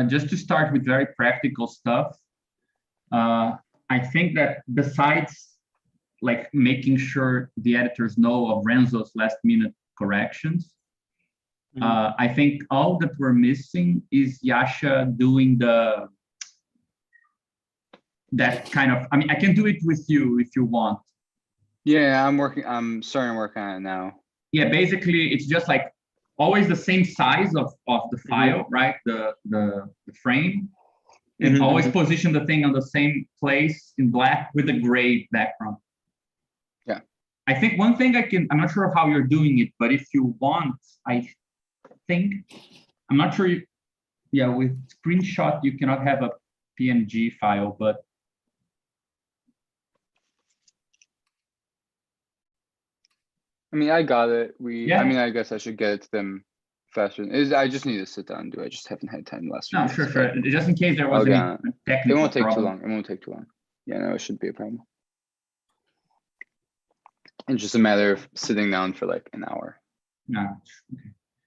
Just to start with very practical stuff, I think that besides like making sure the editors know of Renzo's last minute corrections, I think all that we're missing is Yasha doing that kind of, I mean, I can do it with you if you want. Yeah, I'm starting to work on it now. Yeah, basically it's just like always the same size of the file, right? The frame, and always position the thing on the same place in black with a gray background. Yeah. I think one thing I'm not sure how you're doing it, but if you want, I think, I'm not sure. Yeah, with screenshot, you cannot have a PNG file, but I mean, I got it. Yeah. I mean, I guess I should get it to them faster. I just need to sit down and do it. I just haven't had time last week. No, sure. Just in case there was any technical It won't take problem. too long. It won't take too long. Yeah, no, it shouldn't be a problem. It's just a matter of sitting down for like an hour. No.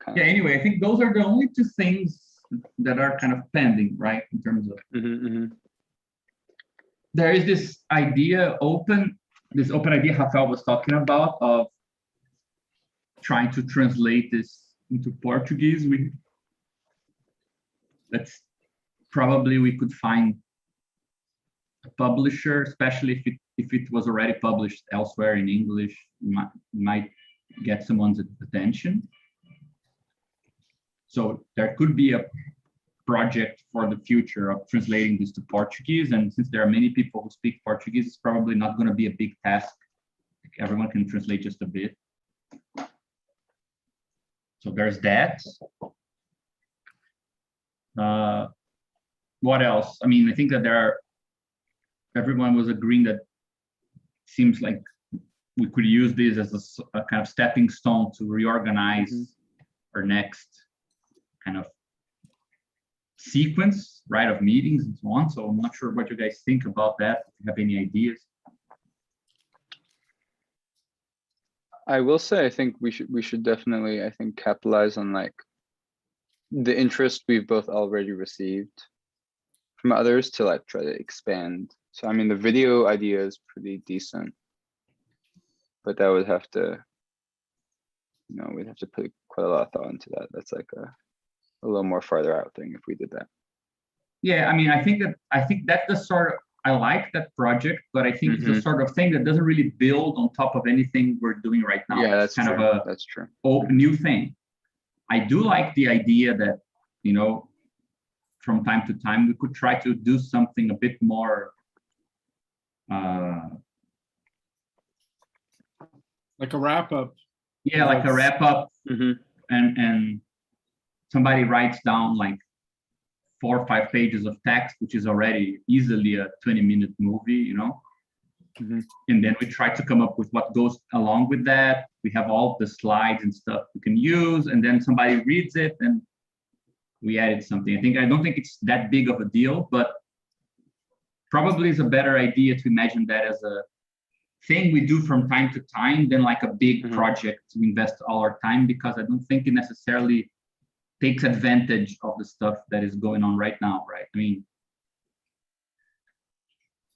Okay. Yeah, anyway, I think those are the only two things that are kind of pending, right? In terms of there is this open idea Rafael was talking about of trying to translate this into Portuguese. We could find a publisher, especially if it was already published elsewhere in English, might get someone's attention. So there could be a project for the future of translating this to Portuguese. And since there are many people who speak Portuguese, it's probably not going to be a big task. Everyone can translate just a bit. So there's that. What else? I mean, I think that everyone was agreeing that it seems like we could use this as a kind of stepping stone to reorganize our next kind of sequence, right, of meetings and so on. So I'm not sure what you guys think about that. If you have any ideas. I will say, I think we should definitely, I think, capitalize on like the interest we've both already received from others to like try to expand. So I mean, the video idea is pretty decent, but that would have to, we'd have to put quite a lot of thought into that. That's like a little more farther out thing if we did that. Yeah, I mean, I think that's the sort of, I like that project, but I think it's the sort of thing that doesn't really build on top of anything we're doing right now. Yeah, that's kind true. of that's true. New thing. I do like the idea that, from time to time, we could try to do something a bit more like a wrap up. Yeah, like a wrap up, and somebody writes down like 4 or 5 pages of text, which is already easily a 20-minute movie, And then we try to come up with what goes along with that. We have all the slides and stuff we can use, and then somebody reads it and we added something. I don't think it's that big of a deal, but probably is a better idea to imagine that as a thing we do from time to time than like a big project to invest all our time, because I don't think it necessarily takes advantage of the stuff that is going on right now, right?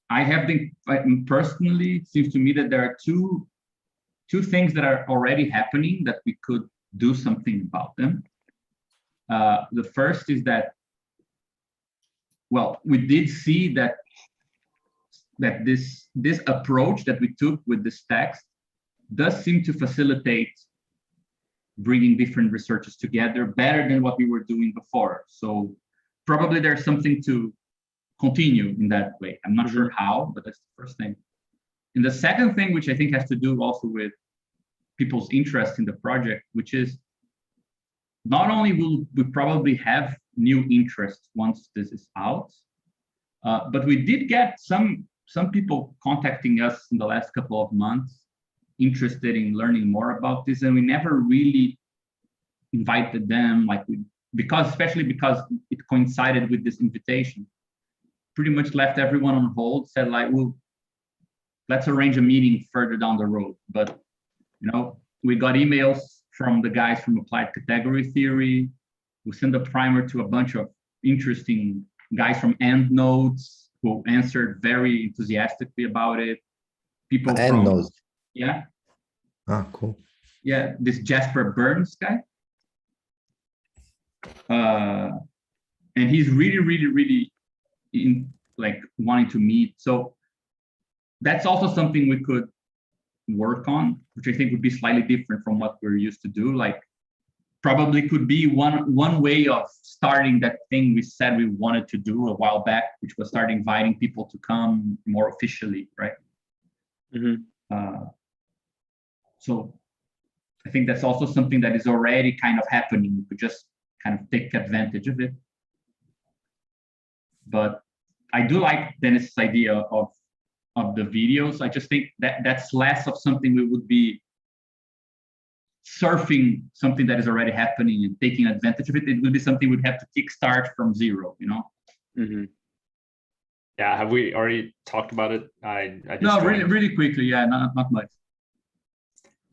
I mean, personally, it seems to me that there are two things that are already happening that we could do something about them. The first is that, well, we did see that this approach that we took with this text does seem to facilitate bringing different researchers together better than what we were doing before. So probably there's something to continue in that way. I'm not sure how, but that's the first thing. And the second thing, which I think has to do also with people's interest in the project, which is not only will we probably have new interest once this is out, but we did get some people contacting us in the last couple of months interested in learning more about this, and we never really invited them, especially because it coincided with this invitation. Pretty much left everyone on hold, said like, well, let's arrange a meeting further down the road. But we got emails from the guys from Applied Category Theory. We sent a primer to a bunch of interesting guys from EndNodes who answered very enthusiastically about it. People And from, knows. yeah, Cool. yeah, this Jasper Burns guy. And he's really in like wanting to meet. So that's also something we could work on, which I think would be slightly different from what we're used to do. Like probably could be one way of starting that thing we said we wanted to do a while back, which was start inviting people to come more officially, right? So I think that's also something that is already kind of happening. We could just kind of take advantage of it. But I do like Dennis's idea of the videos. I just think that that's less of something we would be surfing something that is already happening and taking advantage of it. It would be something we'd have to kickstart from zero, you know? Yeah, have we already talked about it? I just No, joined. really quickly. Yeah, not much.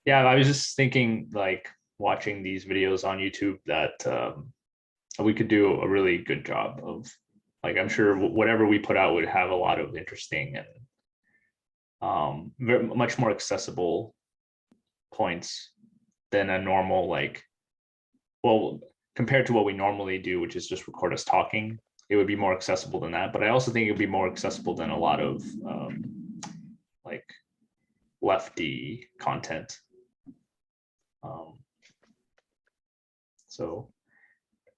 Yeah, I was just thinking, like, watching these videos on YouTube that we could do a really good job of, like, I'm sure whatever we put out would have a lot of interesting and much more accessible points than a normal, like, well, compared to what we normally do, which is just record us talking, it would be more accessible than that. But I also think it would be more accessible than a lot of like lefty content. So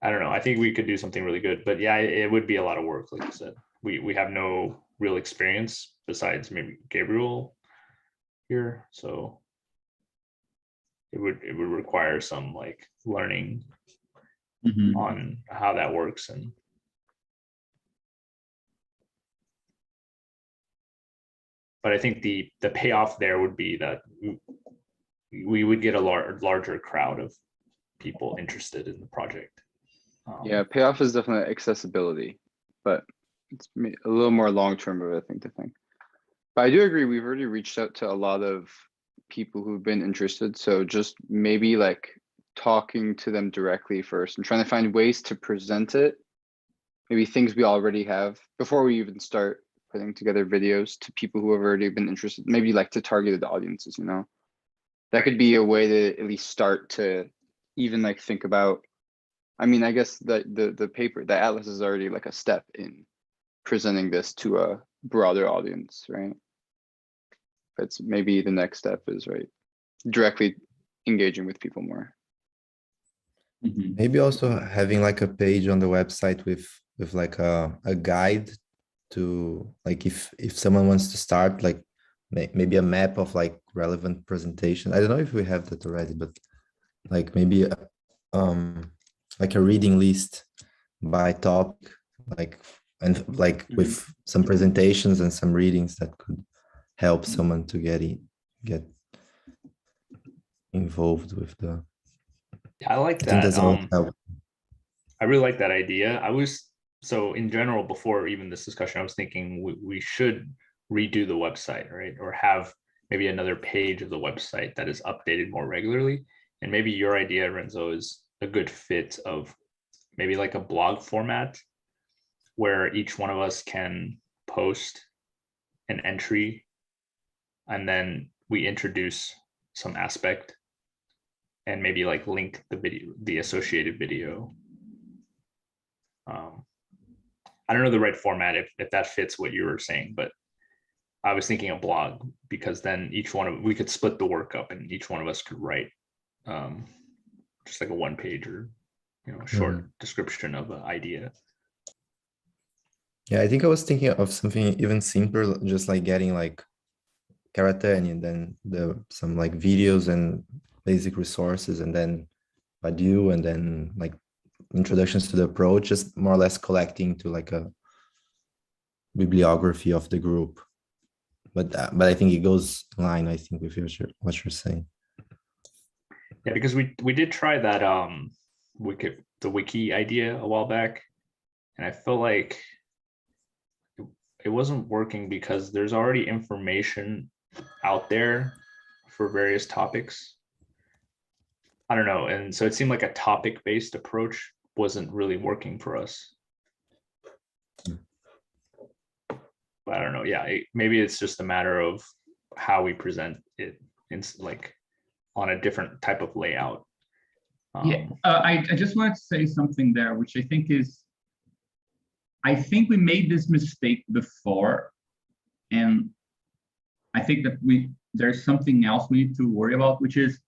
I don't know. I think we could do something really good, but yeah, it would be a lot of work. Like I said, we have no real experience besides maybe Gabriel here. So it would require some like learning on how that works. But I think the payoff there would be that we would get a larger crowd of people interested in the project. Yeah, payoff is definitely accessibility, but it's a little more long-term of a thing to think. But I do agree, we've already reached out to a lot of people who've been interested. So just maybe like talking to them directly first and trying to find ways to present it. Maybe things we already have before we even start putting together videos to people who have already been interested, maybe like to targeted audiences, you know? That could be a way to at least start to even like think about, I mean, I guess that the paper, the atlas is already like a step in presenting this to a broader audience, right? It's maybe the next step is right, directly engaging with people more. Maybe also having like a page on the website with like a guide to like if someone wants to start, like maybe a map of like relevant presentation. I don't know if we have that already, but like maybe like a reading list by topic, like and like with some presentations and some readings that could help someone to get involved with the. Yeah, I like I think that. that's all help. I really like that idea. So in general, before even this discussion, I was thinking we should redo the website, right? Or have maybe another page of the website that is updated more regularly. And maybe your idea, Renzo, is a good fit of maybe like a blog format where each one of us can post an entry and then we introduce some aspect and maybe like link the video, the associated video. I don't know the right format if that fits what you were saying, but I was thinking a blog because then we could split the work up and each one of us could write just like a one page or short description of an idea. Yeah, I think I was thinking of something even simpler, just like getting like character and then some like videos and basic resources and then Badiou and then like introductions to the approach, just more or less collecting to like a bibliography of the group. But I think it goes in line, I think, with what you're saying. Yeah, because we did try that the wiki idea a while back, and I feel like it wasn't working because there's already information out there for various topics. I don't know, and so it seemed like a topic-based approach wasn't really working for us. But I don't know. Yeah, maybe it's just a matter of how we present it in like on a different type of layout. I just wanted to say something there, which I think is, I think we made this mistake before, and I think that there's something else we need to worry about, which is,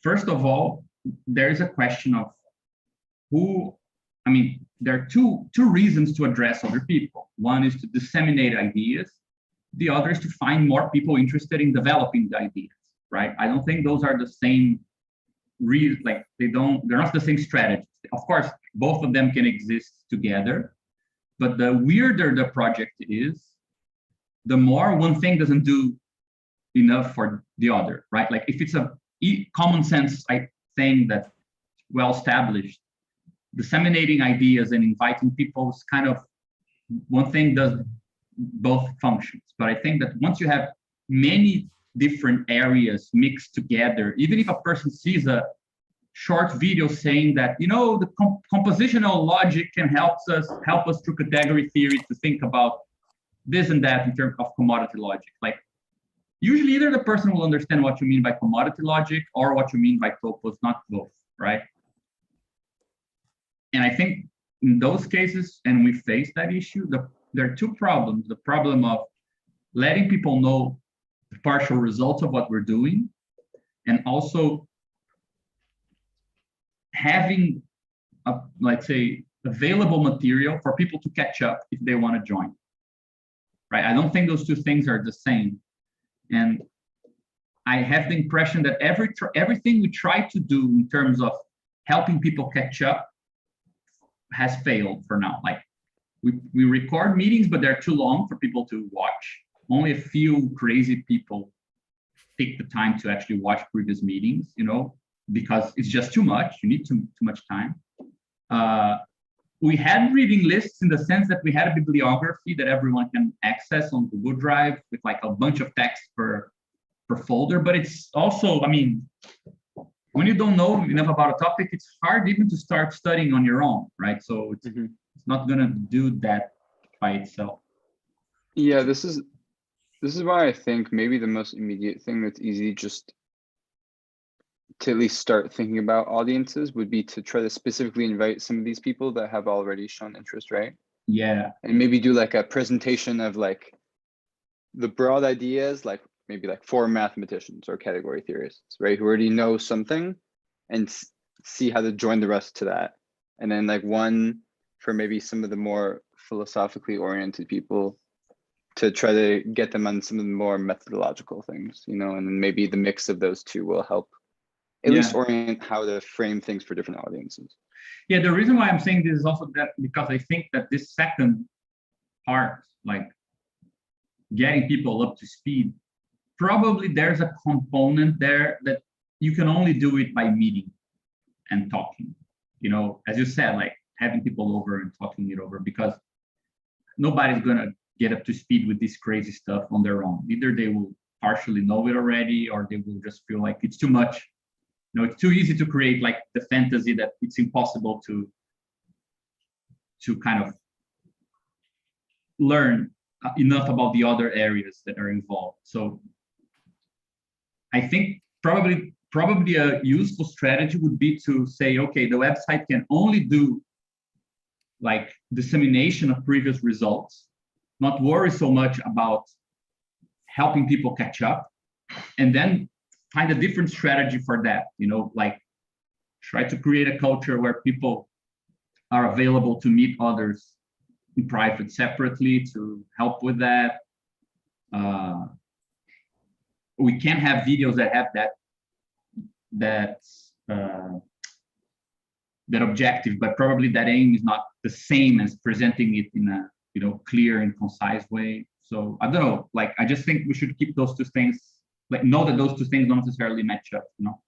first of all, there's a question of who, I mean, there are two reasons to address other people. One is to disseminate ideas. The other is to find more people interested in developing the ideas, right? I don't think those are the same like they're not the same strategies. Of course, both of them can exist together, but the weirder the project is, the more one thing doesn't do enough for the other, right? Like if it's a common sense thing that's well established, disseminating ideas and inviting people is kind of one thing does both functions. But I think that once you have many different areas mixed together, even if a person sees a short video saying that, you know, the compositional logic can help us through category theory to think about this and that in terms of commodity logic. Like usually either the person will understand what you mean by commodity logic or what you mean by topos, not both, right? And I think in those cases, and we face that issue, there are two problems. The problem of letting people know the partial results of what we're doing, and also having, let's say, available material for people to catch up if they want to join, right? I don't think those two things are the same. And I have the impression that everything we try to do in terms of helping people catch up has failed for now. Like we record meetings, but they're too long for people to watch. Only a few crazy people take the time to actually watch previous meetings, you know, because it's just too much. You need too much time. We had reading lists in the sense that we had a bibliography that everyone can access on Google Drive with like a bunch of text per folder. But it's also, I mean, when you don't know enough about a topic, it's hard even to start studying on your own, right? So it's not gonna do that by itself. Yeah, this is why I think maybe the most immediate thing that's easy just to at least start thinking about audiences would be to try to specifically invite some of these people that have already shown interest, right? Yeah. And maybe do like a presentation of like the broad ideas, like maybe like 4 mathematicians or category theorists, right? Who already know something, and see how to join the rest to that. And then like one for maybe some of the more philosophically oriented people to try to get them on some of the more methodological things, you know, and then maybe the mix of those two will help at least orient how to frame things for different audiences. Yeah, the reason why I'm saying this is also that because I think that this second part, like getting people up to speed, probably there's a component there that you can only do it by meeting and talking. You know, as you said, like having people over and talking it over, because nobody's gonna get up to speed with this crazy stuff on their own. Either they will partially know it already, or they will just feel like it's too much. You know, it's too easy to create like the fantasy that it's impossible to kind of learn enough about the other areas that are involved. So I think probably a useful strategy would be to say, okay, the website can only do like dissemination of previous results, not worry so much about helping people catch up, and then find a different strategy for that, you know, like try to create a culture where people are available to meet others in private separately to help with that. We can have videos that have that objective, but probably that aim is not the same as presenting it in a, you know, clear and concise way. So I don't know, like I just think we should keep those two things, like know that those two things don't necessarily match up, you know.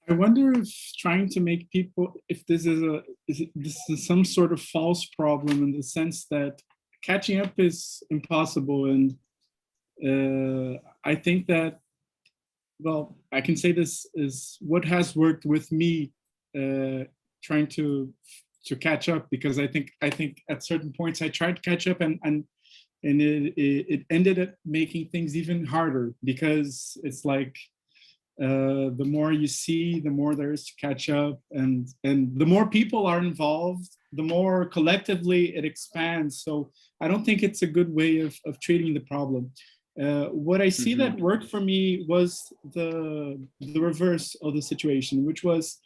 I wonder if trying to make people, if this is some sort of false problem, in the sense that catching up is impossible. And I think that, well, I can say this is what has worked with me to catch up, because I think at certain points I tried to catch up, and it ended up making things even harder, because it's like the more you see, the more there is to catch up, and the more people are involved, the more collectively it expands. So I don't think it's a good way of treating the problem. What I see that worked for me was the reverse of the situation, which was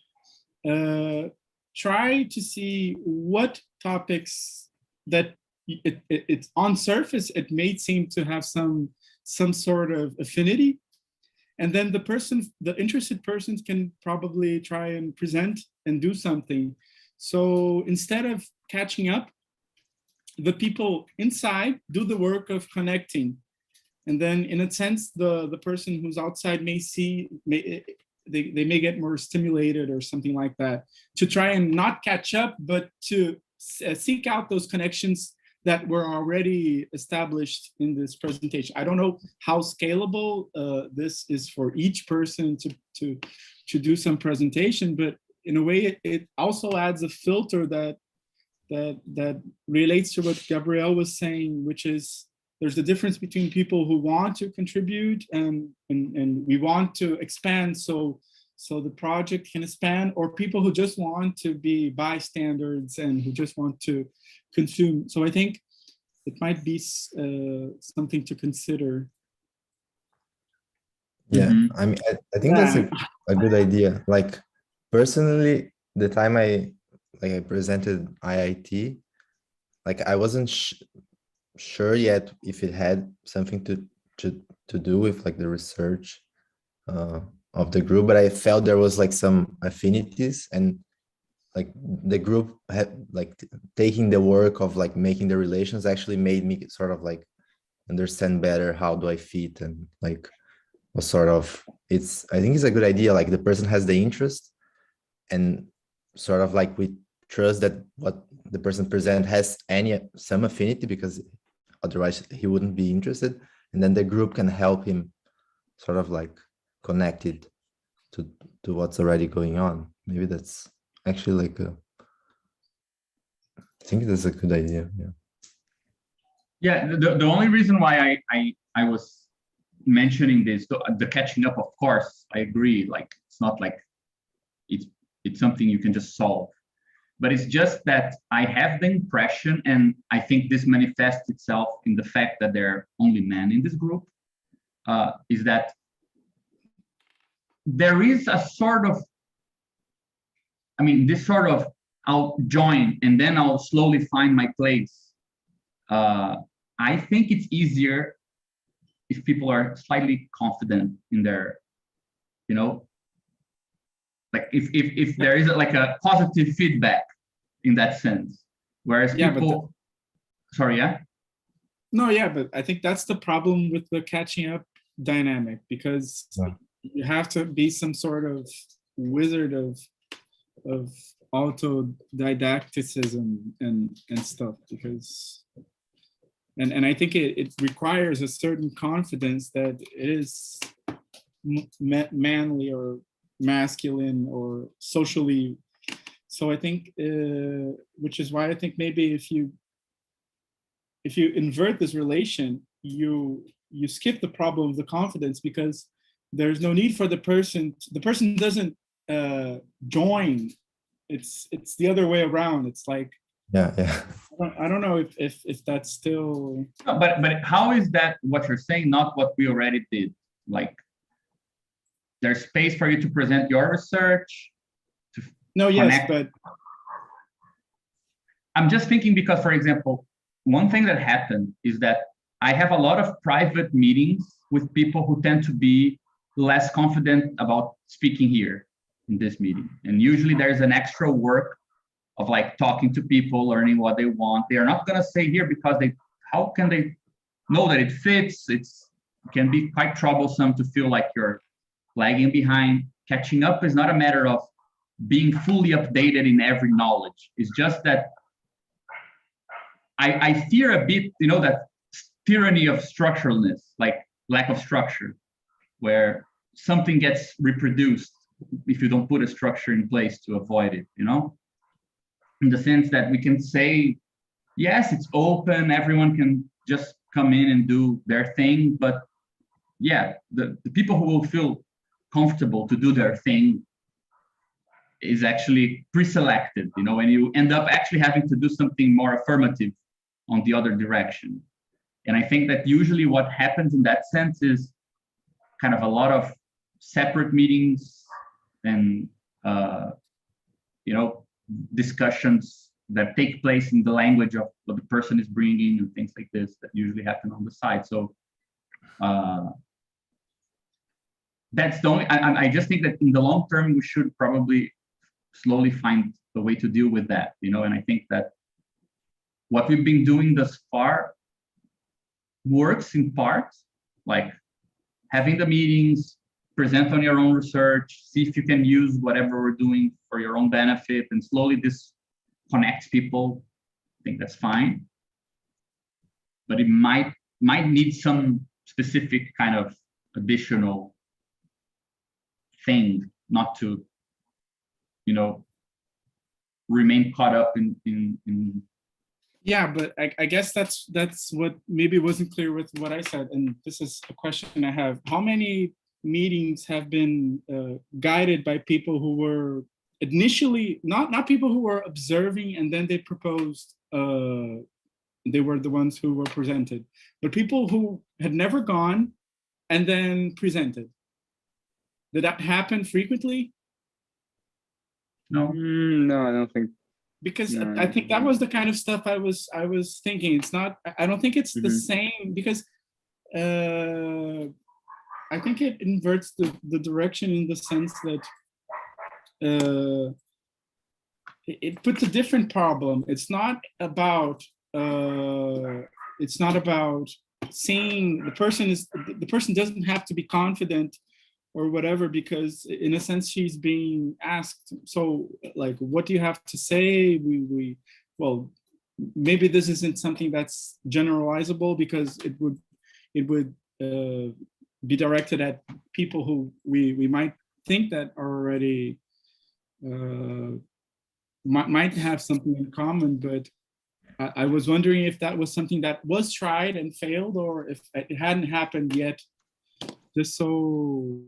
try to see what topics that it's on surface, it may seem to have some sort of affinity. And then the interested persons can probably try and present and do something. So instead of catching up, the people inside do the work of connecting. And then in a sense, the person who's outside may see, they may get more stimulated or something like that, to try and not catch up, but to seek out those connections that were already established in this presentation. I don't know how scalable this is for each person to do some presentation, but in a way it also adds a filter that relates to what Gabriel was saying, which is there's a difference between people who want to contribute and we want to expand so the project can expand, or people who just want to be bystanders and who just want to consume. So I think it might be something to consider. Yeah, I mean, I think that's a good idea. Like personally, the time I presented IIT, like I wasn't sure yet if it had something to do with like the research of the group, but I felt there was like some affinities, and like the group had like taking the work of like making the relations actually made me sort of like understand better how do I fit, and like what sort of I think it's a good idea. Like the person has the interest, and sort of like we trust that what the person present has some affinity, because otherwise he wouldn't be interested, and then the group can help him sort of like connected to what's already going on. Maybe that's actually like I think that's a good idea. Yeah, the only reason why I was mentioning this, the catching up, of course, I agree. Like it's not like it's something you can just solve, but it's just that I have the impression, and I think this manifests itself in the fact that there are only men in this group, is that there is a sort of, I mean, this sort of, I'll join and then I'll slowly find my place. I think it's easier if people are slightly confident in their, like if there is like a positive feedback in that sense. Whereas people, sorry, yeah? No, yeah, but I think that's the problem with the catching up dynamic, because you have to be some sort of wizard of autodidacticism and stuff, because and I think it requires a certain confidence that it is manly or masculine or socially. So I think which is why I think maybe if you invert this relation, you skip the problem of the confidence, because there's no need for the person doesn't join. It's the other way around. It's like, yeah. I don't know if that's still. No, but how is that what you're saying, not what we already did? Like, there's space for you to present your research. No, yes, but I'm just thinking because, for example, one thing that happened is that I have a lot of private meetings with people who tend to be less confident about speaking here in this meeting. And usually there's an extra work of like talking to people, learning what they want. They are not going to say here because how can they know that it fits? It can be quite troublesome to feel like you're lagging behind. Catching up is not a matter of being fully updated in every knowledge. It's just that I fear a bit, that tyranny of structuralness, like lack of structure, where something gets reproduced if you don't put a structure in place to avoid it, in the sense that we can say, yes, it's open, everyone can just come in and do their thing, but yeah, the people who will feel comfortable to do their thing is actually pre-selected, you know, and you end up actually having to do something more affirmative on the other direction. And I think that usually what happens in that sense is kind of a lot of separate meetings and, you know, discussions that take place in the language of what the person is bringing and things like this that usually happen on the side. So that's the only, I just think that in the long term, we should probably slowly find a way to deal with that, you know, and I think that what we've been doing thus far works in part, like having the meetings, present on your own research, see if you can use whatever we're doing for your own benefit, and slowly this connects people. I think that's fine, but it might need some specific kind of additional thing, not to, you know, remain caught up in Yeah, but I guess that's what maybe wasn't clear with what I said, and this is a question I have. How many meetings have been guided by people who were initially not people who were observing and then they proposed, they were the ones who were presented, but people who had never gone and then presented? Did that happen frequently? no. No, I don't think. Because No, I think that was the kind of stuff I was thinking. It's not, I don't think it's the same, because I think it inverts the direction in the sense that it puts a different problem. It's not about seeing the person doesn't have to be confident or whatever, because in a sense she's being asked, so like, what do you have to say? Well, maybe this isn't something that's generalizable, because it would be directed at people who we might think that are already might have something in common. But I was wondering if that was something that was tried and failed, or if it hadn't happened yet. Just so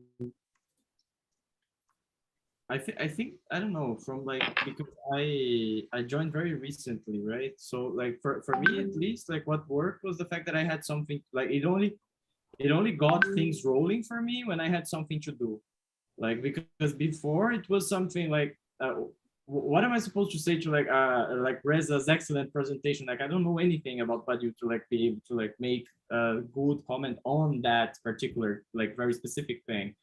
I think I don't know, from like, because I joined very recently, right? So like for me at least, like what worked was the fact that I had something, like it only got things rolling for me when I had something to do. Like, because before it was something like what am I supposed to say to like Reza's excellent presentation? Like, I don't know anything about Badiou to like be able to like make a good comment on that particular like very specific thing.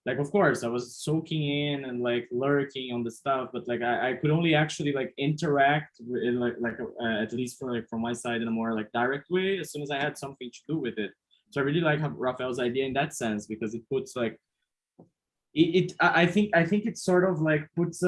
Like, of course, I was soaking in and like lurking on the stuff, but like I could only actually like interact with, at least for like from my side, in a more like direct way as soon as I had something to do with it. So I really like Rafael's idea in that sense, because it puts like I think it sort of like puts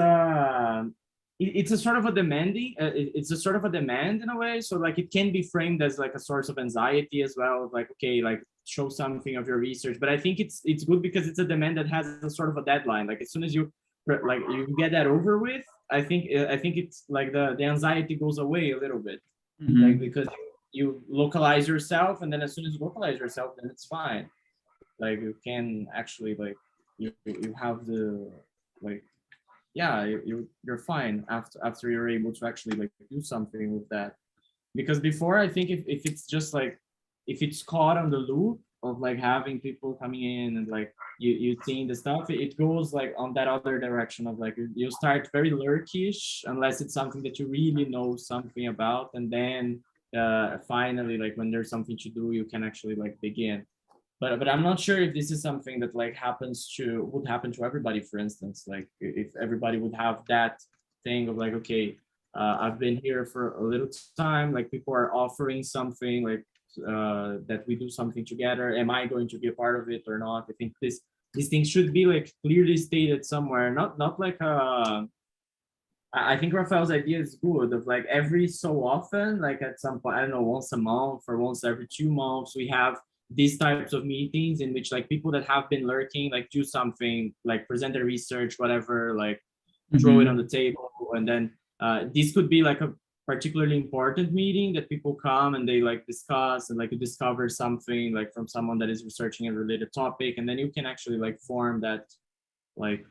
it's a sort of a demanding it's a sort of a demand in a way, so like it can be framed as like a source of anxiety as well, like, okay, like show something of your research. But I think it's good because it's a demand that has a sort of a deadline. Like, as soon as you like you get that over with, I think it's like the anxiety goes away a little bit. Like, because you localize yourself, and then as soon as you localize yourself, then it's fine. Like, you can actually like you have the like, yeah, you're fine after you're able to actually like do something with that. Because before, I think if it's just like, if it's caught on the loop of like having people coming in and like you seeing the stuff, it goes like on that other direction of like, you start very lurkish unless it's something that you really know something about, and then finally, like when there's something to do, you can actually like begin. But I'm not sure if this is something that like would happen to everybody. For instance, like if everybody would have that thing of like, okay, I've been here for a little time, like people are offering something, like that we do something together. Am I going to be a part of it or not? I think these things should be like clearly stated somewhere, not like I think Rafael's idea is good, of like every so often, like at some point, I don't know, once a month or once every 2 months, we have these types of meetings in which like people that have been lurking, like do something, like present their research, whatever, like throw it on the table, and then this could be like a particularly important meeting that people come and they like discuss and like discover something like from someone that is researching a related topic, and then you can actually like form that like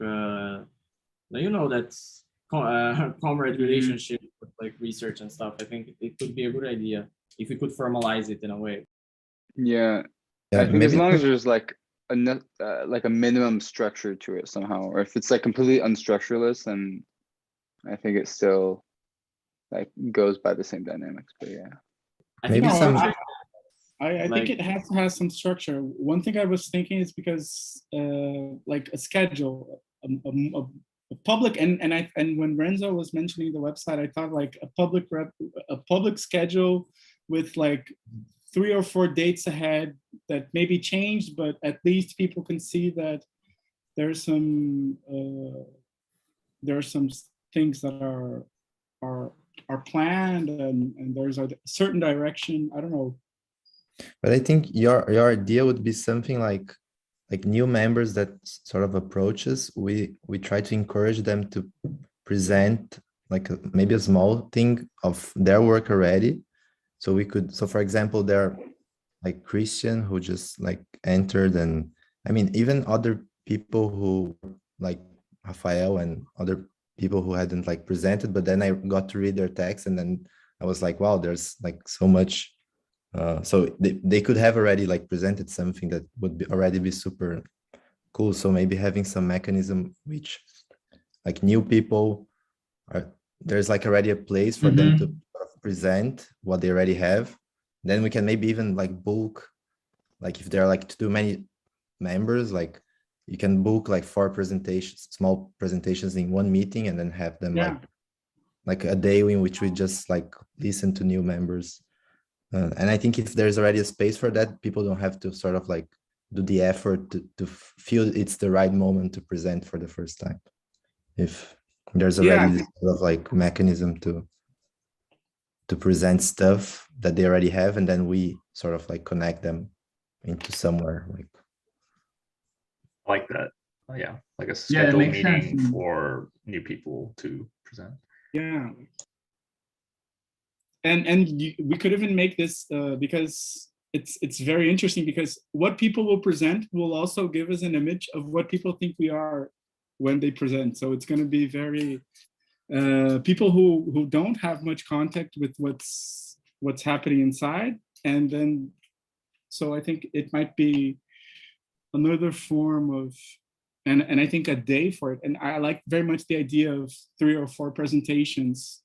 that's comrade relationship with like research and stuff. I think it could be a good idea if we could formalize it in a way. Yeah, Yeah, I think as maybe long as there's like a minimum structure to it somehow, or if it's like completely unstructureless, then I think it still like goes by the same dynamics. But yeah, I Maybe think No, some- structure- I Like- think it has to have some structure. One thing I was thinking is because like a schedule, a public and when Renzo was mentioning the website, I thought like a public schedule with like 3 or 4 dates ahead that maybe changed, but at least people can see that there's some things that are planned and there's a certain direction. I don't know. But I think your idea would be something like new members that sort of approaches. We try to encourage them to present like maybe a small thing of their work already. So we could, so for example, there like Christian who just like entered, and I mean even other people who like Rafael and other people who hadn't like presented, but then I got to read their text and then I was like, wow, there's like so much. So they could have already like presented something that would already be super cool. So maybe having some mechanism which like new people are, there's like already a place for them to sort of present what they already have. Then we can maybe even like bulk, like if there are like too many members, like you can book like 4 presentations, small presentations in one meeting, and then have them like a day in which we just like listen to new members. And I think if there's already a space for that, people don't have to sort of like do the effort to feel it's the right moment to present for the first time. If there's already this sort of like mechanism to present stuff that they already have, and then we sort of like connect them into somewhere like. I like that. Yeah, like a Yeah, that scheduled makes sense. meeting for new people to present. Yeah. And we could even make this because it's very interesting, because what people will present will also give us an image of what people think we are when they present. So it's going to be very people who don't have much contact with what's happening inside, and then so I think it might be another form of and I think a day for it. And I like very much the idea of 3 or 4 presentations.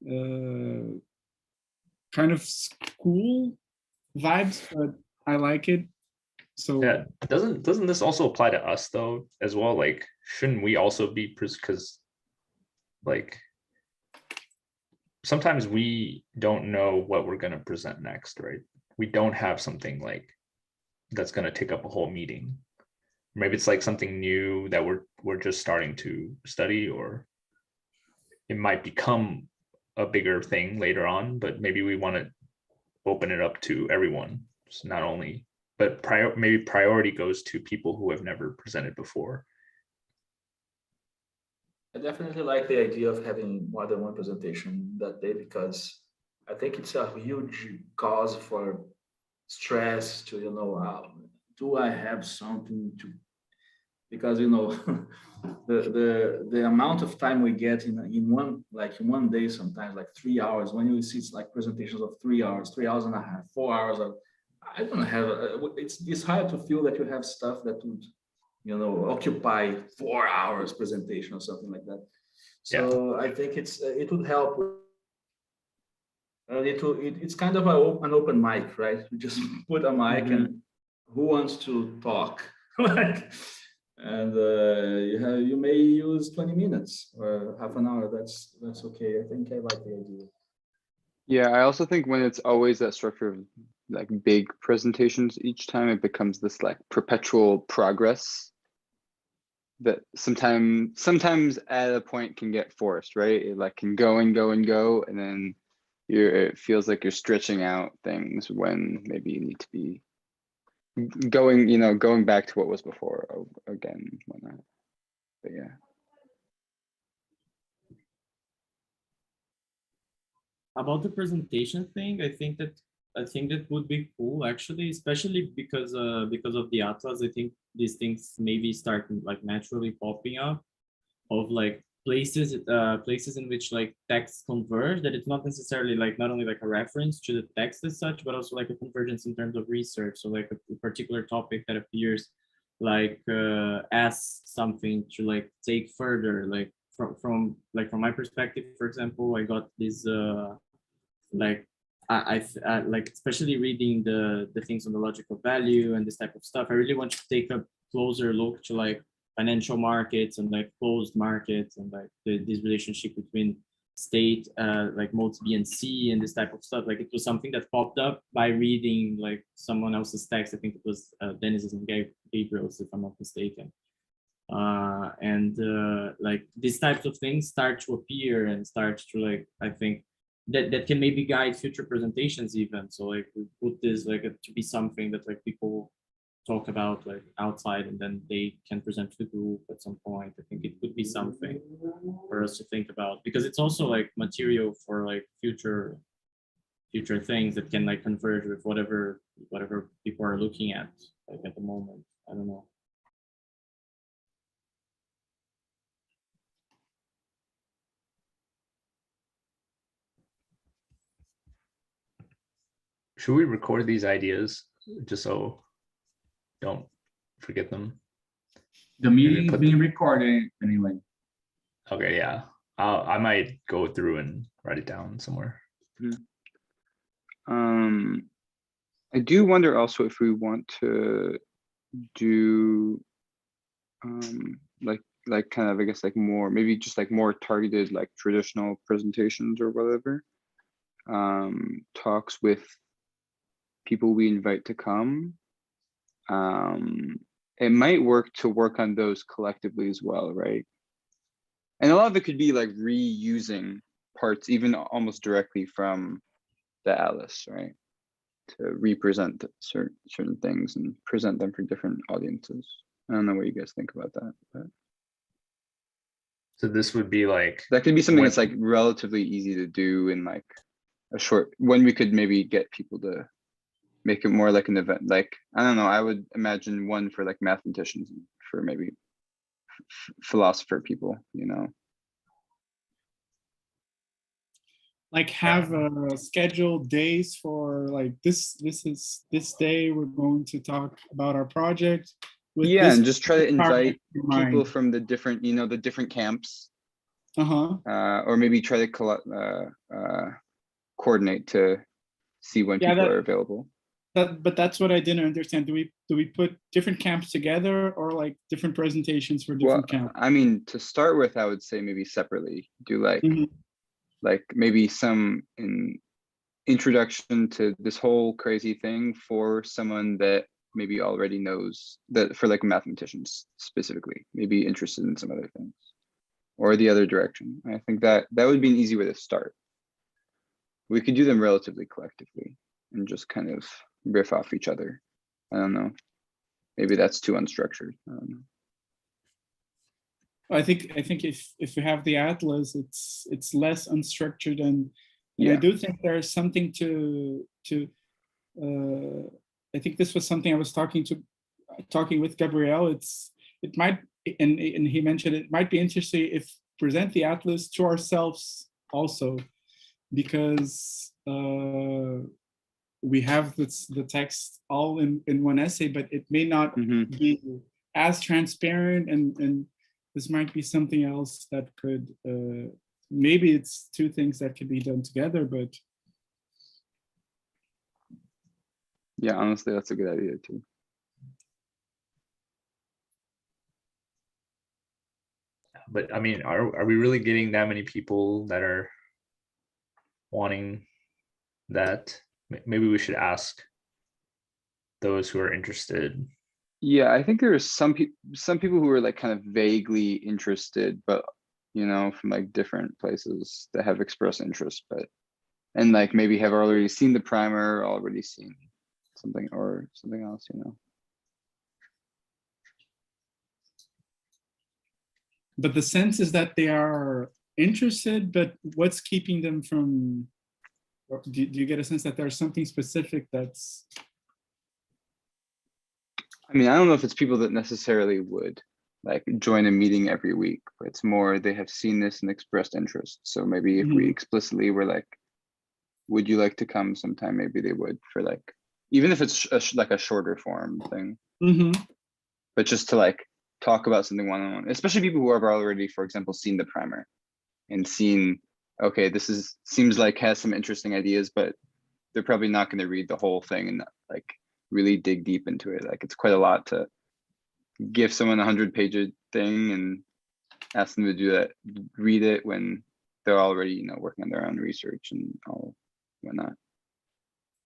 Kind of school vibes, but I like it. So Yeah, doesn't this also apply to us though as well? Like, shouldn't we also be, because like sometimes we don't know what we're going to present next, right? We don't have something like that's going to take up a whole meeting. Maybe it's like something new that we're just starting to study, or it might become a bigger thing later on, but maybe we want to open it up to everyone. So not only, but maybe priority goes to people who have never presented before. I definitely like the idea of having more than one presentation that day, because I think it's a huge cause for stress to, do I have something to, because, the amount of time we get in one day, sometimes like 3 hours, when you see it's like presentations of 3 hours, 3 hours and a half, 4 hours, I don't have, it's hard to feel that you have stuff that would, occupy 4 hours presentation or something like that. So yeah. I think it would help. It's kind of an open mic, right? You just put a mic and who wants to talk? And you may use 20 minutes or half an hour. That's okay. I think I like the idea. Yeah, I also think when it's always that structure of like big presentations each time, it becomes this like perpetual progress that sometimes at a point can get forced, right? It like can go and go and go, and then it feels like you're stretching out things when maybe you need to be going back to what was before again, whatnot. But yeah. about the presentation thing, I think that would be cool actually, especially because of the atlas. I think these things maybe start like naturally popping up of like places in which like texts converge, that it's not necessarily like not only like a reference to the text as such, but also like a convergence in terms of research. So like a particular topic that appears like as something to like take further, like from my perspective, for example, I got this like I like, especially reading the things on the logical value and this type of stuff, I really want to take a closer look to like financial markets and like closed markets and like this relationship between state like modes B and C and this type of stuff. Like it was something that popped up by reading like someone else's text. I think it was Dennis's and Gabriel's, if I'm not mistaken. Like these types of things start to appear and start to like, I think that can maybe guide future presentations even. So like we put this like to be something that like people talk about like outside and then they can present to the group at some point. I think it could be something for us to think about, because it's also like material for like future things that can like converge with whatever people are looking at like at the moment. I don't know. Should we record these ideas just so don't forget them? The meeting is put being recorded anyway. Okay, yeah. I might go through and write it down somewhere. I do wonder also if we want to do like kind of, I guess, like more, maybe just like more targeted like traditional presentations or whatever, talks with people we invite to come. It might work to work on those collectively as well, right? And a lot of it could be like reusing parts, even almost directly from the Atlas, right? To represent certain things and present them for different audiences. I don't know what you guys think about that, but So this would be like, that could be something when- that's like relatively easy to do in like a short, when we could maybe get people to make it more like an event. Like, I don't know, I would imagine one for like mathematicians, and for maybe philosopher people, you know? Like have scheduled days for like this day we're going to talk about our project. With Yeah, this and just try to invite project in people mind. from the different, you know, the different camps, Uh-huh. or maybe try to coordinate to see when Yeah, people that- are available. But that's what I didn't understand. Do we put different camps together or like different presentations for Well, different camps? I mean, to start with, I would say maybe separately do like, Mhm. like maybe some introduction to this whole crazy thing for someone that maybe already knows, that for like mathematicians specifically, maybe interested in some other things, or the other direction. I think that would be an easy way to start. We could do them relatively collectively and just kind of riff off each other. I don't know. Maybe that's too unstructured. I don't know. I think if we have the atlas, it's less unstructured, and I Yeah. do think there's something to I think this was something I was talking with Gabriel. It might, and he mentioned it might be interesting if present the atlas to ourselves also, because we have the text all in one essay, but it may not be as transparent, and this might be something else that could maybe it's two things that could be done together, but Yeah, honestly, that's a good idea too. but I mean, are we really getting that many people that are wanting that? Maybe we should ask those who are interested. Yeah, I think there's some people who are like kind of vaguely interested, but you know, from like different places that have expressed interest, but and like maybe have already seen the primer, already seen something or something else, you know. But the sense is that they are interested, but what's keeping them from Or do you get a sense that there's something specific that's, I mean, I don't know if it's people that necessarily would like join a meeting every week, but it's more they have seen this and expressed interest. So maybe if we Mhm. explicitly were like, would you like to come sometime? Maybe they would for like, even if it's like a shorter form thing, Mhm. but just to like talk about something one-on-one, especially people who have already, for example, seen the primer and seen, okay, this is seems like has some interesting ideas, but they're probably not going to read the whole thing and like really dig deep into it. Like it's quite a lot to give someone a 100-page thing and ask them to do that, read it when they're already, you know, working on their own research and all whatnot.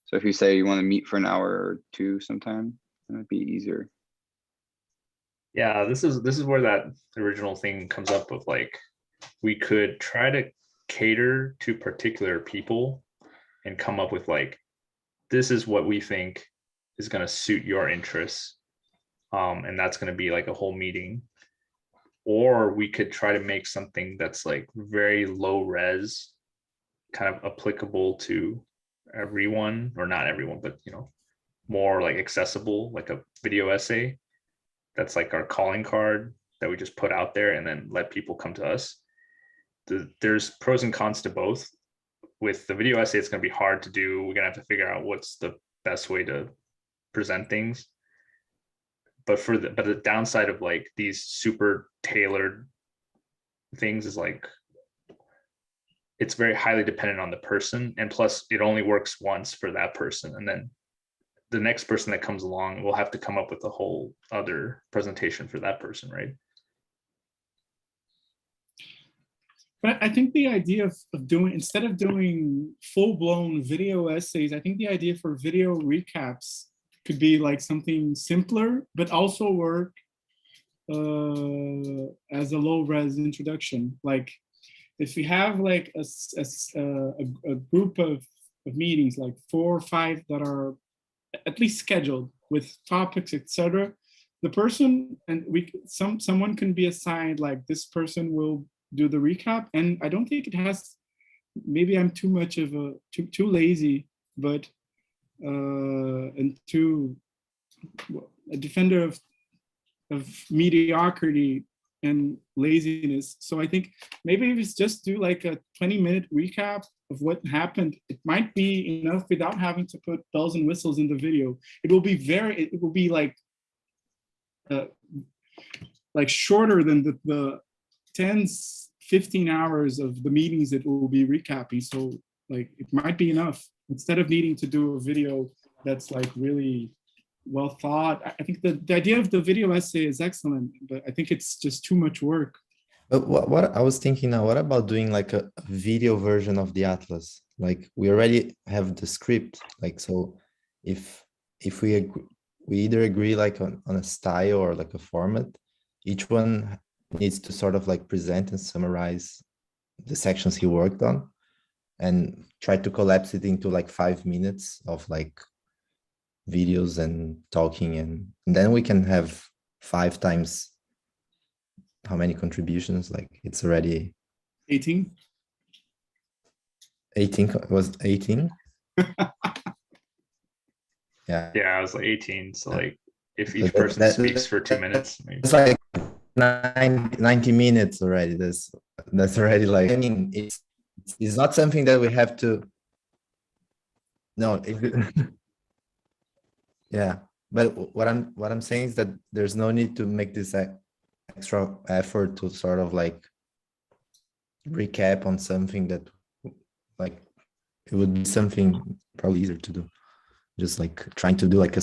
So if you say you want to meet for an hour or two sometime, that might be easier. Yeah, this is where that original thing comes up of like, we could try to cater to particular people and come up with like, this is what we think is going to suit your interests. And that's going to be like a whole meeting. Or we could try to make something that's like very low res, kind of applicable to everyone, or not everyone, but you know, more like accessible, like a video essay. That's like our calling card that we just put out there and then let people come to us. There's pros and cons to both. With the video essay, it's going to be hard to do. We're going to have to figure out what's the best way to present things. But the downside of like these super tailored things is like, it's very highly dependent on the person, and plus it only works once for that person, and then the next person that comes along will have to come up with a whole other presentation for that person, right? but I think the idea of doing, instead of doing full-blown video essays, I think the idea for video recaps could be like something simpler, but also work as a low-res introduction. Like if we have like a group of meetings, like 4 or 5 that are at least scheduled with topics, etc., the person and someone can be assigned like this person will do the recap. And I don't think it has, maybe I'm too much of a too lazy, but and too a defender of mediocrity and laziness. So I think maybe if it's just do like a 20-minute recap of what happened, it might be enough without having to put bells and whistles in the video. It will be like shorter than the 10, 15 hours of the meetings that will be recapping. So like it might be enough instead of needing to do a video that's like really well thought. I think the idea of the video essay is excellent, but I think it's just too much work. But what I was thinking now, what about doing like a video version of the atlas? Like we already have the script, like, so if we agree, we either agree like on a style or like a format, each one needs to sort of like present and summarize the sections he worked on and try to collapse it into like 5 minutes of like videos and talking, and then we can have 5 times how many contributions, like it's already 18. 18 was 18. Yeah, Yeah, I was like 18. So like if So each person speaks for 2 minutes, maybe. it's like 90 minutes already. That's already like, I mean, it's not something that we have to, no, yeah, but what I'm saying is that there's no need to make this extra effort to sort of like recap on something that like it would be something probably easier to do, just like trying to do like a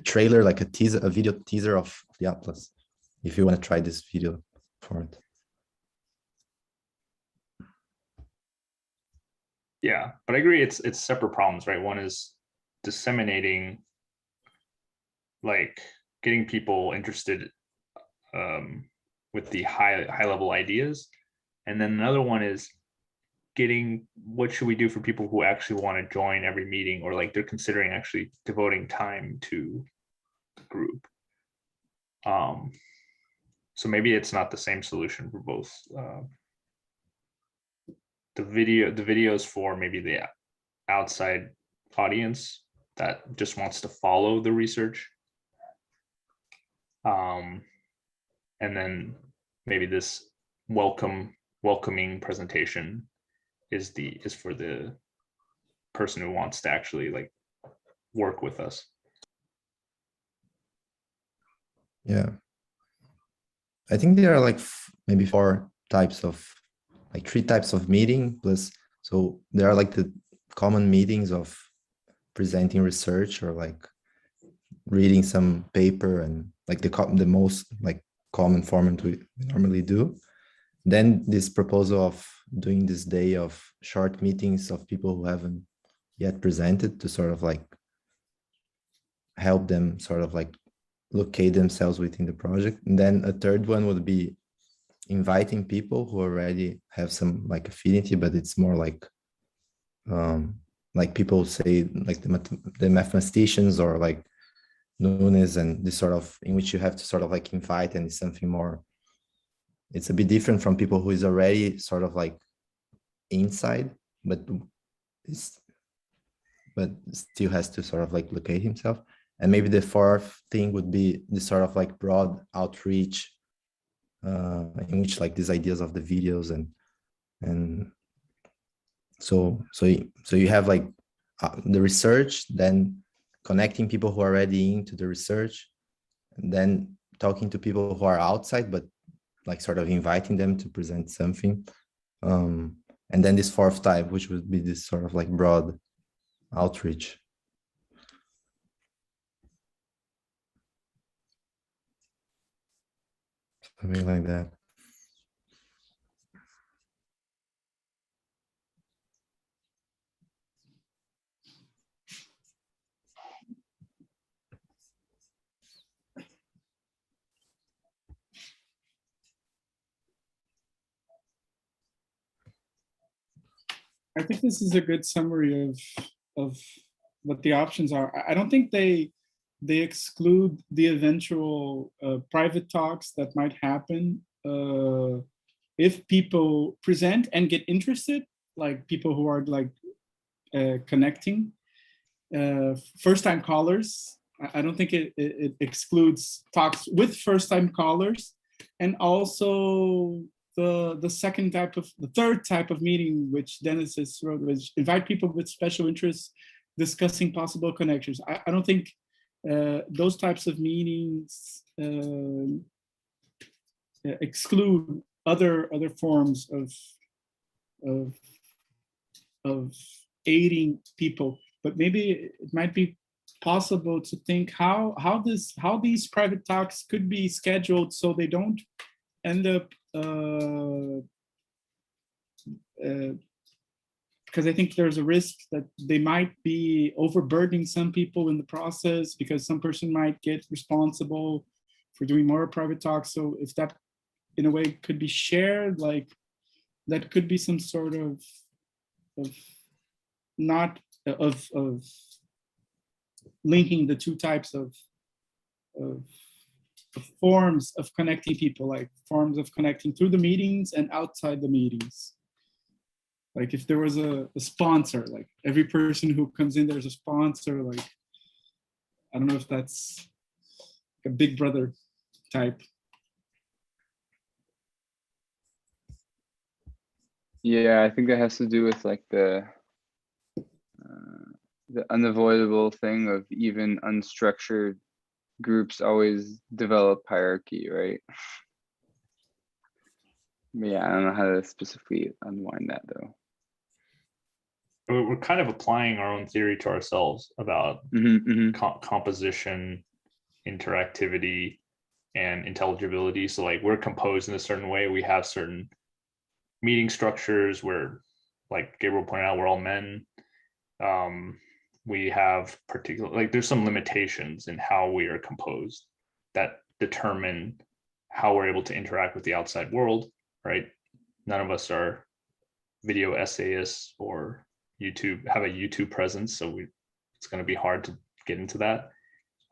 trailer, like a teaser, a video teaser of the atlas, if you want to try this video for it. Yeah, but I agree, it's separate problems, right? One is disseminating, like getting people interested with the high level ideas, and then another one is getting, what should we do for people who actually want to join every meeting, or like they're considering actually devoting time to the group. So maybe it's not the same solution for both. The videos for maybe outside audience that just wants to follow the research. And then maybe this welcoming presentation is for the person who wants to actually like work with us. Yeah. I think there are like maybe four types of, like three types of meeting plus. So there are like the common meetings of presenting research or like reading some paper and like the most like common format we normally do. Then this proposal of doing this day of short meetings of people who haven't yet presented to sort of like help them sort of like locate themselves within the project. And then a third one would be inviting people who already have some like affinity, but it's more like people say like the mathematicians or like Nunes and this sort of, in which you have to sort of like invite, and it's something more, it's a bit different from people who is already sort of like inside, but still has to sort of like locate himself. And maybe the fourth thing would be this sort of like broad outreach, in which like these ideas of the videos and so you have like the research, then connecting people who are already into the research, and then talking to people who are outside, but like sort of inviting them to present something. And then this fourth type, which would be this sort of like broad outreach. Something like that. I think this is a good summary of what the options are. I don't think they exclude the eventual private talks that might happen if people present and get interested, like people who are like connecting. First-time callers, I don't think it excludes talks with first-time callers, and also the third type of meeting, which Dennis has wrote, was invite people with special interests discussing possible connections. I don't think those types of meetings exclude other forms of aiding people, but maybe it might be possible to think how these private talks could be scheduled so they don't end up because I think there's a risk that they might be overburdening some people in the process, because some person might get responsible for doing more private talks. So if that in a way could be shared, like that could be some sort of not of linking the two types of forms of connecting people, like forms of connecting through the meetings and outside the meetings. Like if there was a sponsor, like every person who comes in, there's a sponsor, like, I don't know if that's a Big Brother type. Yeah, I think that has to do with like the unavoidable thing of even unstructured groups always develop hierarchy, right? Yeah, I don't know how to specifically unwind that though. We're kind of applying our own theory to ourselves about composition, interactivity, and intelligibility. So like we're composed in a certain way. We have certain meeting structures where, like Gabriel pointed out, we're all men. We have particular, like there's some limitations in how we are composed that determine how we're able to interact with the outside world, right? None of us are video essayists or have a YouTube presence, so it's going to be hard to get into that,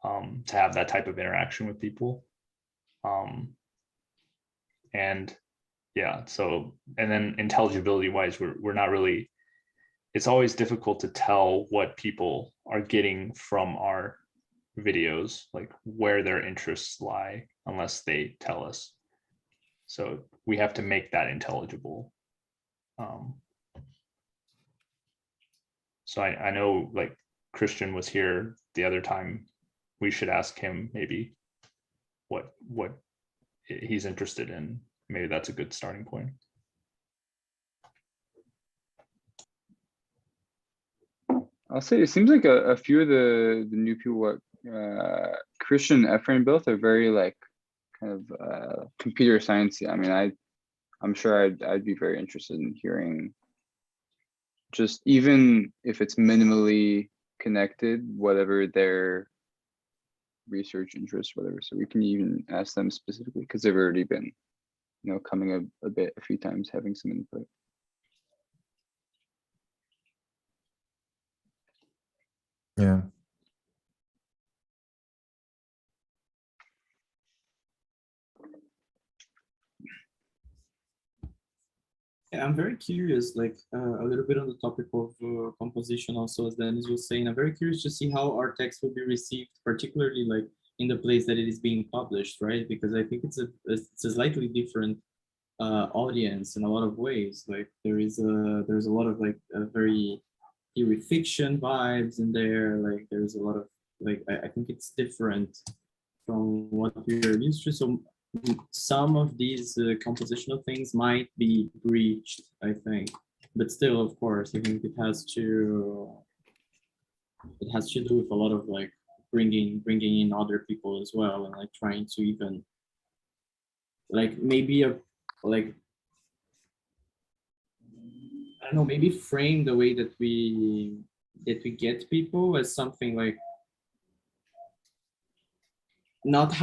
to have that type of interaction with people. And yeah, so, and then intelligibility wise, we're not really it's always difficult to tell what people are getting from our videos, like where their interests lie, unless they tell us. So we have to make that intelligible. So I know like Christian was here the other time. We should ask him maybe what he's interested in. Maybe that's a good starting point. I'll say it seems like a few of the new people, what Christian and Ephraim both are very like kind of computer science. I mean, I'm sure I'd be very interested in hearing, just even if it's minimally connected, whatever their research interest, whatever. So we can even ask them specifically because they've already been, you know, coming a few times, having some input. Yeah. Yeah, I'm very curious, like a little bit on the topic of composition also, as Dennis was saying. I'm very curious to see how our text will be received, particularly like in the place that it is being published, right? Because I think it's a slightly different audience in a lot of ways. Like there's a lot of like very theory fiction vibes in there. Like there's a lot of like I think it's different from what we are used to. So some of these compositional things might be breached, I think, but still, of course, I think it has to do with a lot of like bringing in other people as well, and like trying to even like maybe like I don't know, maybe frame the way that we get people as something like not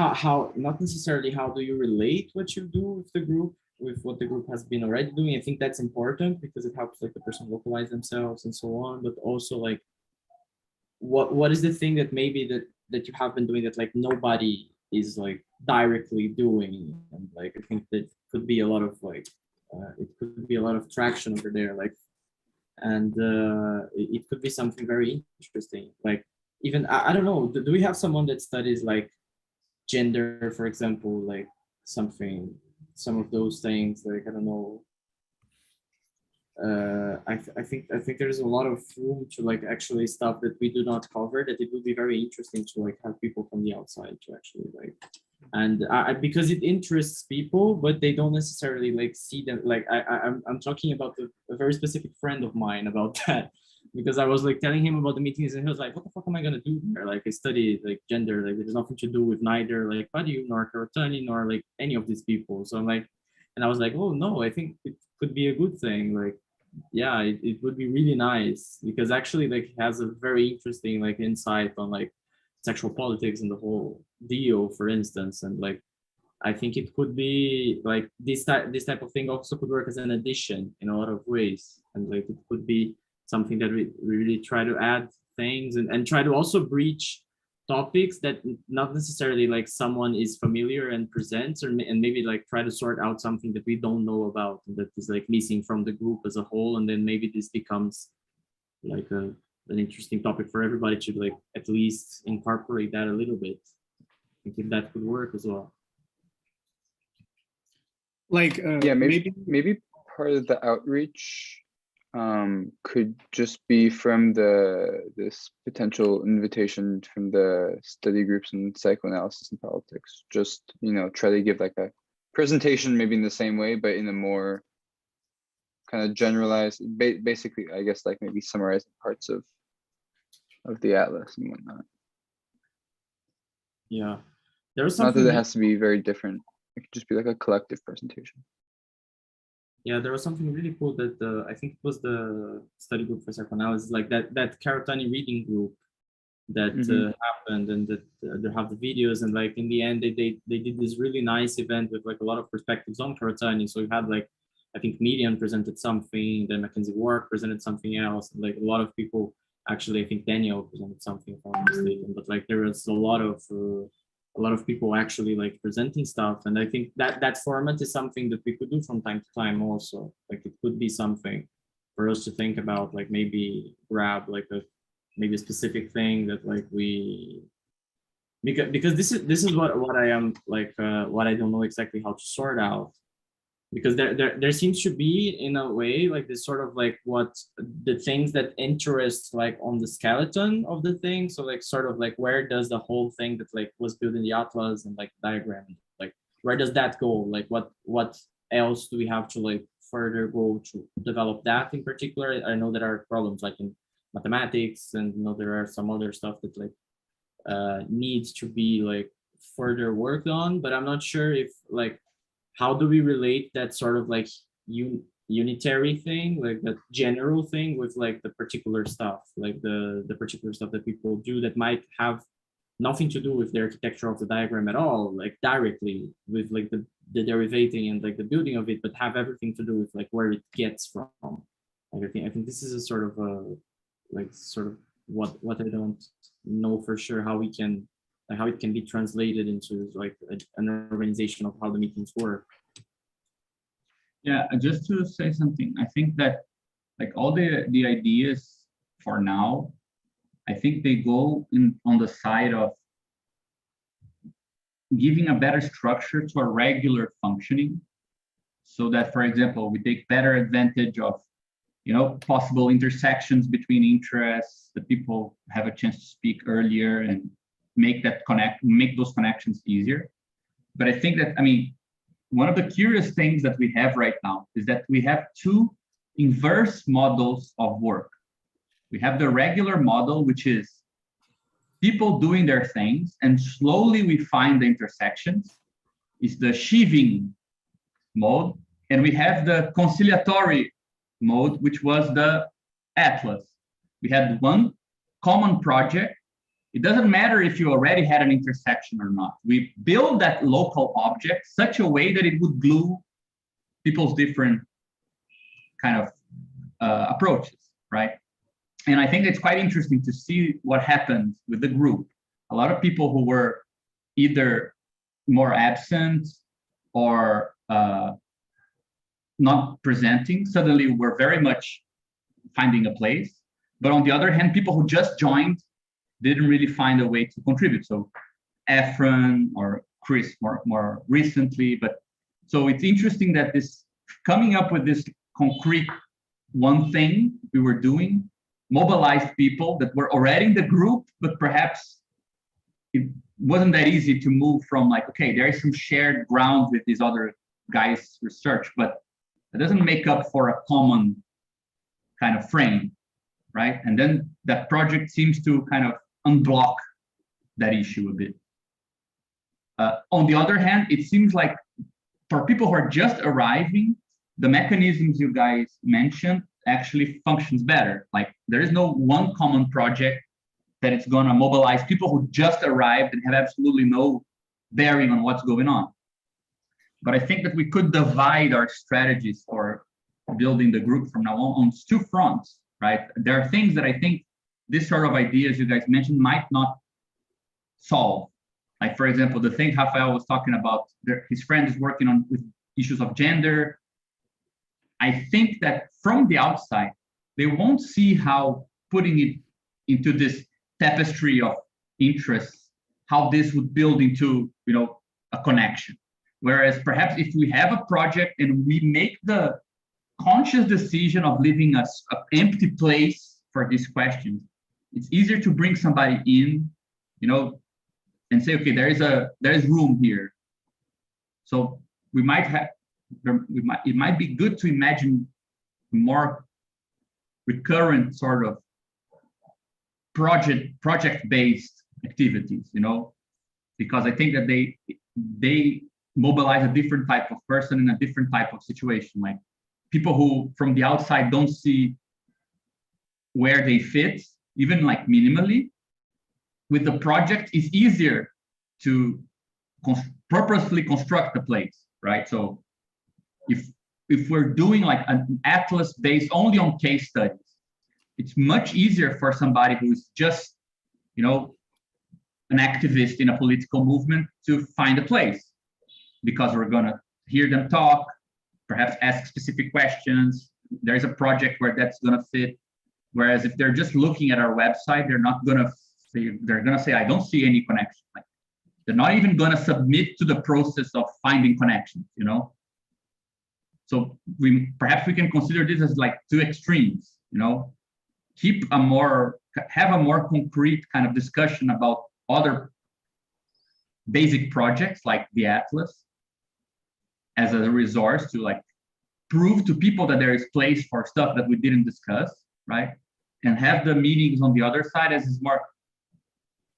not necessarily how do you relate what you do with the group, with what the group has been already doing. I think that's important because it helps like the person localize themselves and so on, but also like what is the thing that maybe that you have been doing that like nobody is like directly doing, and like I think that could be a lot of like it could be a lot of traction over there, like, and it could be something very interesting, like even I don't know, do we have someone that studies like gender, for example, like some of those things, like I don't know. I think there's a lot of room to like actually stuff that we do not cover, that it would be very interesting to like have people from the outside to actually like, and because it interests people, but they don't necessarily like see them. Like I'm talking about a very specific friend of mine about that, because I was like telling him about the meetings and he was like, what the fuck am I gonna do there? Like I study like gender, like there's nothing to do with neither like Badiou nor Karatani nor like any of these people. So I'm like, and I was like, oh no, I think it could be a good thing. Like, yeah, it would be really nice because actually like has a very interesting like insight on like sexual politics and the whole deal, for instance. And like I think it could be like this type of thing also could work as an addition in a lot of ways, and like it could be something that we really try to add things and try to also breach topics that not necessarily like someone is familiar and presents, and maybe like try to sort out something that we don't know about and that is like missing from the group as a whole, and then maybe this becomes like an interesting topic for everybody to like at least incorporate that a little bit. I think that could work as well. Like Yeah, maybe part of the outreach could just be from this potential invitation from the study groups in psychoanalysis and politics. Just, you know, try to give like a presentation maybe in the same way, but in a more kind of generalized, basically, I guess, like maybe summarizing parts of the atlas and whatnot. Yeah, there's Not something that it has to be very different. It could just be like a collective presentation. Yeah, there was something really cool that I think it was the study group for psychoanalysis, like that Karatani reading group that happened, and that they have the videos, and like in the end they did this really nice event with like a lot of perspectives on Karatani. So you had like, I think Median presented something, then Mackenzie Wark presented something else, and like a lot of people, actually I think Daniel presented something if I'm not mistaken, but like there was a lot of people actually like presenting stuff, and I think that format is something that we could do from time to time also. Like it could be something for us to think about, like maybe grab like maybe a specific thing that like we, because this is what I am like what I don't know exactly how to sort out, because there seems to be in a way like this sort of like what the things that interest like on the skeleton of the thing. So like sort of like where does the whole thing that like was built in the atlas and like diagram, like where does that go? Like what else do we have to like further go to develop that in particular? I know there are problems like in mathematics, and you know there are some other stuff that like needs to be like further worked on, but I'm not sure if like how do we relate that sort of like unitary thing, like that general thing, with like the particular stuff, like the particular stuff that people do that might have nothing to do with the architecture of the diagram at all, like directly with like the derivating and like the building of it, but have everything to do with like where it gets from. Like I think this is a sort of a like sort of what I don't know for sure how we can how it can be translated into like an organization of how the meetings work. Yeah, just to say something, I think that like all the ideas for now, I think they go on the side of giving a better structure to a regular functioning, so that, for example, we take better advantage of, you know, possible intersections between interests, that people have a chance to speak earlier and make those connections easier. But I think that, I mean, one of the curious things that we have right now is that we have two inverse models of work. We have the regular model, which is people doing their things, and slowly we find the intersections, is the sheaving mode. And we have the conciliatory mode, which was the atlas. We had one common project. It doesn't matter if you already had an intersection or not. We build that local object such a way that it would glue people's different kind of approaches, right? And I think it's quite interesting to see what happened with the group. A lot of people who were either more absent or not presenting suddenly were very much finding a place. But on the other hand, people who just joined didn't really find a way to contribute. So Efren or Chris more recently. But so it's interesting that this coming up with this concrete one thing we were doing mobilized people that were already in the group, but perhaps it wasn't that easy to move from like, okay, there is some shared ground with these other guys' research, but it doesn't make up for a common kind of frame, right? And then that project seems to kind of unblock that issue a bit. On the other hand, it seems like for people who are just arriving, the mechanisms you guys mentioned actually functions better. Like there is no one common project that it's gonna mobilize people who just arrived and have absolutely no bearing on what's going on. But I think that we could divide our strategies for building the group from now on two fronts, right? There are things that I think this sort of ideas you guys mentioned might not solve. Like, for example, the thing Rafael was talking about, his friend is working on with issues of gender. I think that from the outside, they won't see how putting it into this tapestry of interests, how this would build into, you know, a connection. Whereas perhaps if we have a project and we make the conscious decision of leaving an empty place for these questions, it's easier to bring somebody in, you know, and say, okay, there is room here. So we might have, it might be good to imagine more recurrent sort of project-based activities, you know, because I think that they mobilize a different type of person in a different type of situation. Like people who from the outside don't see where they fit, even like minimally. With the project, it's easier to purposefully construct the place, right? So if we're doing like an atlas based only on case studies, it's much easier for somebody who's just, you know, an activist in a political movement to find a place, because we're gonna hear them talk, perhaps ask specific questions, there's a project where that's going to fit. Whereas if they're just looking at our website, they're not going to say, I don't see any connection. Like, they're not even going to submit to the process of finding connections, you know? So perhaps we can consider this as like two extremes, you know? Have a more concrete kind of discussion about other basic projects like the Atlas as a resource to like prove to people that there is place for stuff that we didn't discuss, right? And have the meetings on the other side as is more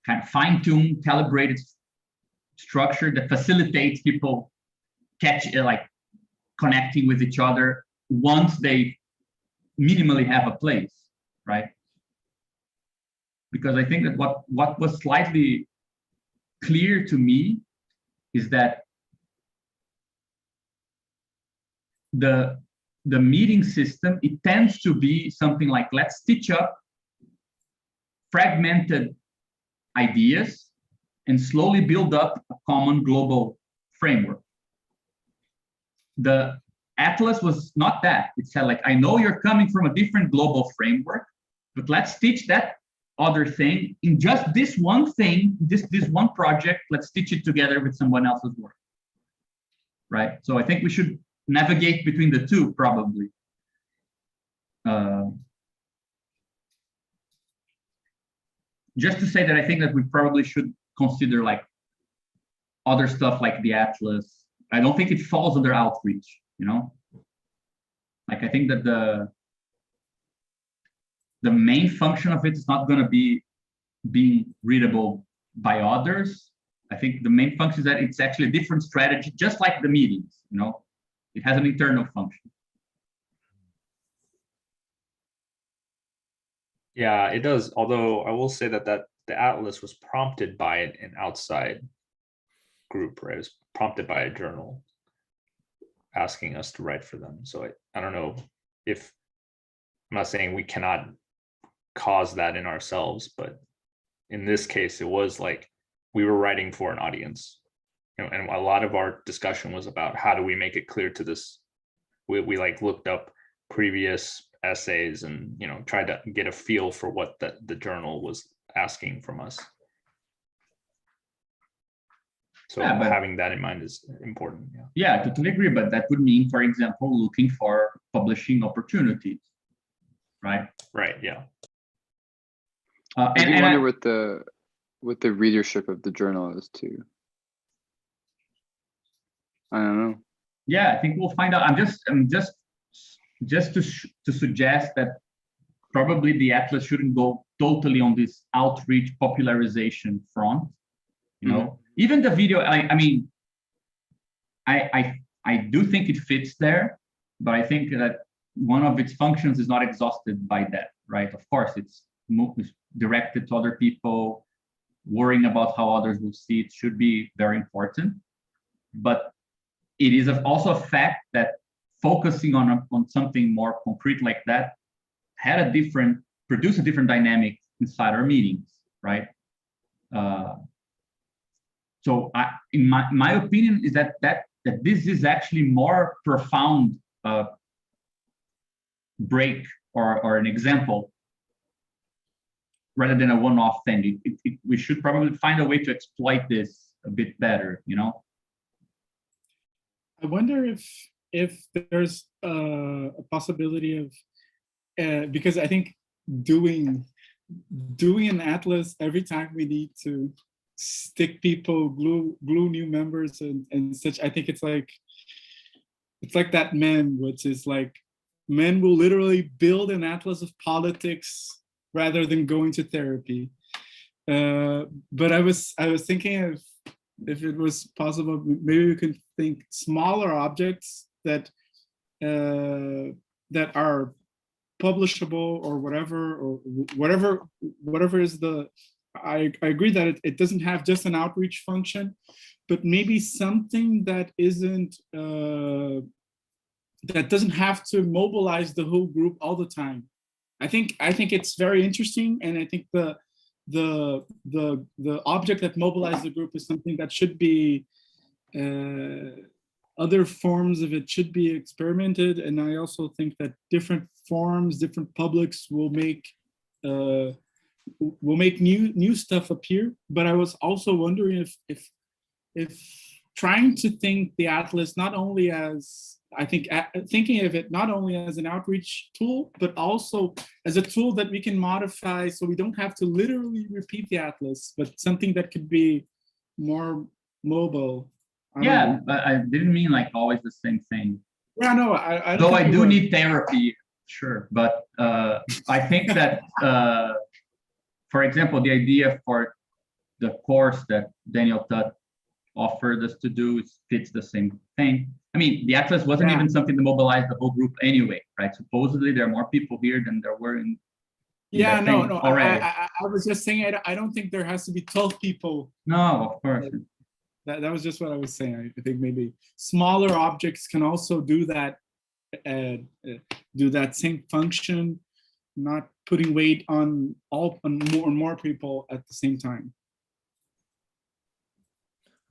kind of fine-tuned, calibrated structure that facilitates people connecting with each other once they minimally have a place, right? Because I think that what was slightly clear to me is that the meeting system, it tends to be something like, let's stitch up fragmented ideas and slowly build up a common global framework. The Atlas was not that. It said like, I know you're coming from a different global framework, but let's stitch that other thing in just this one thing, this one project, let's stitch it together with someone else's work, right? So I think we should navigate between the two, probably. Just to say that I think that we probably should consider like other stuff like the Atlas. I don't think it falls under outreach, you know? Like, I think that the main function of it is not going to be being readable by others. I think the main function is that it's actually a different strategy, just like the meetings, you know? It has an internal function. Yeah, it does. Although I will say that the Atlas was prompted by an outside group, right? It was prompted by a journal asking us to write for them. So I don't know if, I'm not saying we cannot cause that in ourselves, but in this case, it was like we were writing for an audience. You know, and a lot of our discussion was about how do we make it clear to this. We like looked up previous essays and, you know, tried to get a feel for what the journal was asking from us. So Yeah, having that in mind is important. Yeah. Yeah, I totally agree. But that would mean, for example, looking for publishing opportunities, right? Right. Yeah. I do wonder what the readership of the journal is too. I don't know. Yeah, I think we'll find out. I'm just to suggest that probably the Atlas shouldn't go totally on this outreach popularization front. You know, even the video. I mean, I do think it fits there, but I think that one of its functions is not exhausted by that, right? Of course, it's directed to other people. Worrying about how others will see it should be very important, but it is also a fact that focusing on something more concrete like that produced a different dynamic inside our meetings, right? So in my opinion is that this is actually more profound break or an example rather than a one-off thing. We should probably find a way to exploit this a bit better, you know? I wonder if there's a possibility of, because I think doing an Atlas every time we need to stick people, glue new members and such, I think it's like that meme, which is like, men will literally build an Atlas of politics rather than going to therapy. But I was thinking of, if it was possible, maybe we could think smaller objects that are publishable or whatever is the. I agree that it doesn't have just an outreach function, but maybe something that isn't that doesn't have to mobilize the whole group all the time. I think it's very interesting, and I think the object that mobilizes the group is something that should be other forms of it should be experimented. And I also think that different forms, different publics will make new stuff appear. But I was also wondering if trying to think the Atlas not only as, I think thinking of it not only as an outreach tool, but also as a tool that we can modify so we don't have to literally repeat the Atlas, but something that could be more mobile. I don't Yeah, know. but I didn't mean like always the same thing. Yeah, no, I don't Though I think you do were. need therapy, sure. But I think that, for example, the idea for the course that Daniel Tutt offered us to do fits the same thing. I mean, the Atlas wasn't Yeah. even something to mobilize the whole group anyway, right? Supposedly there are more people here than there were in Yeah, that no, thing no. already. I was just saying I don't think there has to be 12 people. No, of course. That was just what I was saying. I think maybe smaller objects can also do that same function, not putting weight on more and more people at the same time.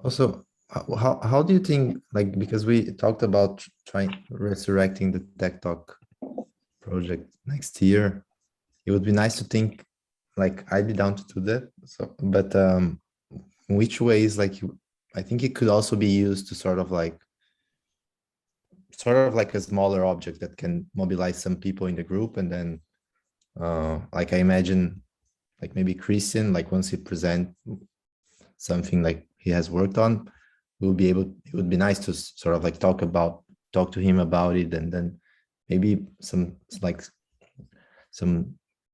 Also, how do you think, like, because we talked about trying resurrecting the Tech Talk project next year, it would be nice to think, like, I'd be down to do that. So, but in which ways, like, I think it could also be used to sort of like a smaller object that can mobilize some people in the group, and then, like, I imagine, like maybe Christian, like once he present something like he has worked on, we'll be able, it would be nice to sort of like talk to him about it, and then maybe some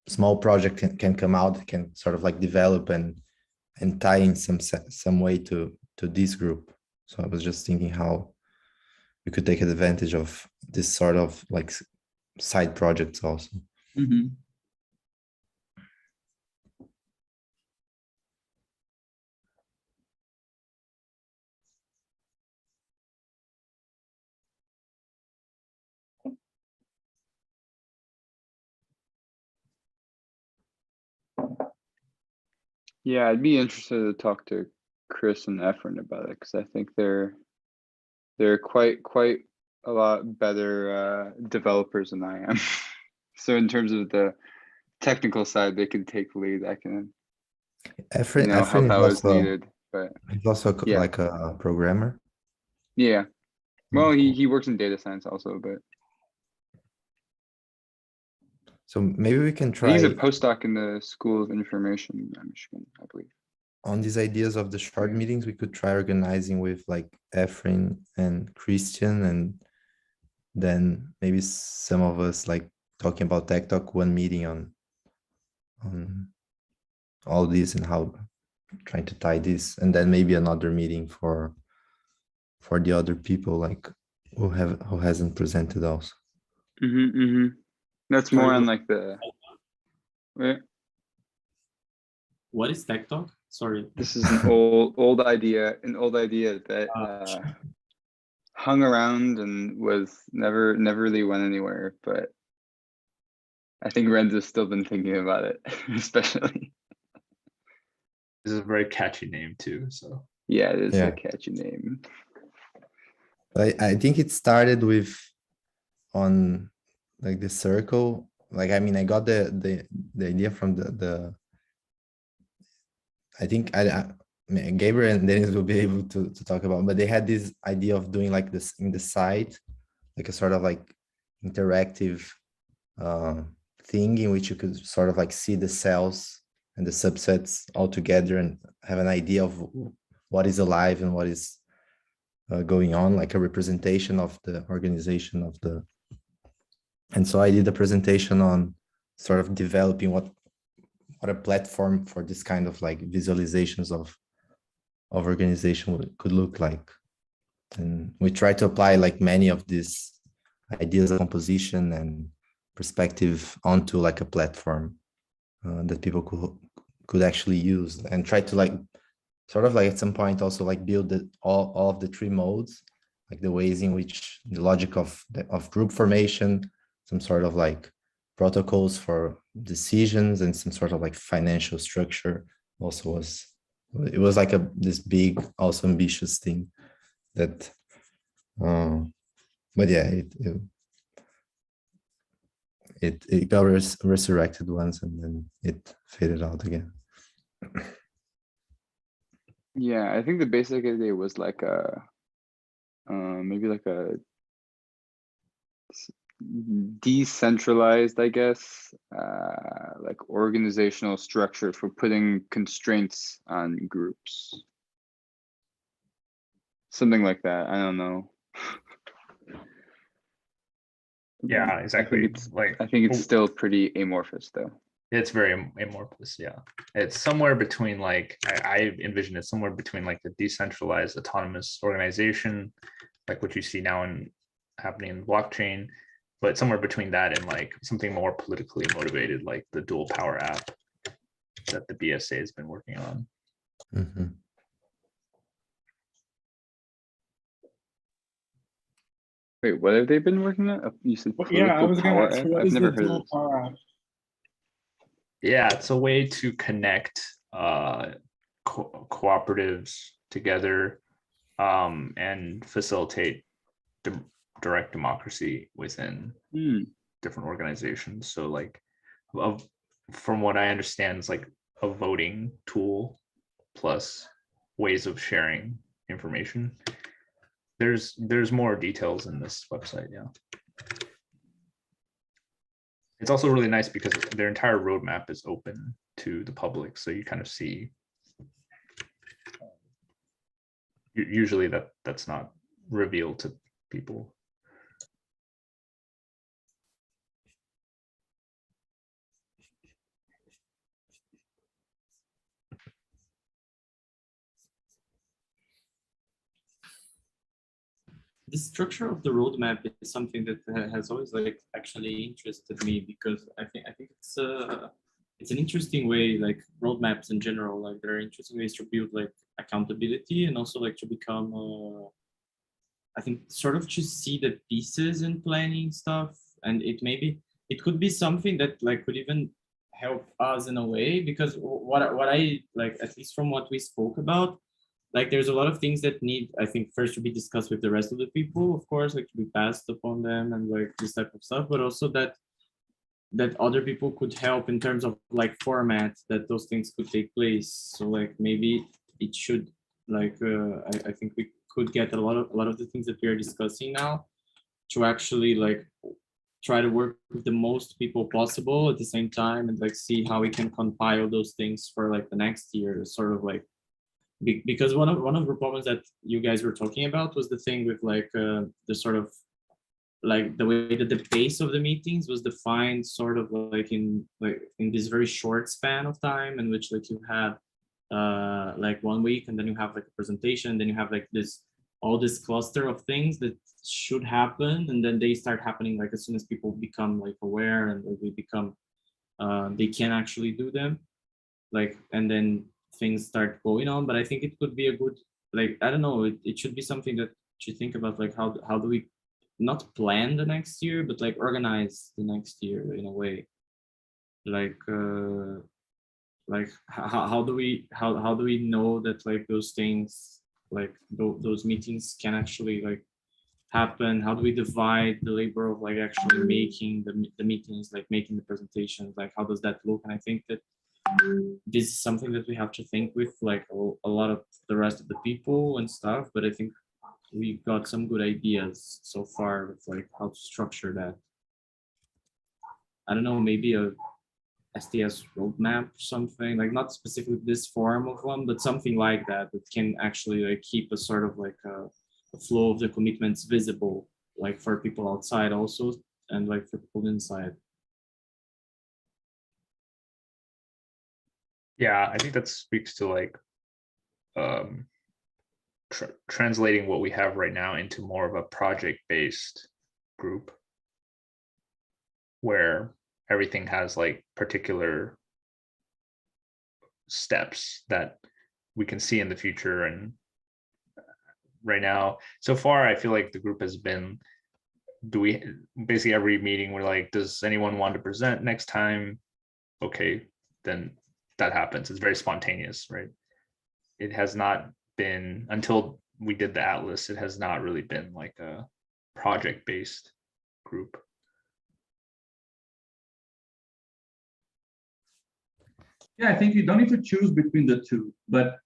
small project can come out, can sort of like develop and tie in some way to this group. So I was just thinking how we could take advantage of this sort of like side projects also. Mhm. Yeah, I'd be interested to talk to Chris and Efren about it, because I think they're quite a lot better developers than I am. So in terms of the technical side, they can take the lead. I can, Efren, help Efren out is as also, needed. But he's also Yeah. like a programmer. yeah, well, Cool. he works in data science also, but So maybe we can he's a try postdoc in the School of Information at Michigan, I believe. on these ideas of the short meetings. We could try organizing with like Efren and Christian, and then maybe some of us like talking about Tech Talk, one meeting on all this and how trying to tie this, and then maybe another meeting for the other people like who hasn't presented also. That's Sorry, more on what- like the. Wait, What is Tech Talk? Sorry. this is an old idea that hung around and was never really went anywhere, but I think Renzo's still been thinking about it, especially. This is a very catchy name too. So Yeah, it is Yeah. a catchy name. I think it started with on like the circle. Like, I mean, I got the idea from the I think I mean, Gabriel and Dennis will be able to talk about, but they had this idea of doing like this in the side, like a sort of like interactive thing in which you could sort of like see the cells and the subsets all together and have an idea of what is alive and what is going on, like a representation of the organization of the. And so I did a presentation on sort of developing what a platform for this kind of like visualizations of organization could look like. And we try to apply like many of these ideas of composition and perspective onto like a platform that people could actually use, and try to like sort of like at some point also like build all of the three modes, like the ways in which the logic of group formation, some sort of like protocols for decisions, and some sort of like financial structure also was like this big, also ambitious thing that But yeah, it got resurrected once and then it faded out again. Yeah, I think the basic idea was like a maybe like a decentralized, I guess, like organizational structure for putting constraints on groups. Something like that. I don't know. Yeah, exactly. I think it's still pretty amorphous though. It's very amorphous. Yeah, it's somewhere between like I envision it somewhere between like the decentralized autonomous organization, like what you see now in happening in blockchain, but somewhere between that and like something more politically motivated, like the dual power app that the BSA has been working on. Mhm. Wait, what have they been working on? You said Yeah, I political was gonna power ask app? you, what I've is the never heard of dual this. power app? Yeah, it's a way to connect cooperatives together and facilitate direct democracy within Hmm. different organizations. So like from what I understand, it's like a voting tool plus ways of sharing information. There's more details in this website. Yeah. It's also really nice because their entire roadmap is open to the public. So you kind of see usually that's not revealed to people. The structure of the roadmap is something that has always like actually interested me, because I think it's an interesting way, like roadmaps in general, like there are interesting ways to build like accountability and also like to become I think sort of to see the pieces in planning stuff, and it could be something that like could even help us in a way, because what I like, at least from what we spoke about, like there's a lot of things that need, I think, first to be discussed with the rest of the people, of course, like to be passed upon them and like this type of stuff, but also that other people could help in terms of like format that those things could take place. So like maybe it should like I think we could get a lot of the things that we are discussing now to actually like try to work with the most people possible at the same time, and like see how we can compile those things for like the next year, sort of like because one of the problems that you guys were talking about was the thing with like the sort of like the way that the pace of the meetings was defined sort of like in this very short span of time, in which like you had like 1 week, and then you have like a presentation, and then you have like this all this cluster of things that should happen, and then they start happening like as soon as people become like aware and like, they become they can actually do them, like, and then things start going on. But I think it could be a good, like, I don't know, it should be something that you think about, like how do we not plan the next year, but like organize the next year in a way, like how do we how do we know that like those things, like those meetings can actually like happen? How do we divide the labor of like actually making the meetings, like making the presentations, like how does that look? And I think that this is something that we have to think with like a lot of the rest of the people and stuff, but I think we got some good ideas so far with like how to structure that. I don't know, maybe a STS roadmap or something, like not specifically this form of one, but something like that that can actually like keep a sort of like a flow of the commitments visible, like for people outside also, and like for people inside. Yeah, I think that speaks to like translating what we have right now into more of a project-based group where everything has like particular steps that we can see in the future. And right now, so far, I feel like the group has been, basically every meeting we're like, does anyone want to present next time? Okay, then that happens. It's very spontaneous, right? It has not been until we did the atlas, it has not really been like a project-based group. Yeah, I think you don't need to choose between the two, but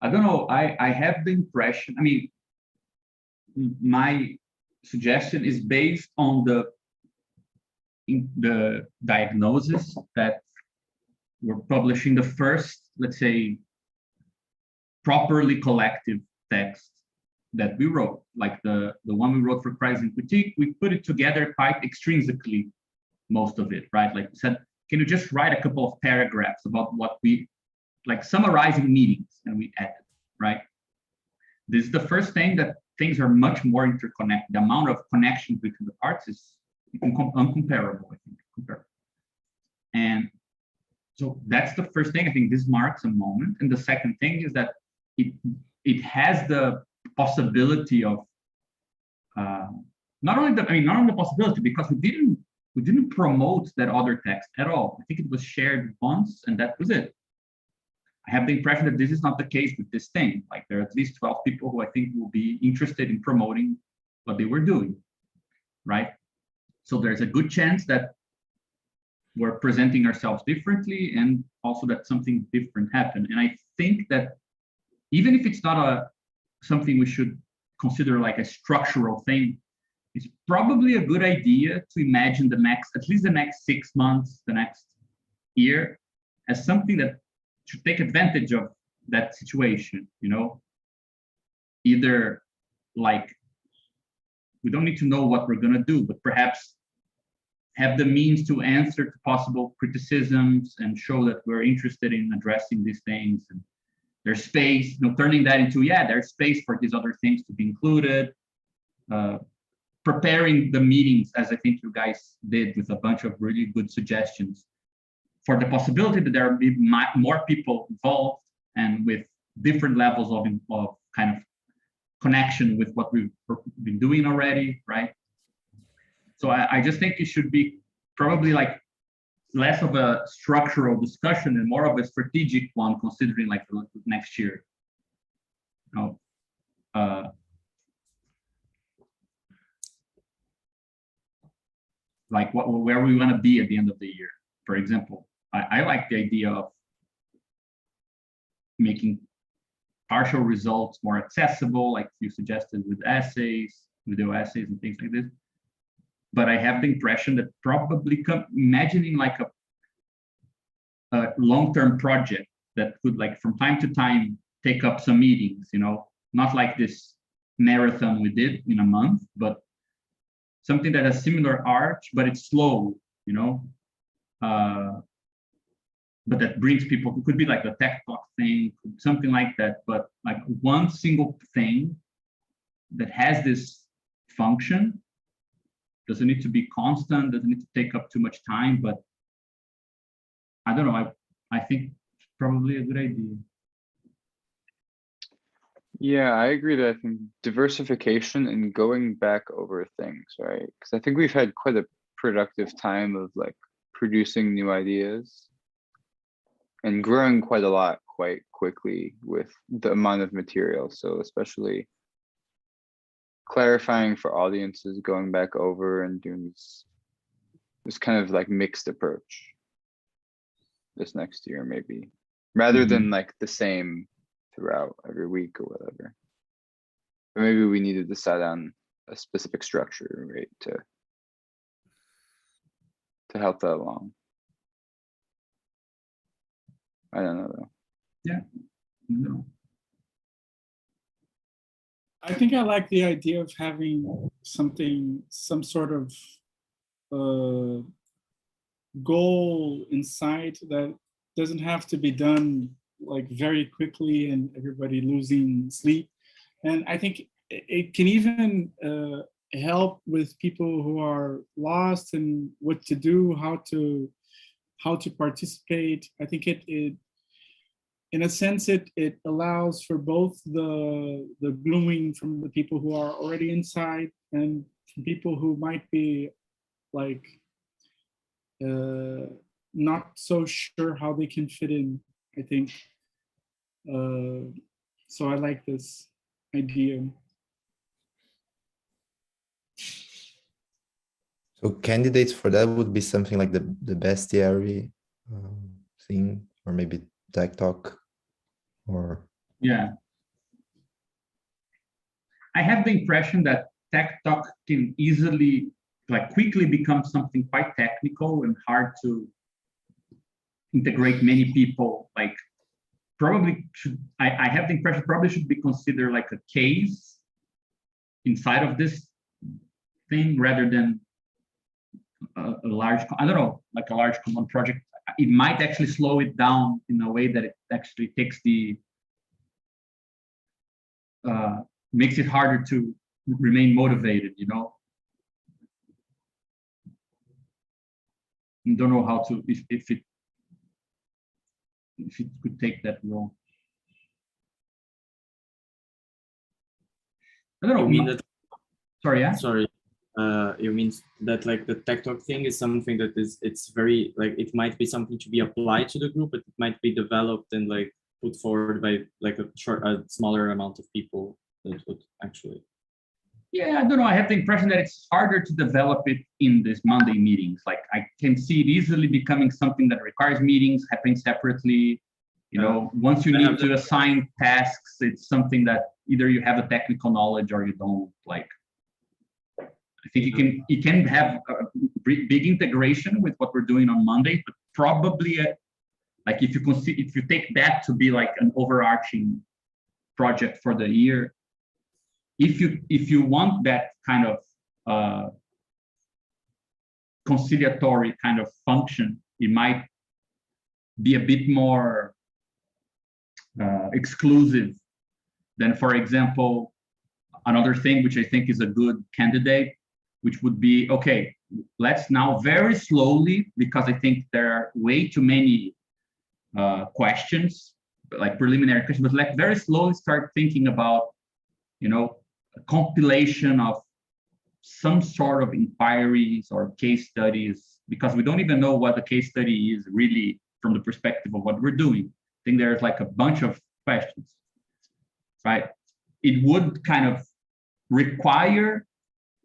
I don't know. I have the impression, I mean, my suggestion is based on the diagnosis that we're publishing the first, let's say, properly collective text that we wrote, like the one we wrote for Crisis and Critique. We put it together quite extrinsically, most of it, right? Like we said, can you just write a couple of paragraphs about what we, like summarizing meetings, and we added, right? This is the first thing that things are much more interconnected. The amount of connections between the parts is uncomparable, I think, comparable. And so that's the first thing. I think this marks a moment. And the second thing is that it has the possibility of not only the possibility, because we didn't promote that other text at all. I think it was shared once and that was it. I have the impression that this is not the case with this thing. Like there are at least 12 people who I think will be interested in promoting what they were doing, right? So there's a good chance that we're presenting ourselves differently, and also that something different happened. And I think that even if it's not something we should consider like a structural thing, it's probably a good idea to imagine at least the next 6 months, the next year, as something that should take advantage of that situation, you know? Either like, we don't need to know what we're gonna do, but perhaps have the means to answer to possible criticisms and show that we're interested in addressing these things. And there's space, you know, turning that into, yeah, there's space for these other things to be included. Preparing the meetings, as I think you guys did, with a bunch of really good suggestions, for the possibility that there will be more people involved and with different levels of kind of connection with what we've been doing already, right? So I just think it should be probably like less of a structural discussion and more of a strategic one, considering like the next year. You know, like where we want to be at the end of the year. For example, I like the idea of making partial results more accessible, like you suggested with essays, video essays and things like this. But I have the impression that probably imagining like a long-term project that could, like, from time to time take up some meetings, you know, not like this marathon we did in a month, but something that has similar arch, but it's slow, you know, but that brings people. It could be like a tech talk thing, something like that, but like one single thing that has this function. Doesn't need to be constant, doesn't need to take up too much time, but I don't know, I think it's probably a good idea. Yeah, I agree that I think diversification and going back over things, right? Because I think we've had quite a productive time of like producing new ideas and growing quite a lot quite quickly with the amount of material. So especially clarifying for audiences, going back over and doing this kind of like mixed approach this next year, maybe, rather than like the same throughout every week or whatever. But maybe we need to decide on a specific structure, right, to help that along. I don't know though. Yeah. No. I think I like the idea of having some sort of goal in sight that doesn't have to be done like very quickly and everybody losing sleep. And I think it can even help with people who are lost and what to do, how to participate. I think it in a sense, it allows for both the glooming from the people who are already inside and people who might be like not so sure how they can fit in, I think. So I like this. idea. So candidates for that would be something like the bestiary thing, or maybe Tech Talk, or Yeah. I have the impression that Tech Talk can easily, like quickly become something quite technical and hard to integrate many people. Like probably should, I have the impression probably should be considered like a case inside of this thing rather than a large, I don't know, like a large common project. It might actually slow it down in a way that it actually takes the, makes it harder to remain motivated, you know? I don't know how to, if it could take that role. I don't know. You mean that? Sorry, yeah? Sorry. You mean that like the Tech Talk thing is something that it's very like it might be something to be applied to the group, but it might be developed and like put forward by like a smaller amount of people that would actually. Yeah, I don't know. I have the impression that it's harder to develop it in these Monday meetings. Like I can see it easily becoming something that requires meetings, happening separately. You know, once you need to assign tasks, it's something that either you have a technical knowledge or you don't. Like, I think you can have a big integration with what we're doing on Monday, but probably like if you take that to be like an overarching project for the year, if you want that kind of conciliatory kind of function, it might be a bit more exclusive than, for example, another thing which I think is a good candidate, which would be, okay, let's now very slowly, because I think there are way too many questions, like preliminary questions, but let's very slowly start thinking about, you know, a compilation of some sort of inquiries or case studies, because we don't even know what the case study is really from the perspective of what we're doing. I think there's like a bunch of questions, right? It would kind of require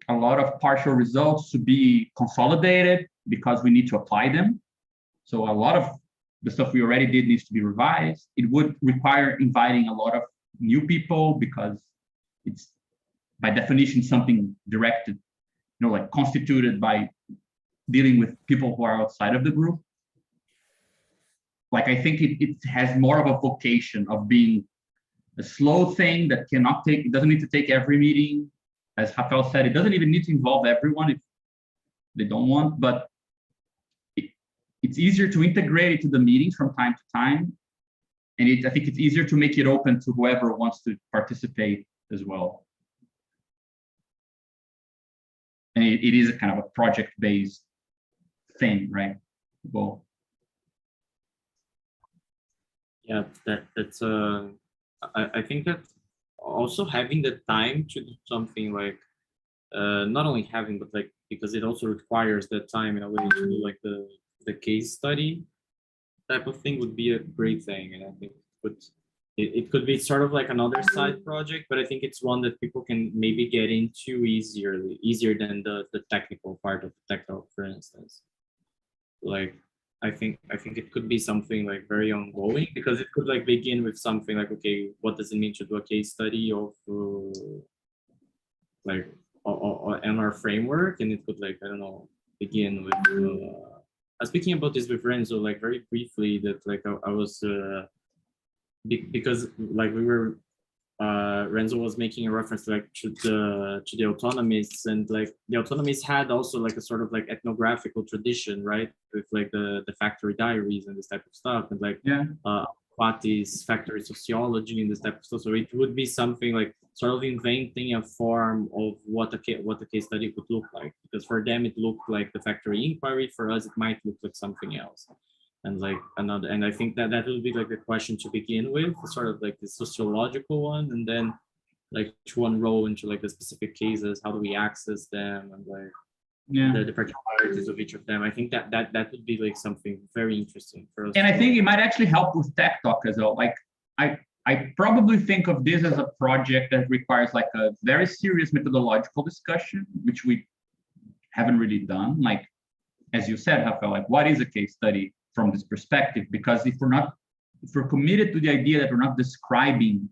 a lot of partial results to be consolidated because we need to apply them. So a lot of the stuff we already did needs to be revised. It would require inviting a lot of new people because it's by definition something directed, you know, like constituted by dealing with people who are outside of the group. Like I think it has more of a vocation of being a slow thing that cannot take, it doesn't need to take every meeting. As Rafael said, it doesn't even need to involve everyone if they don't want, but it's easier to integrate it to the meetings from time to time. And I think it's easier to make it open to whoever wants to participate as well. And it is a kind of a project-based thing, right? Well, Yeah, that's I think that also having the time to do something like not only having, but like because it also requires that time in a way to do like the case study type of thing would be a great thing. And I think it could be sort of like another side project, but I think it's one that people can maybe get into easier than the technical part of the Tech Talk, for instance. Like I think it could be something like very ongoing, because it could like begin with something like, okay, what does it mean to do a case study of like on our framework? And it could like, I don't know, begin with I was speaking about this with Renzo like very briefly, that like I was because like we were Renzo was making a reference like to the autonomists, and like the autonomists had also like a sort of like ethnographical tradition, right, with like the factory diaries and this type of stuff, and like Quati's factory sociology and this type of stuff. So it would be something like sort of inventing a form of what a case study could look like, because for them it looked like the factory inquiry, for us it might look like something else. And like another, and I think that will be like the question to begin with, sort of like the sociological one, and then like to unroll into like the specific cases, how do we access them, and like the particularities of each of them. I think that would be like something very interesting for us. And I think it might actually help with Tech Talk as well. Like I I probably think of this as a project that requires like a very serious methodological discussion, which we haven't really done. Like, as you said, Rafael, like what is a case study from this perspective? Because if we're committed to the idea that we're not describing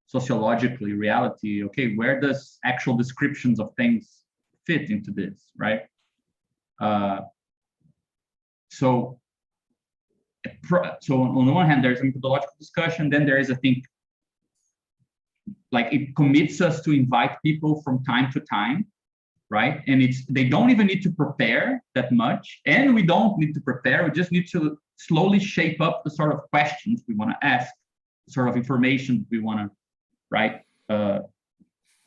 sociologically reality, okay, where does actual descriptions of things fit into this, right? So on the one hand, there's a methodological discussion, then there is, I think, like it commits us to invite people from time to time, right? And they don't even need to prepare that much, and we don't need to prepare, we just need to slowly shape up the sort of questions we want to ask, sort of information we want to, right,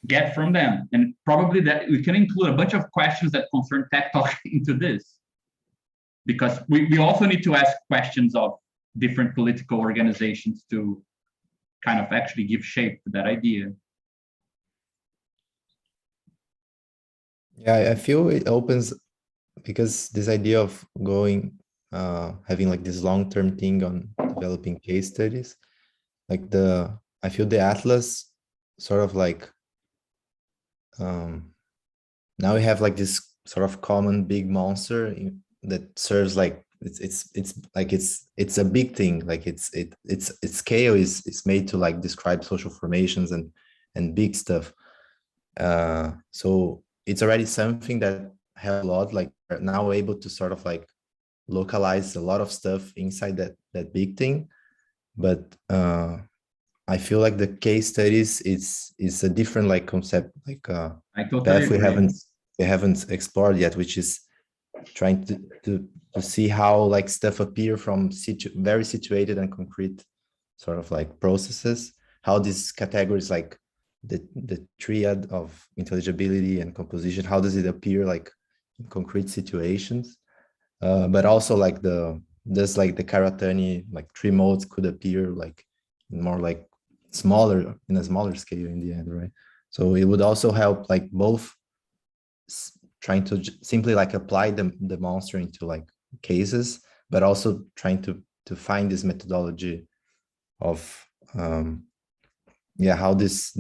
get from them. And probably that we can include a bunch of questions that concern Tech Talk into this, because we also need to ask questions of different political organizations to kind of actually give shape to that idea. Yeah, I feel it opens, because this idea of going, having like this long-term thing on developing case studies, like I feel the Atlas sort of like, now we have like this sort of common big monster that serves like, it's a big thing, like its scale is made to like describe social formations and big stuff. So it's already something that have a lot, like now able to sort of like localize a lot of stuff inside that big thing. But I feel like the case studies is a different like concept, like I totally path agree. we haven't explored yet, which is trying to see how like stuff appear from very situated and concrete sort of like processes, how these categories like the triad of intelligibility and composition, how does it appear like in concrete situations, but also like there's like the Karatani like 3 modes could appear like in more like in a smaller scale in the end, right? So it would also help like both trying to simply like apply the monster into like cases, but also trying to find this methodology of how this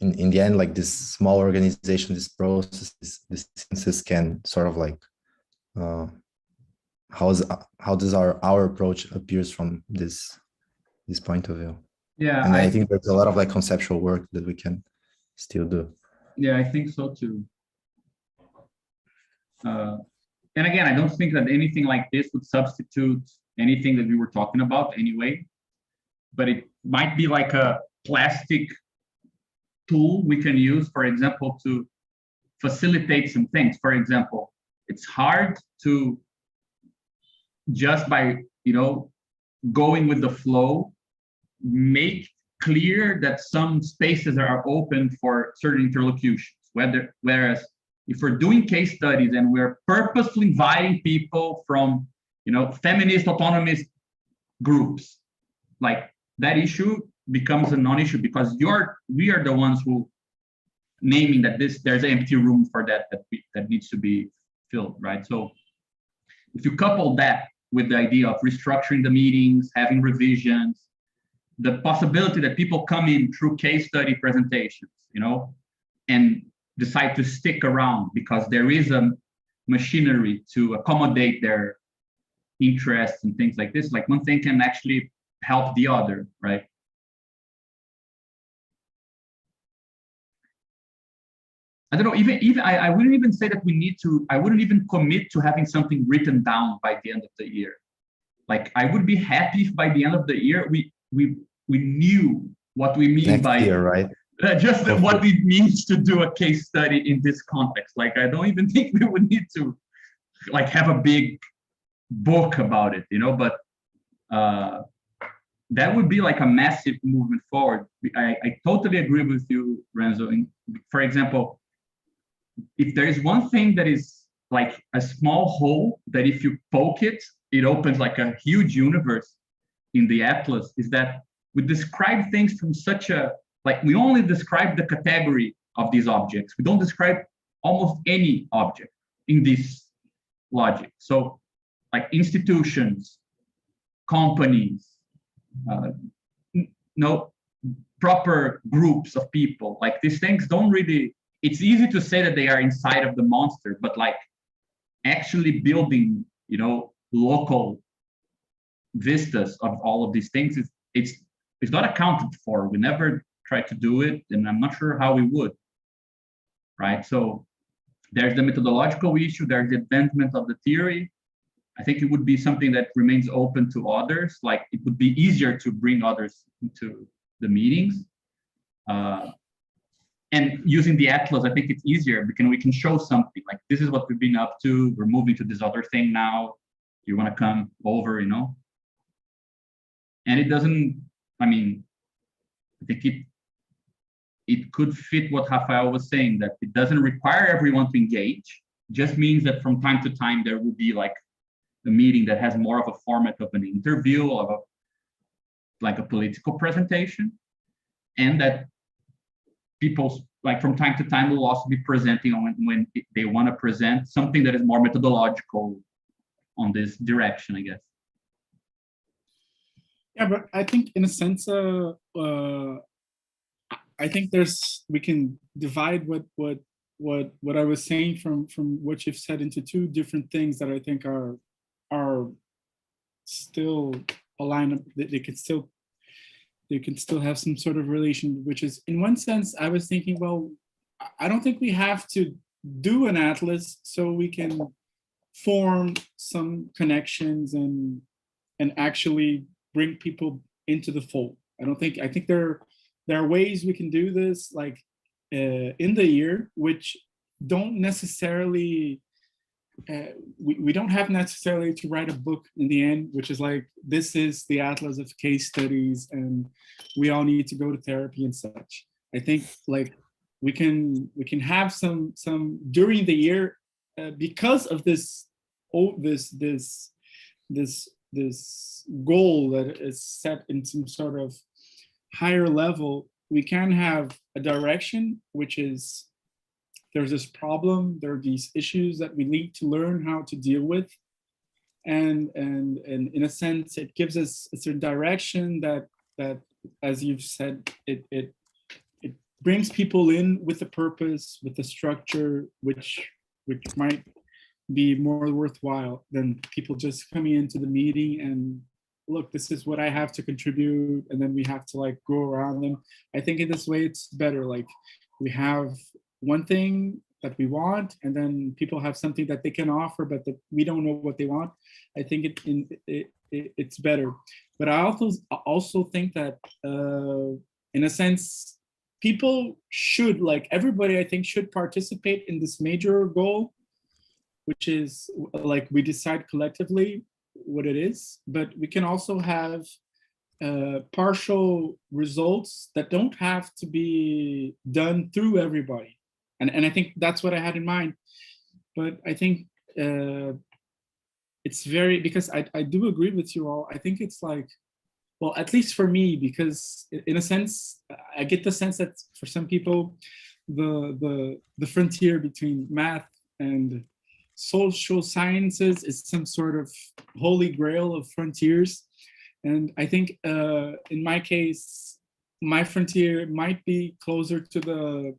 in the end, like this small organization, this process, this synthesis can sort of like how does our approach appears from this point of view. Yeah, and I think there's a lot of like conceptual work that we can still do. Yeah, I think so too. And again, I don't think that anything like this would substitute anything that we were talking about anyway, but it might be like a plastic tool we can use, for example, to facilitate some things. For example, it's hard to just by, going with the flow, make clear that some spaces are open for certain interlocutions. Whereas if we're doing case studies and we're purposely inviting people from, feminist autonomous groups, like that issue becomes a non-issue, because we are the ones who naming that there's an empty room for that needs to be filled, right? So if you couple that with the idea of restructuring the meetings, having revisions, the possibility that people come in through case study presentations, and decide to stick around because there is a machinery to accommodate their interests and things like this, like one thing can actually help the other, right? I don't know, even I wouldn't even say that I wouldn't even commit to having something written down by the end of the year. Like I would be happy if by the end of the year, we knew what we mean Next by year, right? Just what it means to do a case study in this context. Like, I don't even think we would need to like have a big book about it, but that would be like a massive movement forward. I totally agree with you, Renzo. For example, if there is one thing that is like a small hole that if you poke it, it opens like a huge universe in the Atlas, is that we describe things from such a, like we only describe the category of these objects. We don't describe almost any object in this logic. So like institutions, companies, no proper groups of people. Like these things don't really, it's easy to say that they are inside of the monster, but like actually building, you know, local vistas of all of these things, it's not accounted for. We never try to do it, and I'm not sure how we would, right? So there's the methodological issue, there's the advancement of the theory. I think it would be something that remains open to others. Like it would be easier to bring others into the meetings. And using the Atlas, I think it's easier because we can show something like, this is what we've been up to. We're moving to this other thing now. You want to come over, you know? And it doesn't, I mean, I think it could fit what Rafael was saying, that it doesn't require everyone to engage. It just means that from time to time, there will be like a meeting that has more of a format of an interview, of like a political presentation, and that people, like from time to time, will also be presenting when they want to present something that is more methodological on this direction, I guess. Yeah, but I think in a sense, I think we can divide what I was saying from what you've said into two different things that I think are still aligned. They can still have some sort of relation, which is, in one sense, I was thinking, well, I don't think we have to do an atlas so we can form some connections and actually bring people into the fold. I think there are ways we can do this, like in the year, which don't necessarily, we don't have necessarily to write a book in the end, which is like, this is the atlas of case studies and we all need to go to therapy and such. I think like we can have some during the year, because of this goal that is set in some sort of higher level, we can have a direction, which is, there's this problem, there are these issues that we need to learn how to deal with. And in a sense, it gives us a certain direction that as you've said, it brings people in with a purpose, with a structure, which might be more worthwhile than people just coming into the meeting and, look, this is what I have to contribute, and then we have to like go around them. I think in this way it's better. Like we have one thing that we want, and then people have something that they can offer, but that we don't know what they want. I think it's better. But I also think that in a sense, people should, like everybody, I think, should participate in this major goal, which is like we decide collectively what it is, but we can also have partial results that don't have to be done through everybody. And I think that's what I had in mind. But I think it's very, because I do agree with you all. I think it's like, well, at least for me, because in a sense, I get the sense that for some people, the frontier between math and social sciences is some sort of holy grail of frontiers. And I think in my case, my frontier might be closer to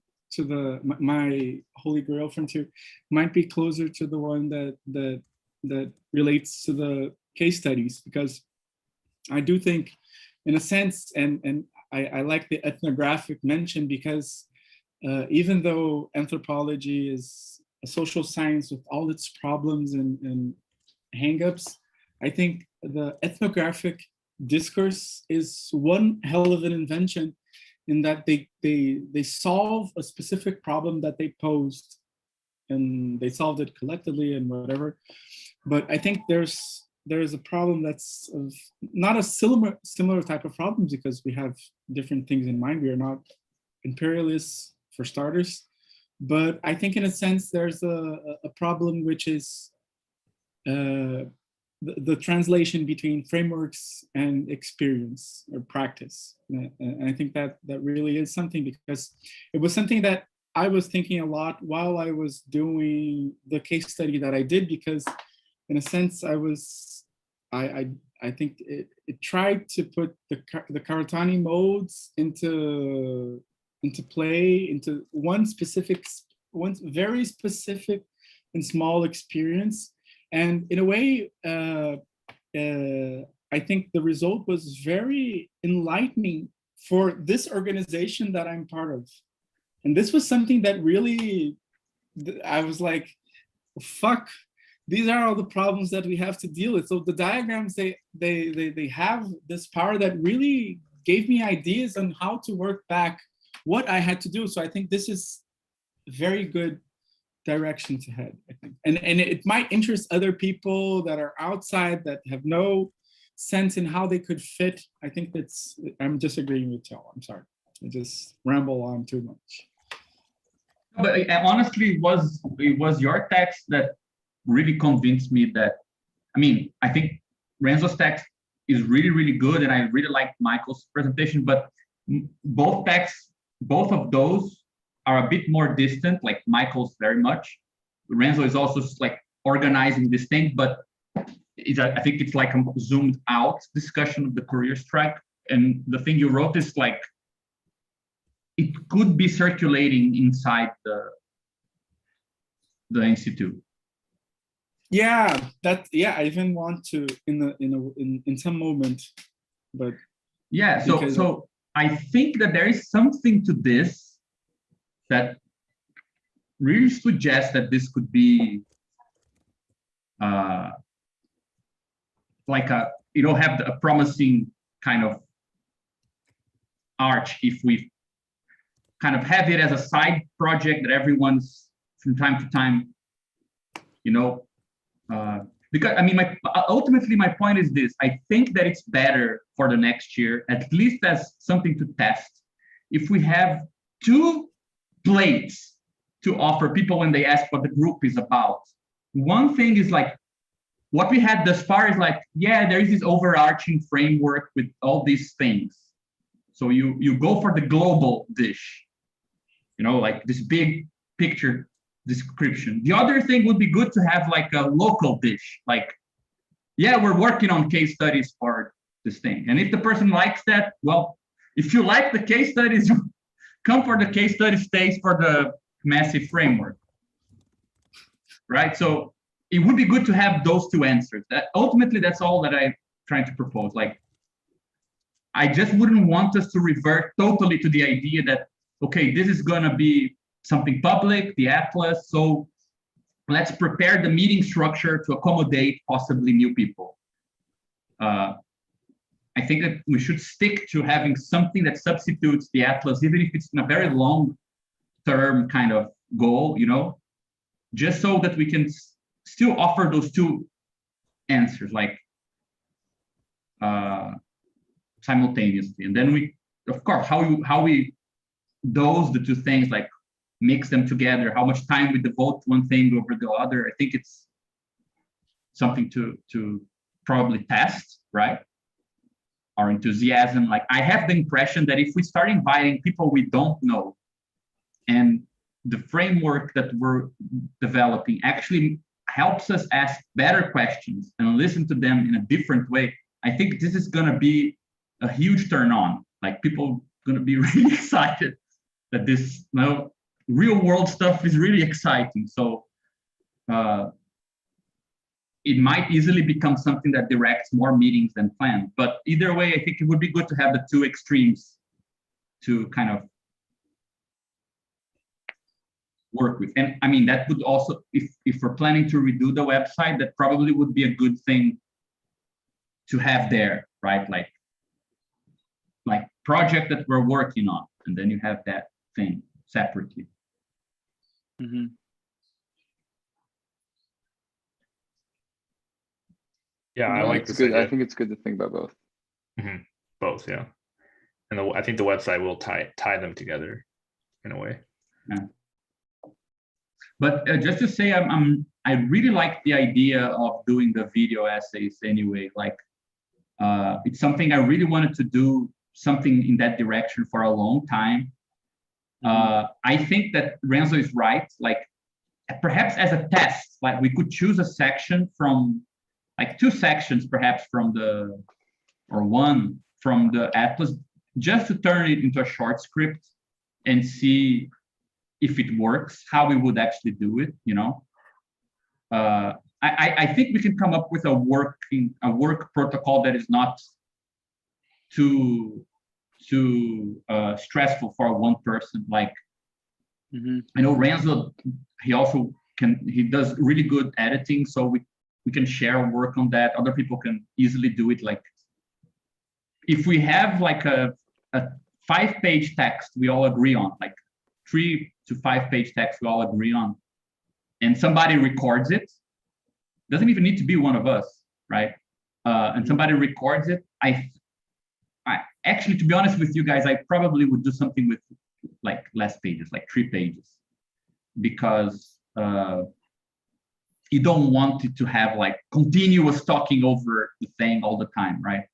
my holy grail frontier might be closer to the one that relates to the case studies, because I do think, in a sense, and I like the ethnographic mention, because even though anthropology is a social science with all its problems and hang-ups, I think the ethnographic discourse is one hell of an invention, in that they solve a specific problem that they posed, and they solved it collectively and whatever. But I think there's a problem that's not a similar type of problem, because we have different things in mind. We are not imperialists, for starters. But I think in a sense, there's a problem, which is the translation between frameworks and experience or practice. And I think that really is something, because it was something that I was thinking a lot while I was doing the case study that I did, because in a sense, I I think it tried to put the Karatani modes into play, into one very specific and small experience. And in a way, I think the result was very enlightening for this organization that I'm part of. And this was something that really, I was like, fuck, these are all the problems that we have to deal with. So the diagrams, they have this power that really gave me ideas on how to work back what I had to do. So I think this is very good direction to head, I think. And it might interest other people that are outside that have no sense in how they could fit. I think I'm disagreeing with y'all. I'm sorry. I just ramble on too much. But honestly, it was your text that really convinced me that, I mean, I think Renzo's text is really, really good, and I really liked Michael's presentation, but both of those are a bit more distant, like Michael's very much. Renzo is also like organizing this thing, but I think it's like a zoomed out discussion of the courier strike. And the thing you wrote is like, it could be circulating inside the institute. Yeah, I even want to in some moment, but yeah. So I think that there is something to this that really suggests that this could be like have a promising kind of arch if we kind of have it as a side project that everyone's from time to time, because I mean, ultimately my point is this: I think that it's better for the next year, at least as something to test, if we have 2 plates to offer people when they ask what the group is about. One thing is like what we had thus far is like, yeah, there is this overarching framework with all these things. So you go for the global dish, like this big picture description. The other thing would be good to have like a local dish, like, yeah, we're working on case studies for this thing. And if the person likes that, well, if you like the case studies, come for the case study, stays for the massive framework, right? So it would be good to have those 2 answers. That ultimately, that's all that I'm trying to propose. Like, I just wouldn't want us to revert totally to the idea that, okay, this is gonna be something public, the Atlas, so let's prepare the meeting structure to accommodate possibly new people. I think that we should stick to having something that substitutes the Atlas, even if it's in a very long-term kind of goal, just so that we can still offer those 2 answers, like simultaneously. And then we, of course, how we dose the 2 things, like mix them together, how much time we devote to one thing over the other. I think it's something to probably test, right? Our enthusiasm. Like, I have the impression that if we start inviting people we don't know, and the framework that we're developing actually helps us ask better questions and listen to them in a different way, I think this is going to be a huge turn on. Like, people going to be really excited that this real world stuff is really exciting. So it might easily become something that directs more meetings than planned. But either way, I think it would be good to have the 2 extremes to kind of work with. And I mean, that would also, if we're planning to redo the website, that probably would be a good thing to have there, right? Like project that we're working on, and then you have that thing separately. Mm-hmm. Yeah, I like it's this good. idea. I think it's good to think about both. Mm-hmm. Both, yeah. And I think the website will tie them together in a way. Yeah. But just to say, I really like the idea of doing the video essays anyway. Like, it's something I really wanted to do, something in that direction for a long time. I think that Renzo is right. Like, perhaps as a test, like we could choose a section from like 2 sections perhaps from the, or 1 from the atlas, just to turn it into a short script and see if it works, how we would actually do it, you know. I think we can come up with a work protocol that is not too stressful for one person. Like, I know Renzo, he does really good editing, so we can share work on that. Other people can easily do it. Like, if we have like a 5-page text we all agree on, like 3 to 5-page text we all agree on, and somebody records it, doesn't even need to be one of us, right? And somebody records it. I actually, to be honest with you guys, I probably would do something with like less pages, like 3 pages, because you don't want it to have like continuous talking over the thing all the time, right?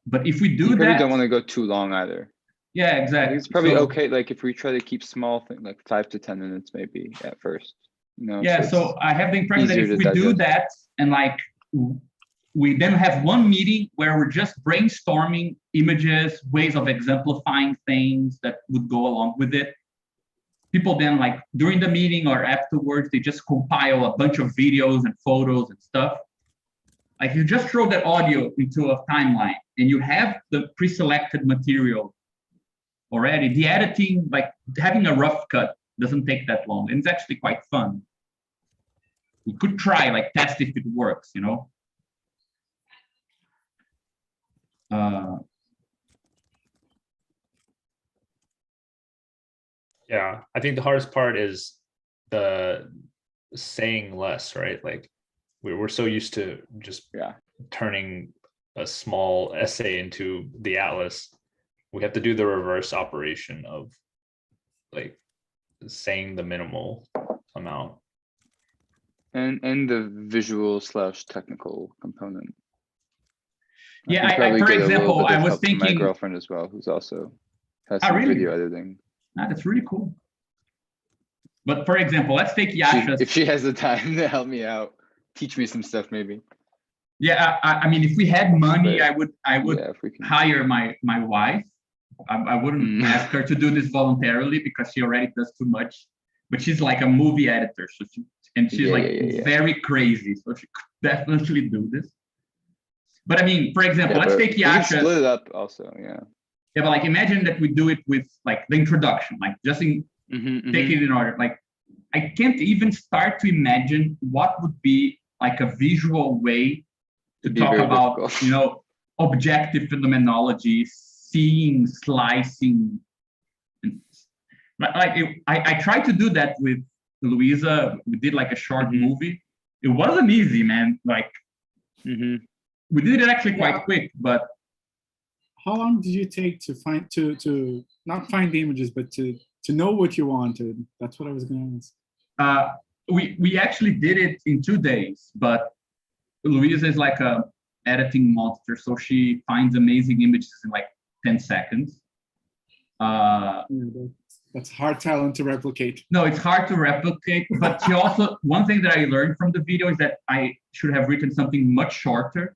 But if we do You probably that, don't want to go too long either. yeah, I exactly. think it's probably So- okay, like if we try to keep small thing, like 5 to 10 minutes maybe at first. You know, Yeah, it's- so I have the impression that easier if to we do digest. that, and like we then have one meeting where we're just brainstorming images, ways of exemplifying things that would go along with it. People then, like during the meeting or afterwards, they just compile a bunch of videos and photos and stuff. Like, you just throw that audio into a timeline and you have the pre-selected material already. The editing, like having a rough cut, doesn't take that long, and it's actually quite fun. We could try, like, test if it works, you know. Yeah, I think the hardest part is the saying less, right? Like, we're so used to just Yeah. turning a small essay into the atlas. We have to do the reverse operation of like saying the minimal amount. And the visual / technical component. Yeah, can I- probably for get a little example, bit of I was help from my thinking- girlfriend as well, who's also has Ah, some really? video editing. That's really cool. But for example, let's take If Yasha's. she has the time to help me out, teach me some stuff maybe. Yeah, I mean, if we had money, But, I would Yeah, if we can. hire my wife. I wouldn't Mm. ask her to do this voluntarily because she already does too much. But she's like a movie editor, so she's Yeah, like yeah. very crazy, so she could definitely do this. But I mean, for example, Yeah, let's but take we can Yasha's. split it up also, yeah. Yeah, but like imagine that we do it with like the introduction, like just take it in order. Like, I can't even start to imagine what would be like a visual way to It'd be talk very about, difficult. you know, objective phenomenology, seeing, slicing. I tried to do that with Luisa. We did like a short Mhm. movie. It wasn't easy, man. Like, we did it actually quite Yeah. quick, but How long did you take to find to not find the images, but to know what you wanted? That's what I was going to ask. we actually did it in 2 days. But Luisa is like a editing monster, so she finds amazing images in like 10 seconds. That's hard talent to replicate. No, it's hard to replicate, but she also, one thing that I learned from the video is that I should have written something much shorter,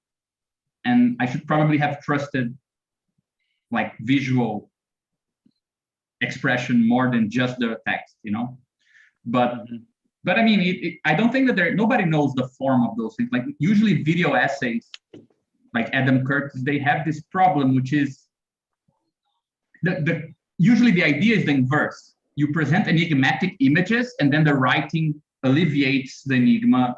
and I should probably have trusted like visual expression more than just the text, you know. But I mean, I don't think that nobody knows the form of those things. Like, usually video essays, like Adam Curtis, they have this problem, which is usually the idea is the inverse. You present enigmatic images, and then the writing alleviates the enigma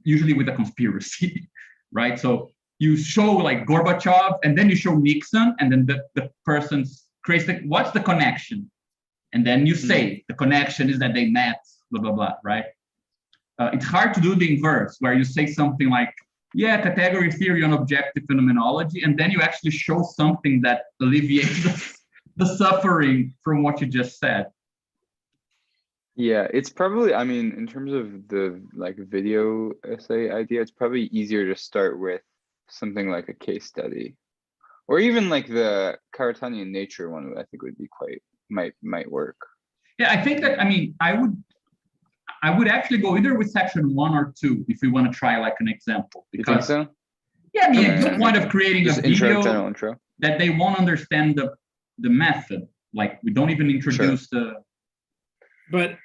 usually with a conspiracy, right? So you show like Gorbachev, and then you show Nixon, and then the person creates what's the connection? And then you say the connection is that they met, blah, blah, blah, right? It's hard to do the inverse, where you say something like, yeah, category theory on objective phenomenology, and then you actually show something that alleviates the suffering from what you just said. Yeah, it's probably, I mean, in terms of the like video essay idea, it's probably easier to start with something like a case study. Or even like the Karatani nature one, I think would be might work. Yeah, I think that, I mean, I would actually go either with section 1 or 2 if we want to try like an example. You think Because so? yeah, I mean, a Okay. good point of creating a Just intro, video general intro. that they won't understand the method. Like we don't even introduce the. But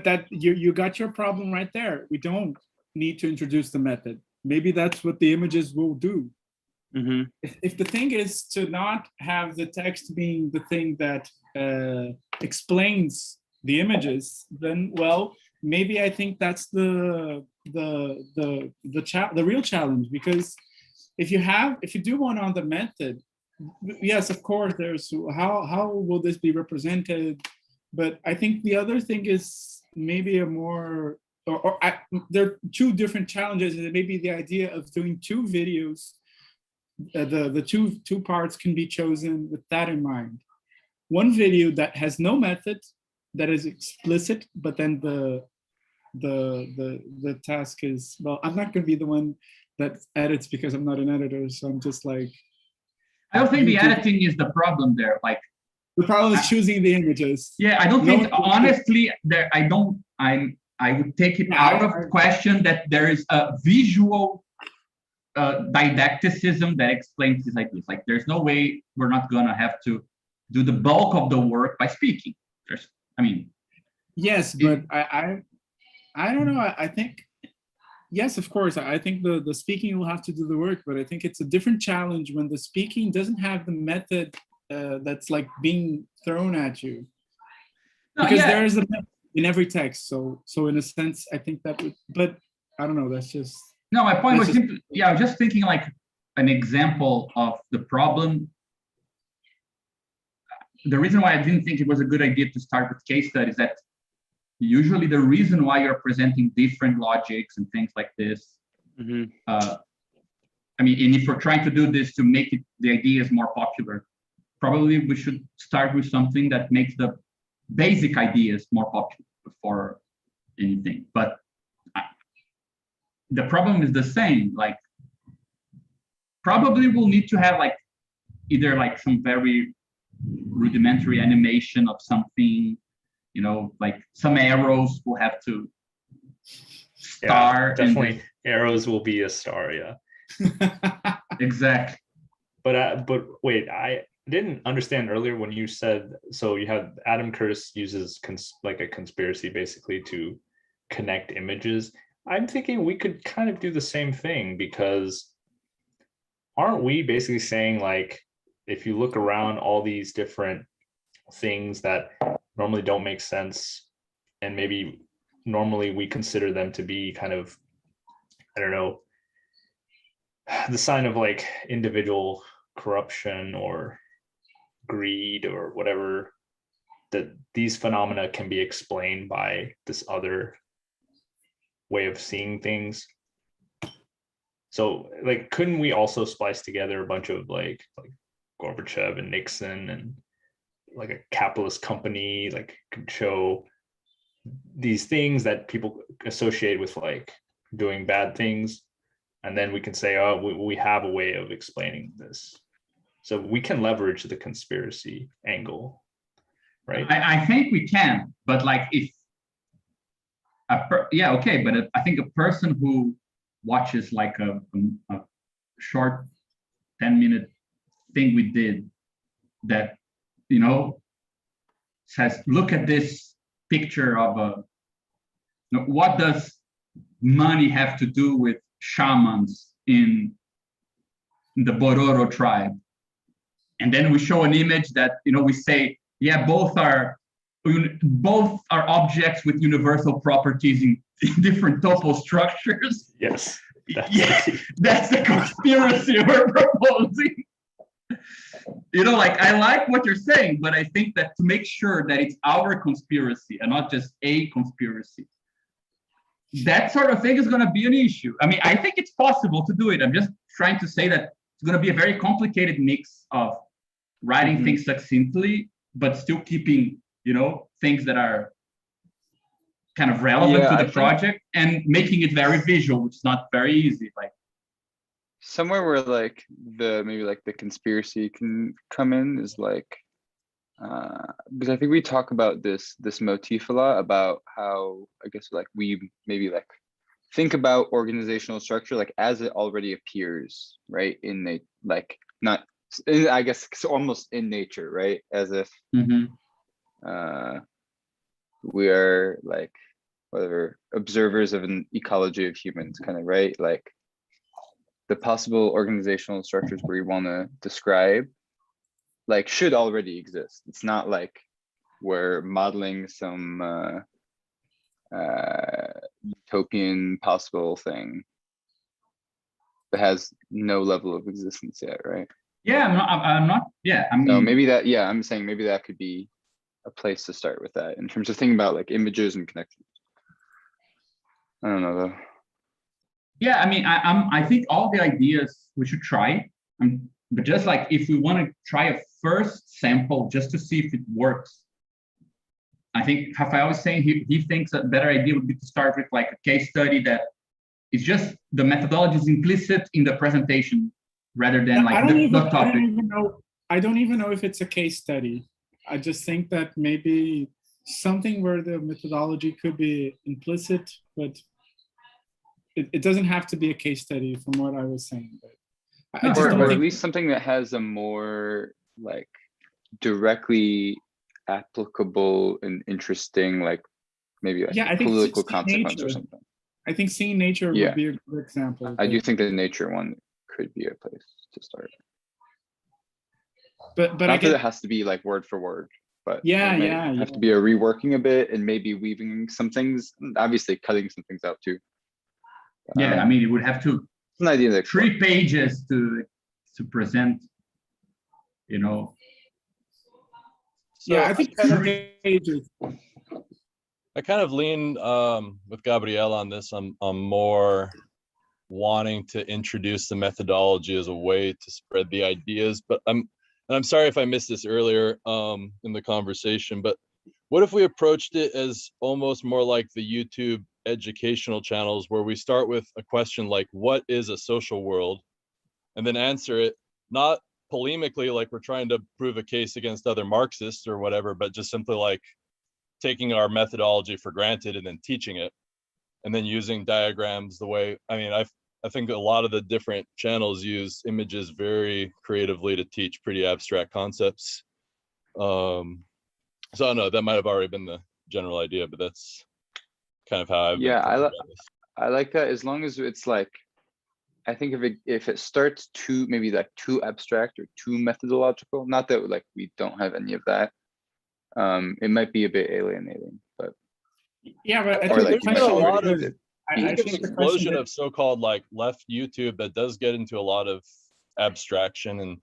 that you got your problem right there. We don't need to introduce the method. Maybe that's what the images will do. Mm-hmm. If the thing is to not have the text being the thing that explains the images, then well, maybe I think that's the real challenge. Because if you do one on the method, yes, of course, there's how will this be represented? But I think the other thing is maybe a more there are two different challenges, and maybe the idea of doing two videos. The two parts can be chosen with that in mind. One video that has no method, that is explicit, but then the task is, well, I'm not going to be the one that edits because I'm not an editor, so I'm just like. I don't think the You do- editing is the problem there. Like, The problem is choosing the images. yeah, I don't No think one- honestly there. I would take it Yeah, out of question that there is a visual didacticism that explains these ideas. Like, there's no way we're not gonna have to do the bulk of the work by speaking. I mean, Yes, but I don't know. I think, yes, of course. I think the speaking will have to do the work, but I think it's a different challenge when the speaking doesn't have the method that's like being thrown at you. no, Because yeah, there is a method in every text. So in a sense, I think that would, but I don't know. That's just. no, my point was This is- simply, yeah, I was just thinking like an example of the problem. The reason why I didn't think it was a good idea to start with case studies, that usually the reason why you're presenting different logics and things like this, Mm-hmm. I mean, and if we're trying to do this to make it, the ideas more popular, probably we should start with something that makes the basic ideas more popular before anything. But the problem is the same. Like, probably we'll need to have like either like some very rudimentary animation of something, you know, like some arrows will have to star. Yeah, and definitely arrows will be a star. Yeah. exactly. But wait, I didn't understand earlier when you said, so you have Adam Curtis uses like a conspiracy basically to connect images. I'm thinking we could kind of do the same thing, because aren't we basically saying, like, if you look around all these different things that normally don't make sense, and maybe normally we consider them to be kind of, I don't know, the sign of like individual corruption or greed or whatever, that these phenomena can be explained by this other way of seeing things. So like, couldn't we also splice together a bunch of like Gorbachev and Nixon and like a capitalist company, like could show these things that people associate with like doing bad things, and then we can say, oh, we have a way of explaining this. So we can leverage the conspiracy angle, right? I think we can, but like if yeah, okay, but I think a person who watches like a short 10-minute thing we did that, you know, says, look at this picture of a, you know, what does money have to do with shamans in the Bororo tribe? And then we show an image that, you know, we say, yeah, both are objects with universal properties in different topo structures. Yes. Yeah, that's the conspiracy we're proposing. You know, like, I like what you're saying, but I think that to make sure that it's our conspiracy and not just a conspiracy, that sort of thing is going to be an issue. I mean, I think it's possible to do it. I'm just trying to say that it's going to be a very complicated mix of writing things succinctly, but still keeping, you know, things that are kind of relevant to the project and making it very visual, which is not very easy. Like, somewhere where like maybe like the conspiracy can come in is like, Because I think we talk about this motif a lot, about how, I guess, like we maybe like think about organizational structure like as it already appears, right? In the like not in, I guess it's almost in nature, right? As if Mhm. we are like whatever observers of an ecology of humans, kind of, right? Like the possible organizational structures we want to describe like should already exist. It's not like we're modeling some utopian possible thing that has no level of existence yet, right? Yeah, I'm not. Yeah, I So mean, maybe that, yeah, I'm saying maybe that could be a place to start with that in terms of thinking about like images and connections. I don't know though. yeah, I mean, I think all the ideas we should try, but just like if we want to try a first sample just to see if it works, I think Rafael was saying he thinks a better idea would be to start with like a case study that is just the methodology is implicit in the presentation rather than like the topic. I don't even know if it's a case study. I just think that maybe something where the methodology could be implicit, but it doesn't have to be a case study from what I was saying. But I just Or don't at think least something that has a more like directly applicable and interesting, like maybe like I think political seeing consequence or nature. something. I think seeing nature Yeah. would be a good example. I do think the nature one could be a place to start. but I Not that get it has to be like word for word, but Yeah, it might yeah, have yeah. to be a reworking a bit and maybe weaving some things, obviously cutting some things out too. Yeah, I mean, it would have to It's an idea that 3 pages to present, you know. I think kind of, pages. I kind of lean with Gabriel on this. I'm more wanting to introduce the methodology as a way to spread the ideas, but I'm sorry if I missed this earlier in the conversation, but what if we approached it as almost more like the YouTube educational channels, where we start with a question like, what is a social world? And then answer it, not polemically, like we're trying to prove a case against other Marxists or whatever, but just simply like taking our methodology for granted and then teaching it, and then using diagrams the way, I mean, I think a lot of the different channels use images very creatively to teach pretty abstract concepts. So I don't know, that might have already been the general idea, but that's kind of how I've been thinking about this. I like that, as long as it's like, I think if it starts too, maybe like too abstract or too methodological, not that like we don't have any of that, it might be a bit alienating, but Yeah, but I or think like the you might question already is, did. I There's think an the explosion question of so-called like left YouTube that does get into a lot of abstraction, and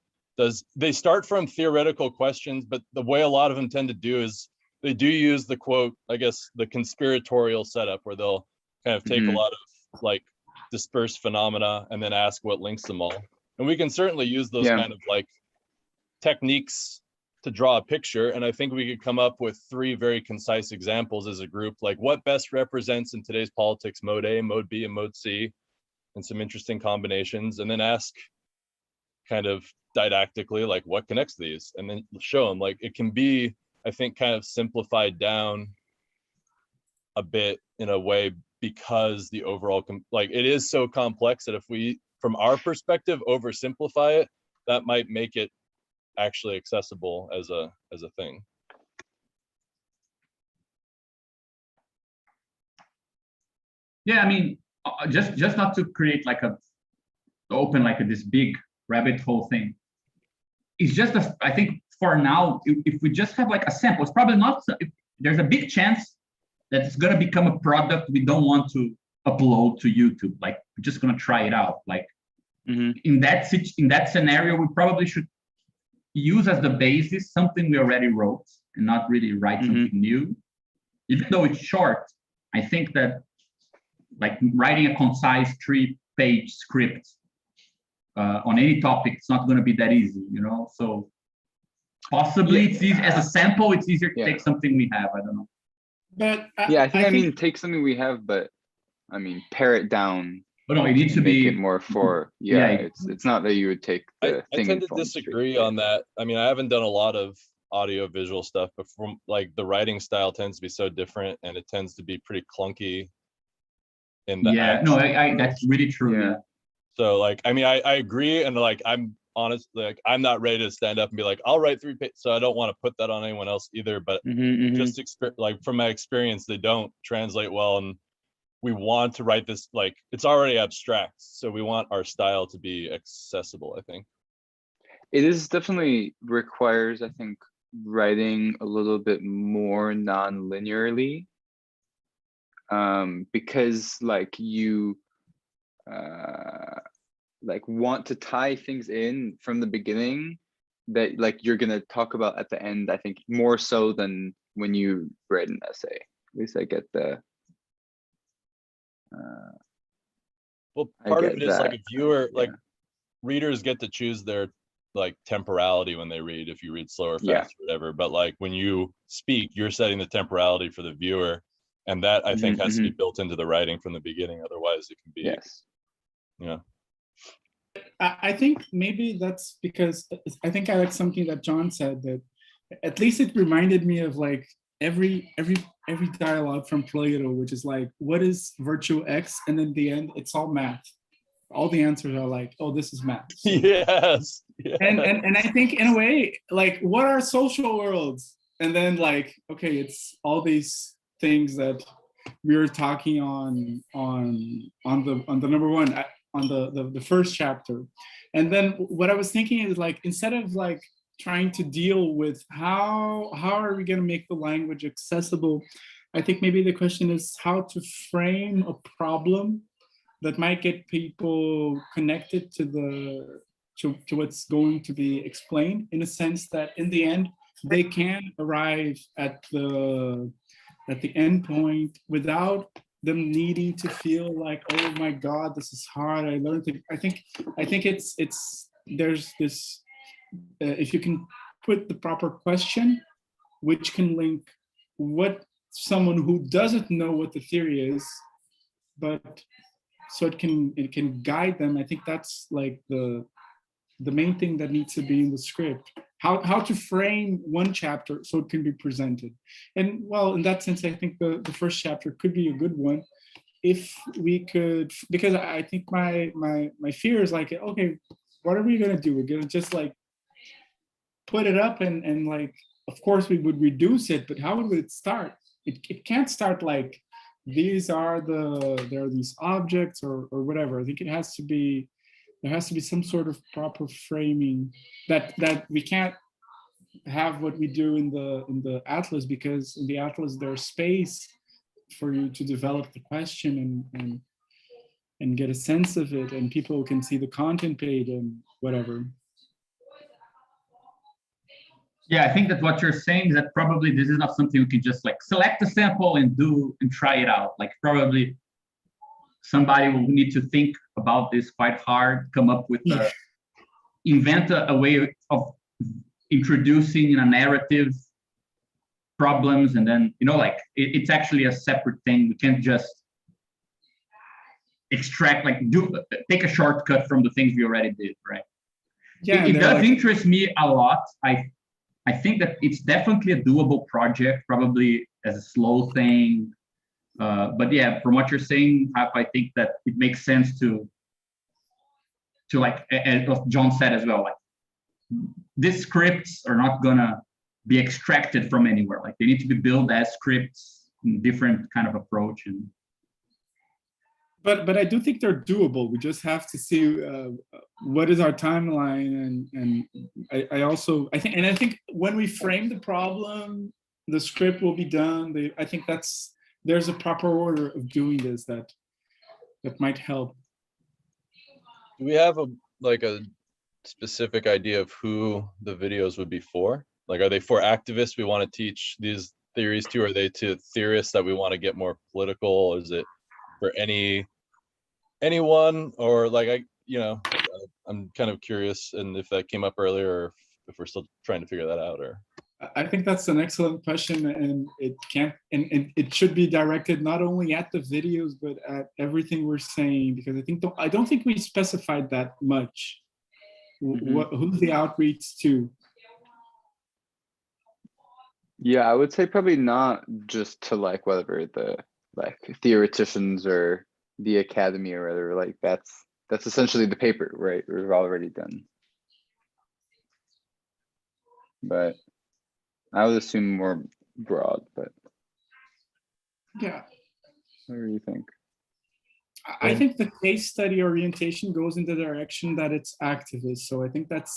they start from theoretical questions, but the way a lot of them tend to do is they do use the quote, I guess, the conspiratorial setup, where they'll kind of take a lot of like dispersed phenomena and then ask what links them all. And we can certainly use those kind of like techniques to draw a picture. And I think we could come up with 3 very concise examples as a group, like what best represents in today's politics mode A, mode B, and mode C, and some interesting combinations, and then ask kind of didactically, like what connects these, and then show them like it can be, I think, kind of simplified down a bit in a way, because the overall like it is so complex that if we, from our perspective, oversimplify it, that might make it actually accessible as a thing. Yeah, I mean, just not to create like this big rabbit hole thing. It's just I think for now, if we just have like a sample, it's probably not. There's a big chance that it's gonna become a product we don't want to upload to YouTube. Like we're just gonna try it out. Like in that scenario, we probably should use as the basis something we already wrote and not really write something new. Even though it's short, I think that like writing a concise 3-page script on any topic, it's not going to be that easy, you know? So possibly it's easy as a sample, it's easier to take something we have, I don't know. But I mean, take something we have, but I mean, pare it down. But no, it needs to make be it more for, it's not that you would take the I thing. tend to disagree on that. I mean, I haven't done a lot of audio visual stuff, but from like the writing style tends to be so different, and it tends to be pretty clunky in the Yeah, no, that's really true. Yeah. Yeah. So like, I mean, I agree, and like, I'm honest, like, I'm not ready to stand up and be like, I'll write 3 pages. So I don't want to put that on anyone else either. But just like from my experience, they don't translate well, and we want to write this like it's already abstract, so we want our style to be accessible, I think. It is definitely requires, I think, writing a little bit more non-linearly, because like you like want to tie things in from the beginning that like you're gonna talk about at the end, I think more so than when you write an essay. At least I get the Well, I part of get it is like that. a viewer, like Yeah. readers get to choose their like temporality when they read, if you read slow or Yeah. fast or whatever. But like when you speak, you're setting the temporality for the viewer, and that I think has to be built into the writing from the beginning. Otherwise, it can be, Yes. you know. I think maybe that's because I think I like something that John said, that at least it reminded me of like every dialogue from Plato, which is like, what is virtue X? And then the end, it's all math. All the answers are like, oh, this is math. So, Yes. and I think in a way, like, what are social worlds? And then like, okay, it's all these things that we were talking on the number one, on the first chapter. And then what I was thinking is like, instead of like trying to deal with how are we going to make the language accessible, I think maybe the question is how to frame a problem that might get people connected to what's going to be explained, in a sense that in the end they can arrive at the end point without them needing to feel like, oh my God, this is hard. I learned it. I think it's there's this, if you can put the proper question, which can link what someone who doesn't know what the theory is, but so it can guide them. I think that's like the main thing that needs to be in the script. How to frame one chapter so it can be presented. And well, in that sense, I think the first chapter could be a good one if we could, because I think my fear is like, okay, what are we gonna do? We're gonna just like put it up and like, of course we would reduce it, but how would it start? It can't start like, there are these objects or whatever. I think there has to be some sort of proper framing that we can't have what we do in the atlas, because in the atlas there's space for you to develop the question and get a sense of it, and people can see the content page and whatever. Yeah, I think that what you're saying is that probably this is not something you can just like select a sample and do and try it out. Like probably somebody will need to think about this quite hard, come up with invent a way of introducing in a narrative problems, and then like it's actually a separate thing. We can't just extract, like take a shortcut from the things we already did, right? Yeah, it does like, interest me a lot. I think that it's definitely a doable project, probably as a slow thing. But yeah, from what you're saying, I think that it makes sense to like, as John said as well, like these scripts are not gonna be extracted from anywhere. Like they need to be built as scripts in different kind of approach. And but I do think they're doable. We just have to see what is our timeline, and I think when we frame the problem, the script will be done. I think there's a proper order of doing this that might help. Do we have a specific idea of who the videos would be for? Like, are they for activists we want to teach these theories to? Are they to theorists that we want to get more political? Or is it for anyone? Or like, I'm kind of curious, and if that came up earlier, or if we're still trying to figure that out. Or I think that's an excellent question, and it should be directed not only at the videos but at everything we're saying, because I don't think we specified that much. Who's the outreach to? Yeah, I would say probably not just to like whatever the like theoreticians or the academy or whatever, like that's essentially the paper, right? We've already done. But I would assume more broad, but Yeah, what do you think? I think the case study orientation goes in the direction that it's activist. So I think that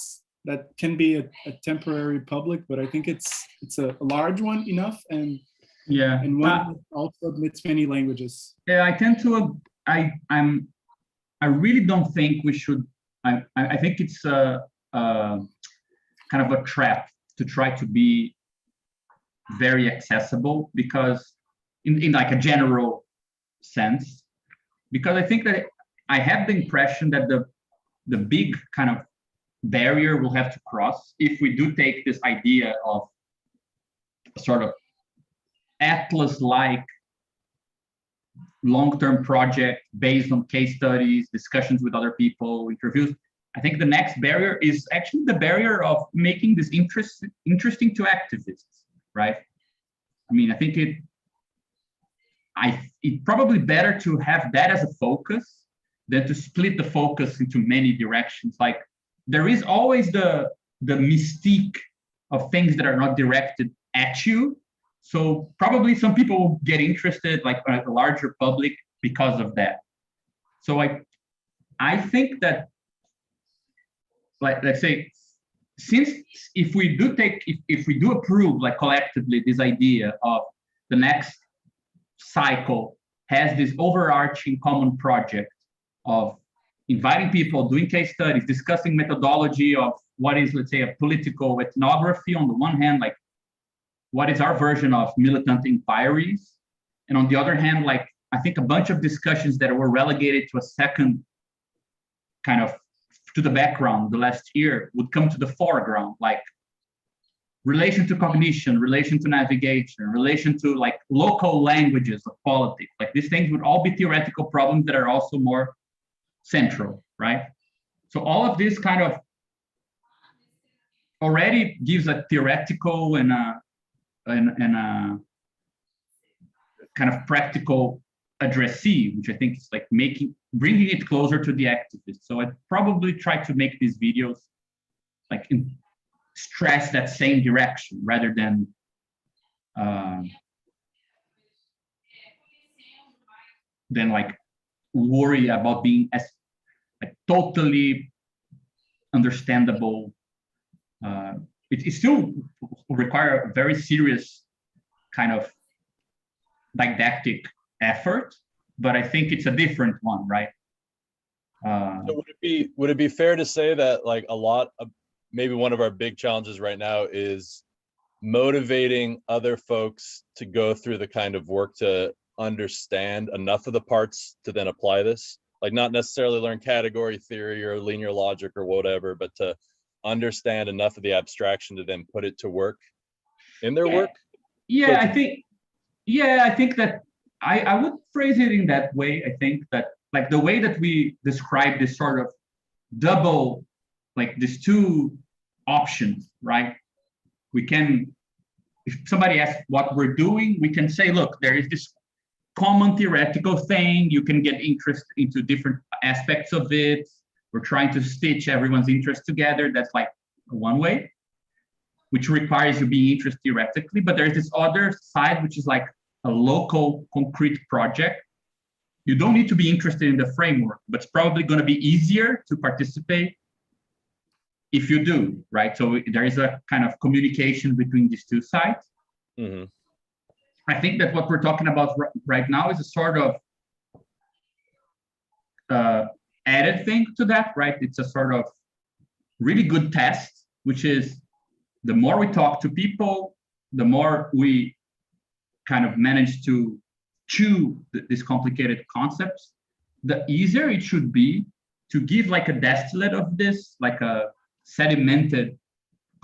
can be a temporary public, but I think it's a large one enough and Yeah. one that also admits many languages. Yeah, I tend to. I really don't think we should. I think it's a kind of a trap to try to be very accessible, because in like a general sense, because I think that I have the impression that the big kind of barrier we'll have to cross if we do take this idea of a sort of atlas-like long-term project based on case studies, discussions with other people, interviews. I think the next barrier is actually the barrier of making this interesting to activists, right? I mean, I think it's probably better to have that as a focus than to split the focus into many directions. Like, there is always the mystique of things that are not directed at you. So probably some people will get interested, like a larger public, because of that. So I think that, like, let's say, since if we do approve, like, collectively, this idea of the next cycle has this overarching common project of inviting people, doing case studies, discussing methodology of what is, let's say, a political ethnography on the one hand, like what is our version of militant inquiries, and on the other hand, like, I think a bunch of discussions that were relegated to a second kind of to the background the last year would come to the foreground, like relation to cognition, relation to navigation, relation to like local languages of politics. Like, these things would all be theoretical problems that are also more central, right? So all of this kind of already gives a theoretical and a kind of practical addressee, which I think is like bringing it closer to the activists. So I'd probably try to make these videos like stress that same direction rather than like worry about being as like totally understandable. It still require a very serious kind of didactic effort, but I think it's a different one, right? So would it be fair to say that like a lot of maybe one of our big challenges right now is motivating other folks to go through the kind of work to understand enough of the parts to then apply this, like not necessarily learn category theory or linear logic or whatever, but to understand enough of the abstraction to then put it to work in their work? Yeah, I think that I would phrase it in that way. I think that like the way that we describe this sort of double, like these two options, right? We can, if somebody asks what we're doing, we can say, look, there is this common theoretical thing. You can get interest into different aspects of it. We're trying to stitch everyone's interest together. That's like one way, which requires you being interested theoretically. But there's this other side, which is like a local concrete project. You don't need to be interested in the framework, but it's probably going to be easier to participate if you do, right? So there is a kind of communication between these two sides. Mm-hmm. I think that what we're talking about right now is a sort of added thing to that, right? It's a sort of really good test, which is the more we talk to people, the more we kind of manage to chew these complicated concepts, the easier it should be to give like a distillate of this, like a sedimented,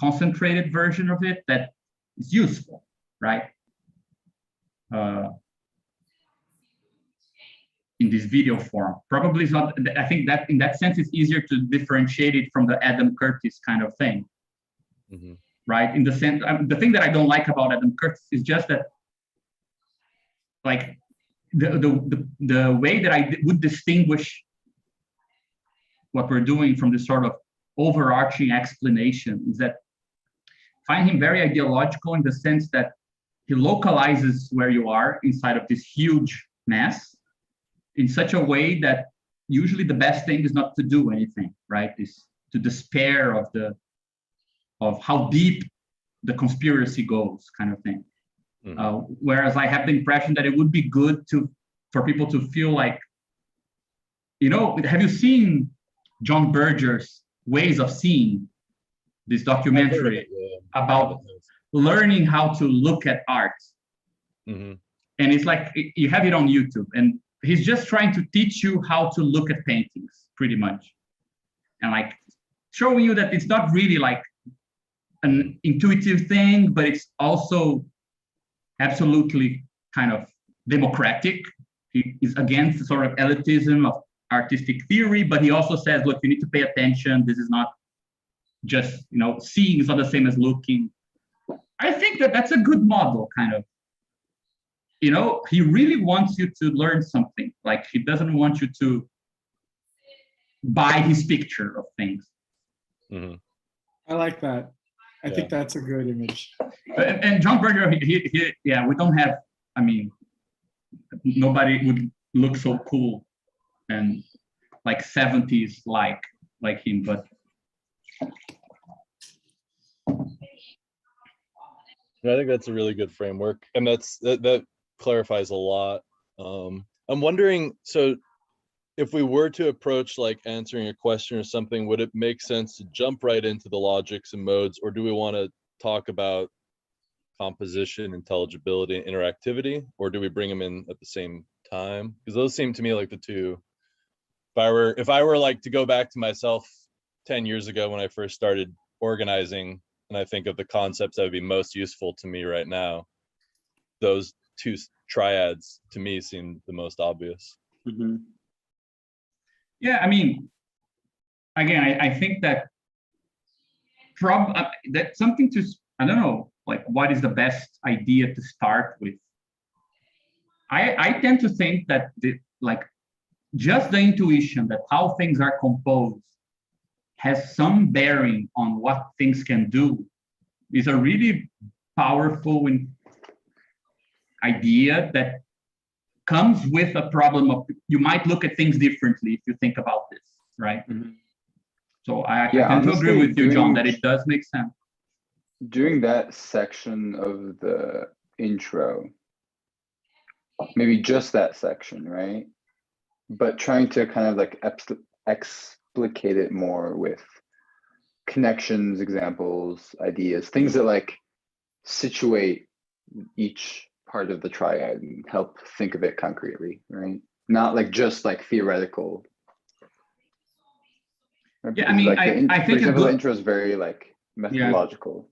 concentrated version of it that is useful, right? In this video form. Probably is not, I think that in that sense, it's easier to differentiate it from the Adam Curtis kind of thing. Mm-hmm. right? In the sense, the thing that I don't like about Adam Curtis is just that, like, the way that I would distinguish what we're doing from this sort of overarching explanation is that I find him very ideological in the sense that he localizes where you are inside of this huge mass in such a way that usually the best thing is not to do anything, right? Is to despair of how deep the conspiracy goes, kind of thing. Whereas I have the impression that it would be good for people to feel like, have you seen John Berger's Ways of Seeing, this documentary about learning how to look at art? And it's like, you have it on YouTube, and he's just trying to teach you how to look at paintings, pretty much. And like showing you that it's not really like an intuitive thing, but it's also absolutely kind of democratic. He is against the sort of elitism of artistic theory, but he also says, look, you need to pay attention. This is not just, seeing is not the same as looking. I think that that's a good model, kind of. He really wants you to learn something. Like, he doesn't want you to buy his picture of things. I like that. I think that's a good image. And John Berger, we don't have, nobody would look so cool and like 70s like him, but I think that's a really good framework, and that clarifies a lot. I'm wondering, so if we were to approach like answering a question or something, would it make sense to jump right into the logics and modes, or do we want to talk about composition, intelligibility, and interactivity, or do we bring them in at the same time? Because those seem to me like the two. If I were like to go back to myself 10 years ago when I first started organizing, and I think of the concepts that would be most useful to me right now, those two triads to me seem the most obvious. Yeah, again, I think that that's something to, I don't know, like, what is the best idea to start with? I tend to think that just the intuition that how things are composed has some bearing on what things can do is a really powerful idea that comes with a problem of, you might look at things differently if you think about this, right? So I tend to agree with you, John, that it does make sense. During that section of the intro, maybe just that section, right? But trying to kind of like explicate it more with connections, examples, ideas, things that like situate each part of the triad and help think of it concretely, right? Not like just like theoretical. Yeah, I think the intro is very like methodological.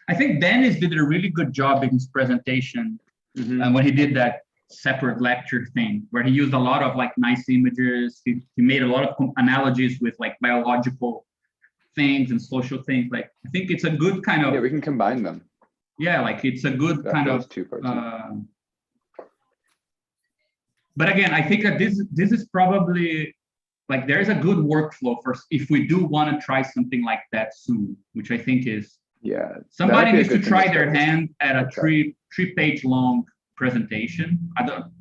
I think Dennis did a really good job in his presentation when he did that separate lecture thing, where he used a lot of like nice images. He made a lot of analogies with like biological things and social things. Like, I think it's a good kind of, we can combine them. Yeah, like it's a good kind of two parts. But again, I think that this is probably like, there's a good workflow for if we do want to try something like that soon, which I think is, somebody needs to try their hand at a three-page long presentation.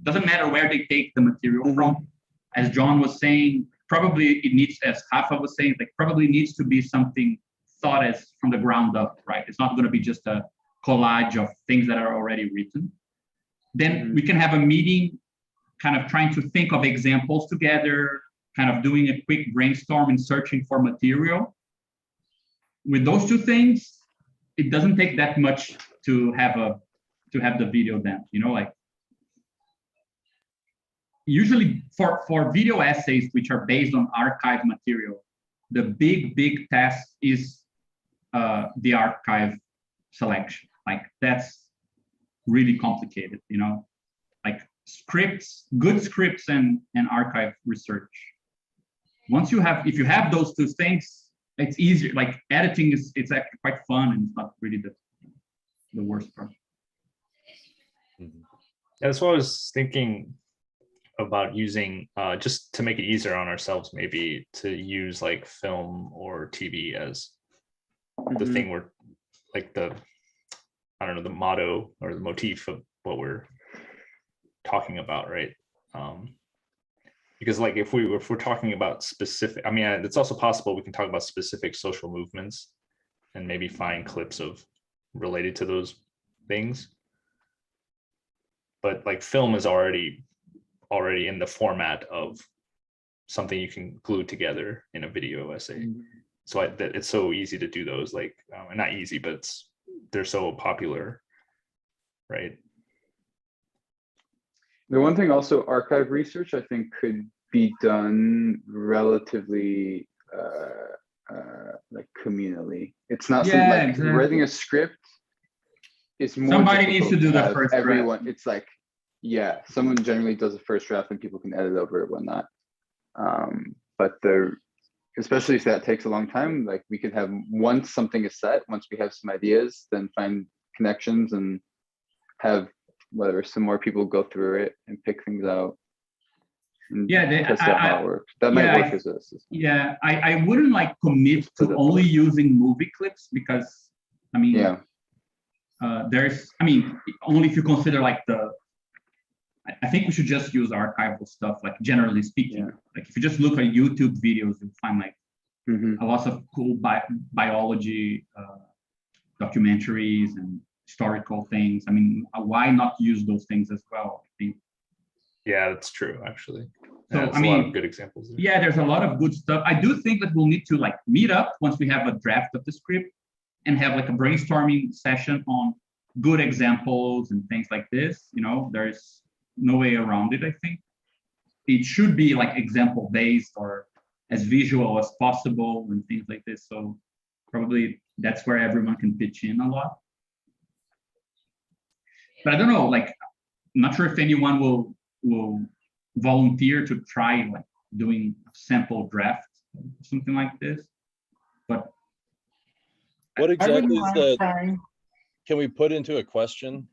Doesn't matter where they take the material from. As John was saying, probably it needs, as Rafa was saying, like probably needs to be something thought as from the ground up, right? It's not going to be just a collage of things that are already written. Then we can have a meeting, kind of trying to think of examples together, kind of doing a quick brainstorm and searching for material. With those two things, it doesn't take that much to have the video then, like usually for video essays, which are based on archive material, the big task is the archive selection. Like, that's really complicated, like good scripts and archive research. If you have those two things, it's easier. Like editing it's actually quite fun, and it's not really the worst part. That's what I was thinking about using, just to make it easier on ourselves, maybe to use like film or TV as the thing we're like I don't know, the motto or the motif of what we're talking about, right? Because like if we're talking about specific, I mean, it's also possible we can talk about specific social movements and maybe find clips of related to those things. But like film is already in the format of something you can glue together in a video essay. So it's so easy to do those, like not easy, but they're so popular, right? The one thing also, archive research, I think could be done relatively like communally. It's not something like exactly. writing a script is more Somebody needs to difficult do the have first everyone. draft. It's like, yeah, someone generally does a first draft and people can edit over it, whatnot. But especially if that takes a long time, like we could have, once something is set, once we have some ideas, then find connections and have whatever, some more people go through it and pick things out. And test out how it works. That might work as a system. Yeah, I wouldn't like commit to only using movie clips, because I mean, yeah, only if you consider like I think we should just use archival stuff, like generally speaking. Like if you just look at YouTube videos, you'll find like a lot of cool biology documentaries and historical things. I mean, why not use those things as well? I think. Yeah, that's true, actually. So yeah, I mean, a lot of good examples there. Yeah, there's a lot of good stuff. I do think that we'll need to like meet up once we have a draft of the script and have like a brainstorming session on good examples and things like this. You know, there's no way around it. I think it should be like example based or as visual as possible and things like this. So probably that's where everyone can pitch in a lot. But I don't know, like, I'm not sure if anyone will volunteer to try like doing a sample draft, something like this. But what exactly is that? Trying. Can we put into a question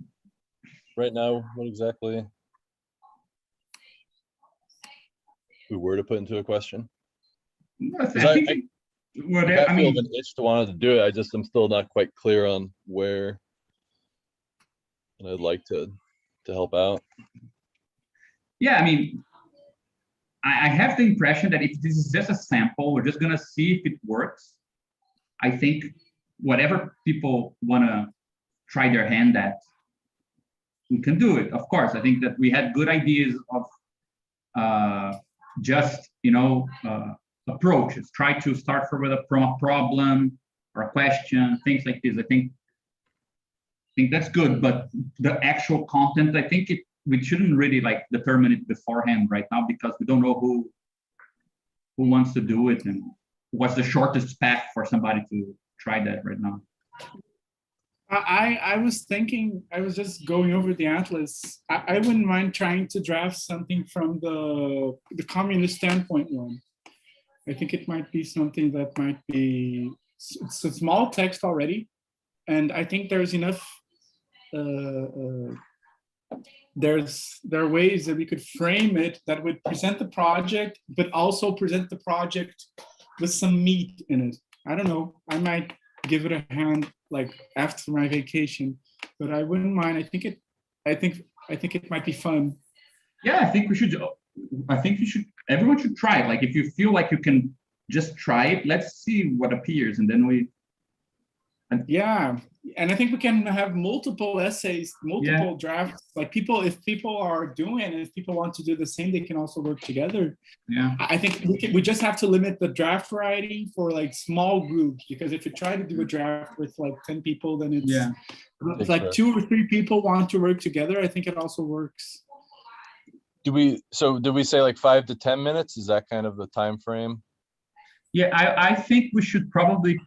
right now? What exactly we were to put into a question? I feel an itch to want to do it. I'm still not quite clear on where, and I'd like to help out. Yeah, I mean, I have the impression that if this is just a sample, we're just gonna see if it works. I think whatever people wanna try their hand at, we can do it. Of course, I think that we had good ideas of approaches. Try to start with a problem or a question, things like this. I think that's good, but the actual content, I think we shouldn't really like determine it beforehand right now, because we don't know who wants to do it and what's the shortest path for somebody to try that right now. I was thinking, I was just going over the atlas. I wouldn't mind trying to draft something from the communist standpoint one. I think it might be something that might be, it's a small text already, and I think there's enough, there are ways that we could frame it that would present the project, but also present the project with some meat in it. I don't know, I might give it a hand like after my vacation, but I wouldn't mind. I think it might be fun. Yeah, I think everyone should try it. Like if you feel like you can just try it, let's see what appears, and then yeah, and I think we can have multiple essays, multiple drafts. Like if people are doing it, and if people want to do the same, they can also work together. Yeah, I think we just have to limit the draft variety for like small groups, because if you try to do a draft with like 10 people, then it's like 2 or 3 people want to work together. I think it also works. Did we say like 5 to 10 minutes? Is that kind of the time frame? Yeah, I think we should probably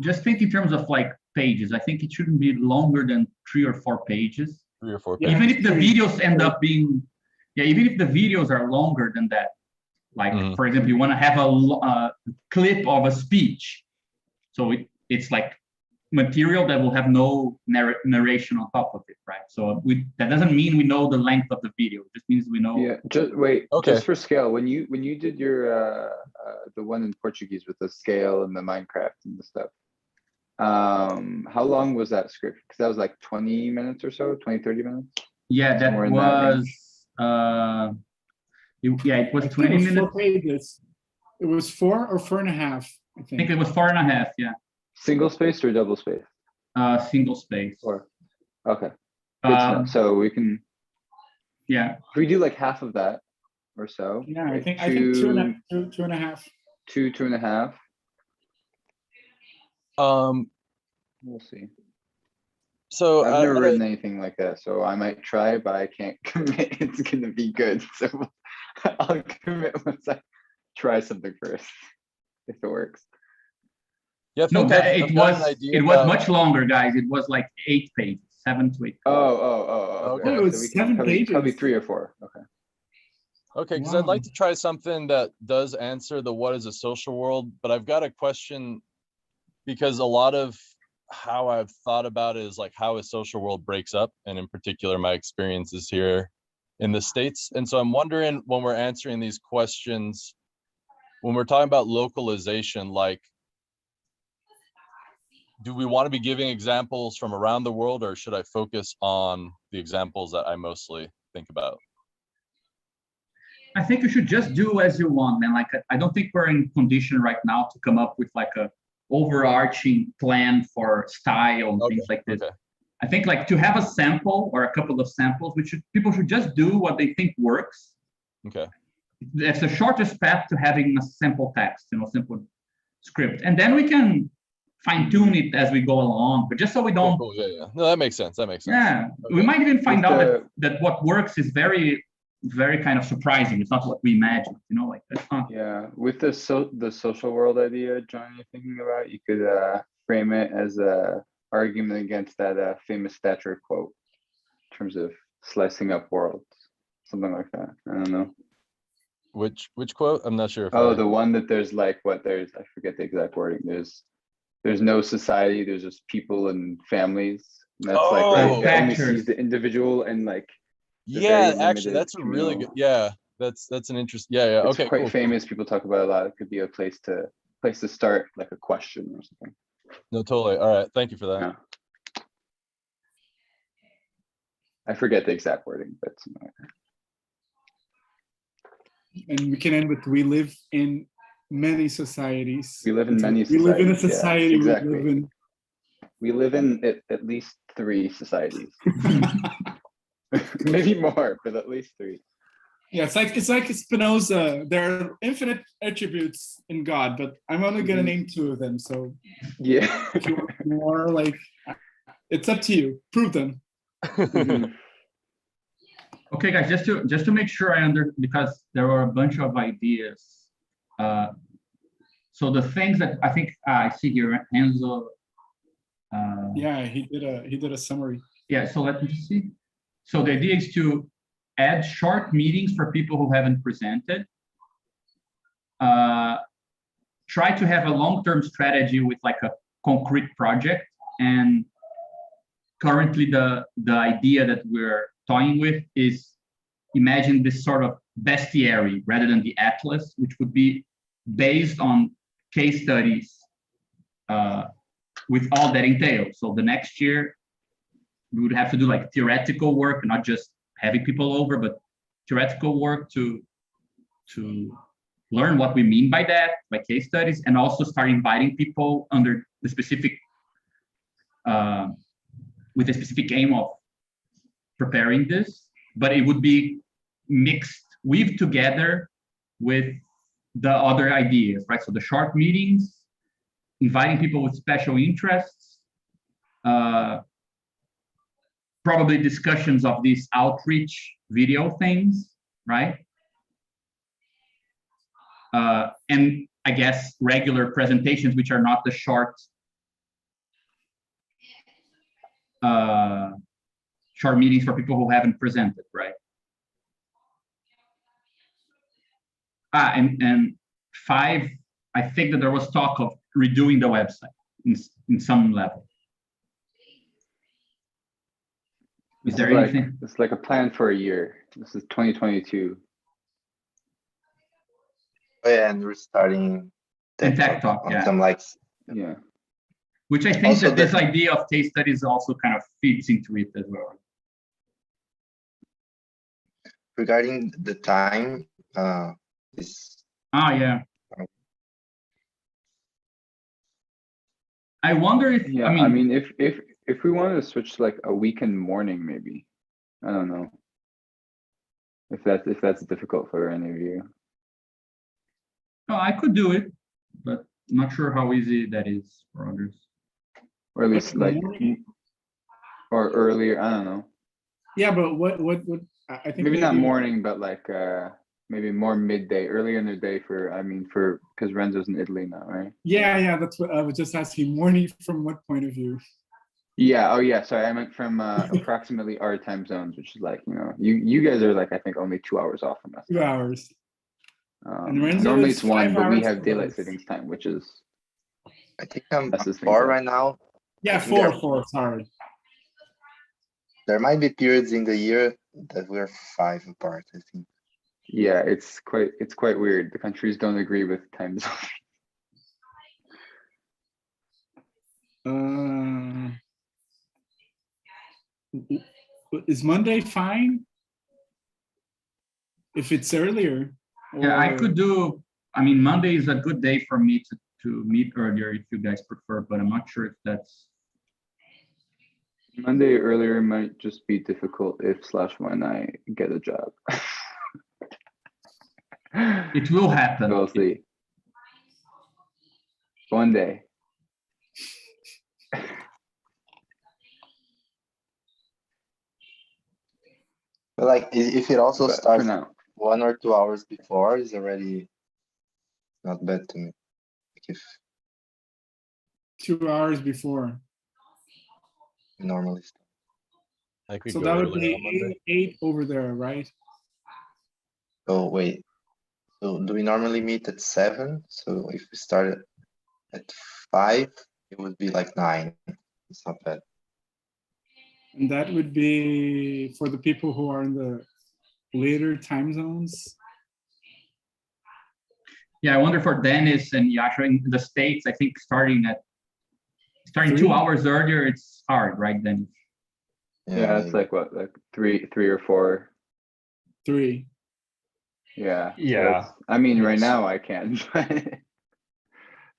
just think in terms of like pages. I think it shouldn't be longer than 3 or 4 pages. 3 or 4 pages. Even if the videos end up being, even if the videos are longer than that, Like, Mhm. for example, you want to have a clip of a speech. So it's like material that will have no narration on top of it, right? So that doesn't mean we know the length of the video. It just means we know. Yeah, just wait, Okay. just for scale, when you did your the one in Portuguese with the scale and the Minecraft and the stuff. How long was that script? Because that was like 20 minutes or so, 20, 30 minutes. Yeah, that Somewhere in that was it was I think 20 it was minutes. 4 pages. It was 4 or 4.5, I I think think. it was 4.5. Yeah, Single spaced or double spaced? single space. Or, okay. Good to know. Um, So we can, yeah, if we do like half of that or so. Yeah, I like think 2.5. 2.5. We'll see. So I've never written anything like that, so I might try, but I can't commit it's gonna be good. So I'll commit once I try something first, if it works. yeah, I no, think I've got an idea it was about- much longer, guys. It was like 8 pages, 7 to 8 pages. Oh, Okay. okay. Oh, it's So we can 7 probably pages. 3 or 4. Okay. Okay, because I'd like Wow. to try something that does answer the what is a social world, but I've got a question because a lot of how I've thought about it is like how a social world breaks up, and in particular, my experiences here in the States. And so I'm wondering when we're answering these questions, when we're talking about localization, like, do we want to be giving examples from around the world, or should I focus on the examples that I mostly think about? I think you should just do as you want, man. Like, I don't think we're in condition right now to come up with like a overarching plan for style and things like this. Okay. I think like to have a sample or a couple of samples, people should just do what they think works. Okay. That's the shortest path to having a simple text, simple script. And then we can fine tune it as we go along, but just so we don't, Cool. Yeah. No, that makes sense. That makes sense. yeah, we Okay. might even find With out that what works is very, very kind of surprising. It's not what we imagined, like that's not. Yeah, with the social world idea, John, you're thinking about, you could frame it as a argument against that famous Thatcher quote in terms of slicing up worlds, something like that. I don't know. Which quote? I'm not sure if Oh, the one that there's like I forget the exact wording. There's no society, there's just people and families. And that's like, right, Oh, it only Thatcher. sees the individual and like the yeah, very actually limited that's a really good, communal. yeah, that's an interesting, yeah. It's Okay, quite cool. famous. People talk about it a lot. It could be a place to start, like a question or something. No, totally. All right. Thank you for that. Yeah. I forget the exact wording, but something like that. And we can end with we live in many societies. We live in many We live in a societies, yeah, society. exactly. We live in. We live in at least 3 societies, maybe more, but at least 3. Yeah, it's like Spinoza. There are infinite attributes in God, but I'm only gonna name 2 of them. So Yeah. if you want more, like, it's up to you. Prove them. Mhm. Okay, guys, just to make sure because there were a bunch of ideas. So the things that I think I see here, Enzo. Yeah, he did a summary. Yeah, so let me see. So the idea is to add short meetings for people who haven't presented. Try to have a long-term strategy with like a concrete project. And currently the idea that we're toying with is imagine this sort of bestiary rather than the atlas, which would be based on case studies with all that entails. So the next year, we would have to do like theoretical work, not just having people over, but theoretical work to learn what we mean by that, by case studies, and also start inviting people under the specific, with the specific aim of preparing this, but it would be mixed, weaved together with the other ideas, right? So the short meetings, inviting people with special interests, probably discussions of these outreach video things, right? And I guess regular presentations, which are not the short meetings for people who haven't presented, right? And 5, I think that there was talk of redoing the website in some level. Is there anything? It's like a plan for a year. This is 2022. Oh, yeah, and we're starting And Tech Talk, on yeah. some likes. Yeah. Which I think Also that this the- idea of case studies also kind of fits into it as well. Regarding the time, is Yeah. I wonder if, Yeah, I mean, if we wanted to switch to like a weekend morning, maybe. I don't know. If that's difficult for any of you. no, I could do it, but I'm not sure how easy that is for others. Or at least like, or earlier, I don't know. Yeah, but what, I think. Maybe not morning, but like, maybe more midday, earlier in the day because Renzo's in Italy now, right? Yeah, that's what I was just asking. Morning from what point of view? Yeah, oh yeah, sorry, I meant from approximately our time zones, which is like, you guys are like, I think only 2 hours off from us. 2 hours. And Renzo Normally is it's 1, 5 but we hours have daylight plus. savings time, which is, I think I'm That's the thing, 4 so- right now. Yeah, I think 4, sorry. There might be periods in the year that we're 5 apart, I think. yeah, it's quite weird. The countries don't agree with time zone. Is Monday fine? If it's earlier? Yeah, I or- could do, Monday is a good day for me to meet earlier if you guys prefer, but I'm not sure if that's, Monday earlier might just be difficult if/when I get a job. it will happen. We'll see. One day. But like, if it also But for starts now, 1 or 2 hours before, is already not bad to me. Like if 2 hours before. we normally start. I could So go that would earlier on be Monday. 8 over there, right? Oh, wait. So do we normally meet at 7? So if we started at 5, it would be like 9. It's not bad. And that would be for the people who are in the later time zones. Yeah, I wonder for Dennis and Yasha in the States, I think starting 2 3? hours earlier, it's hard, right, Dennis? yeah, it's like what, like three or 4. 3. Yeah. so Yeah. that's- I mean, right Yes. now I can, but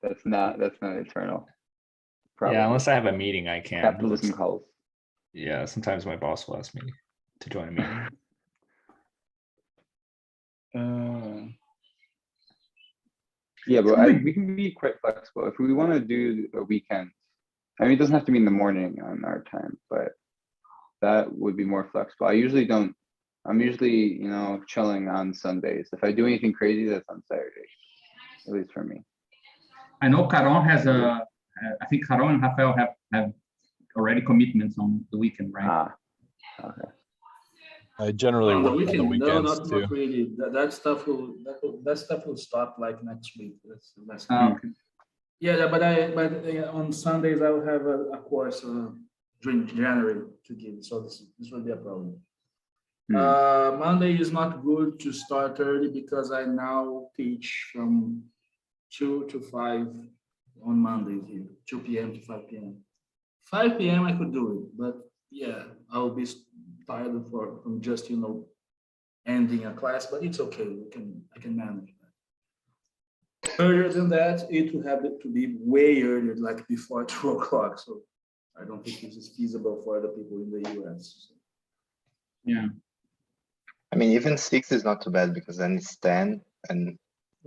that's not eternal. Probably. Yeah, unless I have a meeting, I can't. Capitalism calls. Yeah, sometimes my boss will ask me to join a meeting. Yeah, but Could we can be quite flexible. If we want to do a weekend, I mean, it doesn't have to be in the morning on our time, but that would be more flexible. I'm usually, chilling on Sundays. If I do anything crazy, that's on Saturday, at least for me. I know Caron has I think Caron and Rafael have already commitments on the weekend, right? Ah, okay. I generally On the work on the weekend, no, weekends too. not really. That stuff will start like next week. That's Okay. Yeah, but on Sundays I will have a course during January to give, so this will be a problem. Monday is not good to start early because I now teach from 2 to 5 on Mondays here, 2 p.m. to 5 p.m. 5 p.m. I could do it, but yeah, I'll be tired from just ending a class, but it's okay. I can manage that. Earlier than that, it would have to be way earlier, like before 2 o'clock. So I don't think this is feasible for other people in the US. So. Yeah. I mean, even 6 is not too bad because then it's 10 and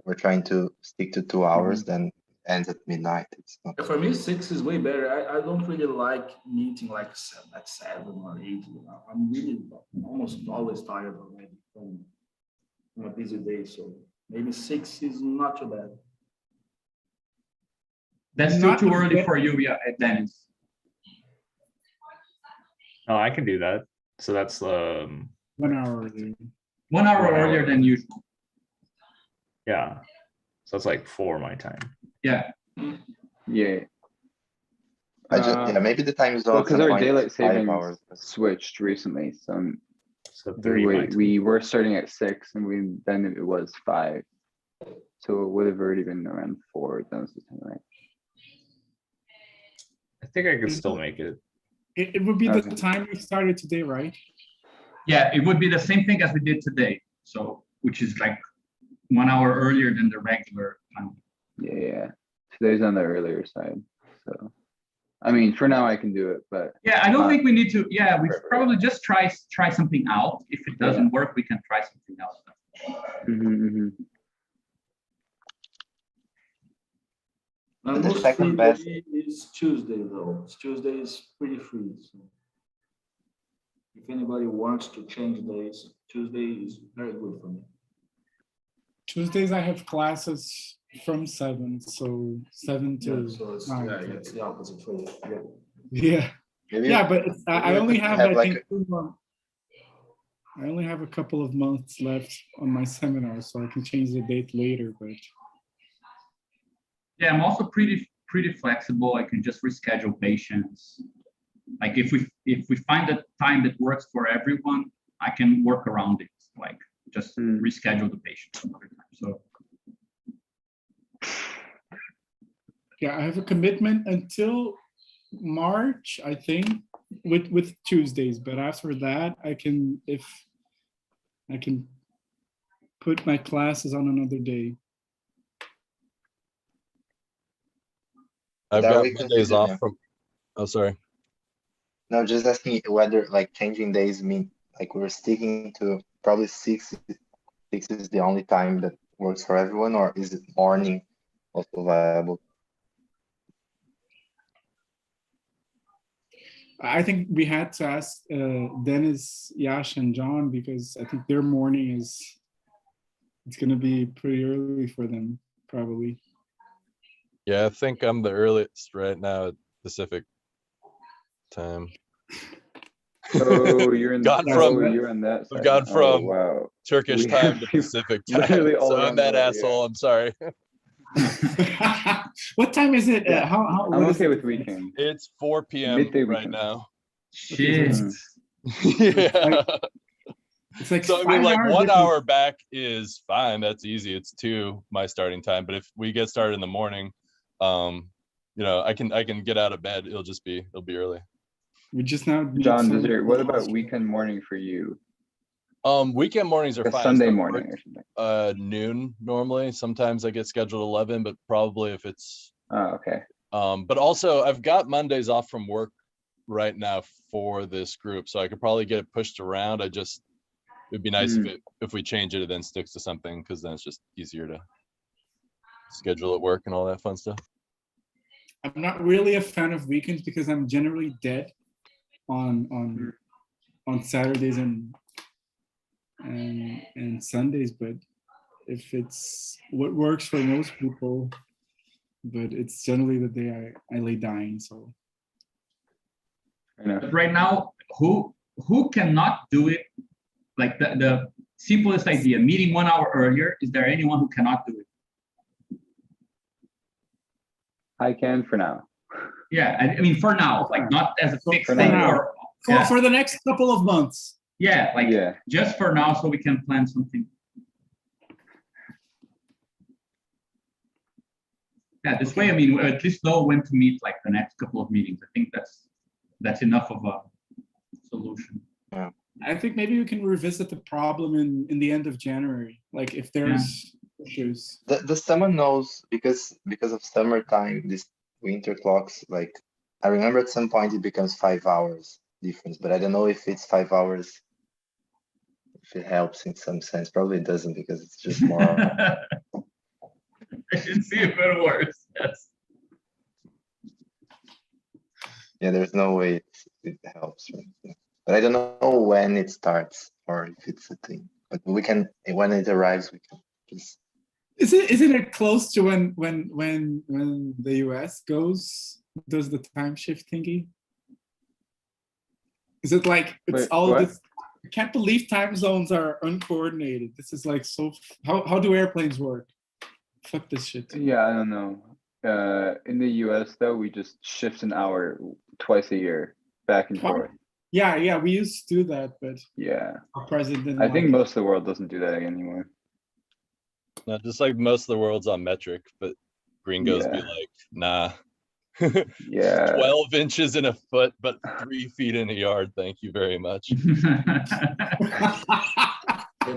we're trying to stick to 2 hours, then ends at midnight. It's not. For me, 6 is way better. I don't really like meeting like at 7 or 8. I'm really almost always tired already from a busy day. So maybe 6 is not too bad. That's still Not too as early bad- for you, yeah, Dennis. Oh, I can do that. So that's 1 hour earlier. 1 hour 1 hour earlier than usual. Yeah. So it's like 4 my time. Yeah. Yeah. yeah, maybe the time Well, zone. because our daylight 5 savings hours. switched recently, so So 3 my time. we were starting at 6 and then it was 5. So it would have already been around 4. That was the time, right? I think I could still make it. It would be Okay. the time we started today, right? Yeah, it would be the same thing as we did today. So, which is like 1 hour earlier than the regular time. Yeah. Today's on the earlier side, so. I mean, for now I can do it, but Yeah, I don't Uh, think we need to. Yeah, we Right. probably just try something out. If it doesn't work, we can try something else. My The most second free best- day is Tuesday though. Tuesday is pretty free. So if anybody wants to change days, Tuesday is very good for me. Tuesdays I have classes from 7, so 7 Yeah, to so it's, 9. yeah, it's the opposite for you. Yeah. Yeah, Maybe yeah, but it's, I maybe we only could have, have I like think, 2 months. I only have a couple of months left on my seminar, so I can change the date later, but Yeah, I'm also pretty flexible. I can just reschedule patients. Like if we find a time that works for everyone, I can work around it. Like just reschedule the patient another time. So yeah, I have a commitment until March, I think, with Tuesdays, but after that, I can put my classes on another day. I've That got we Mondays consider, off yeah. from, oh, sorry. No, just asking whether like changing days mean like we're sticking to probably 6 is the only time that works for everyone, or is it morning also viable? I think we had to ask Dennis, Yash, and John because I think their morning it's gonna be pretty early for them, probably. Yeah, I think I'm the earliest right now at Pacific time. oh, you're in Gone Yeah, from- so that- you're on that side. gone now. from- Oh, wow. Turkish We- time to Pacific time. literally all So I'm around that the world, asshole. I'm sorry. What time is it? Yeah, How I'm what is okay it? with weekend. It's 4 p.m. Midday right weekend. now. shit. Mhm. Yeah. It's like So I mean, 5 like hours 1 difference. hour back is fine. That's easy. It's 2 my starting time. But if we get started in the morning, I can get out of bed. It'll be early. We just now need John, some- what about weekend morning for you? Weekend mornings are Like a fine. Sunday So I morning work, or something. noon normally. Sometimes I get scheduled 11, but probably if it's Oh, okay. but also I've got Mondays off from work right now for this group, so I could probably get it pushed around. It'd be nice if we change it, then sticks to something, because then it's just easier to schedule at work and all that fun stuff. I'm not really a fan of weekends because I'm generally dead on Saturdays and Sundays, but if it's what works for most people, but it's generally the day I lay dying. So I know. But right now, who cannot do it? Like the simplest idea, meeting 1 hour earlier. Is there anyone who cannot do it? I can for now. Yeah, I mean for now, like not as a fixed For thing now. or yeah, for the next couple of months. yeah, like Yeah. just for now, so we can plan something. Yeah, this way, I mean, we at least know when to meet, like the next couple of meetings. I think that's enough of a solution. I think maybe we can revisit the problem in the end of January, like if there's issues. Does someone knows, because of summertime, this winter clocks, like I remember at some point it becomes 5 hours difference, but I don't know if it's 5 hours, if it helps in some sense. Probably it doesn't, because it's just more. I should see if it works. Yes. Yeah, there's no way it helps. Right? Yeah. But I don't know when it starts or if it's a thing. But we can, when it arrives, we can just. Isn't it close to when the US does the time shift thingy? Is it like it's Wait, all what? this? I can't believe time zones are uncoordinated. This is like so. How do airplanes work? Fuck this shit. Yeah, I don't know. In the US though, we just shift an hour twice a year, back and forth. Yeah, we used to do that, but Yeah, our president didn't I think like it. most of the world doesn't do that anymore. Not just like most of the world's on metric, but gringos be Yeah. like, nah. Yeah. 12 inches in a foot, but 3 feet in a yard. Thank you very much. Get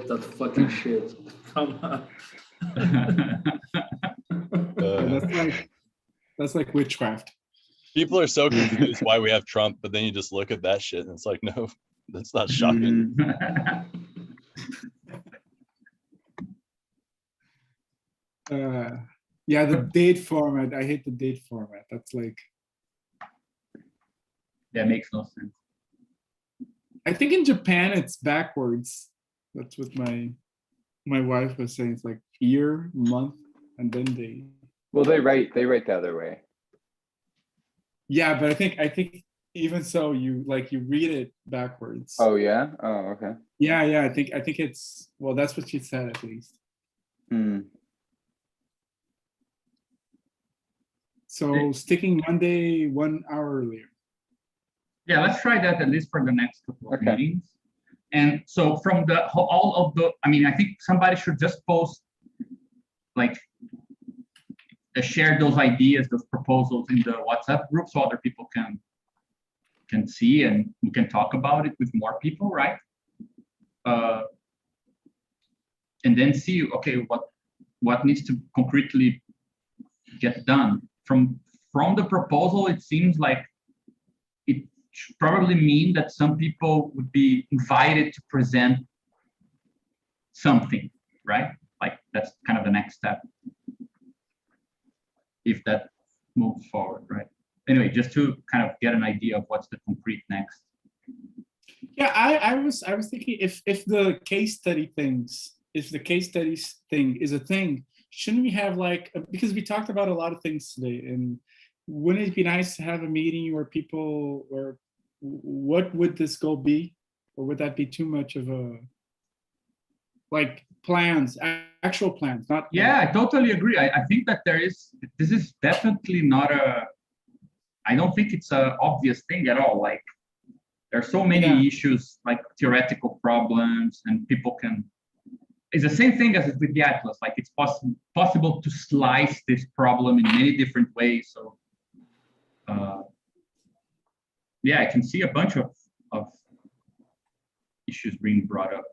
that fucking shit. Come on. That's like witchcraft. People are so confused why we have Trump, but then you just look at that shit and it's like, no, that's not shocking. Yeah, the date format. I hate the date format. That's like, That makes no sense. I think in Japan it's backwards. That's what my wife was saying. It's like year, month, and then day. Well, they write the other way. Yeah, but I think even so, you read it backwards. Oh yeah. Oh okay. Yeah. I think it's, well, that's what she said at least. Hmm. So sticking Monday 1 hour earlier. Yeah, let's try that at least for the next couple of Okay. meetings. And so from all of the, I mean, I think somebody should just post, like, share those ideas, those proposals in the WhatsApp group so other people can see and we can talk about it with more people, right? And then see, okay, what needs to concretely get done. From the proposal, it seems like it should probably mean that some people would be invited to present something, right? Like that's kind of the next step, if that moves forward, right? Anyway, just to kind of get an idea of what's the concrete next. Yeah, I was thinking if the case study things, if the case studies thing is a thing, shouldn't we have like, because we talked about a lot of things today, and wouldn't it be nice to have a meeting where people, or what would this goal be? Or would that be too much of a, like, plans, actual plans, not. Yeah, I totally agree. I think that this is definitely not I don't think it's an obvious thing at all. Like, there are so many issues, like theoretical problems, and people can, it's the same thing as with the Atlas. Like, it's possible to slice this problem in many different ways. So, yeah, I can see a bunch of issues being brought up.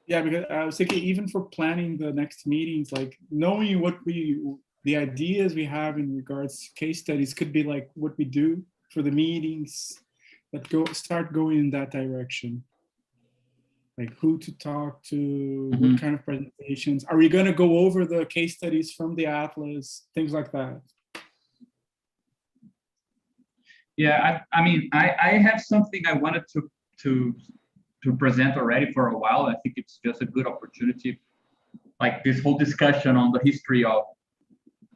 Yeah, because I was thinking even for planning the next meetings, like knowing what the ideas we have in regards to case studies could be like what we do for the meetings that start going in that direction. Like who to talk to, what kind of presentations. Are we going to go over the case studies from the Atlas, things like that? Yeah, I mean, I have something I wanted to present already for a while. I think it's just a good opportunity, like this whole discussion on the history of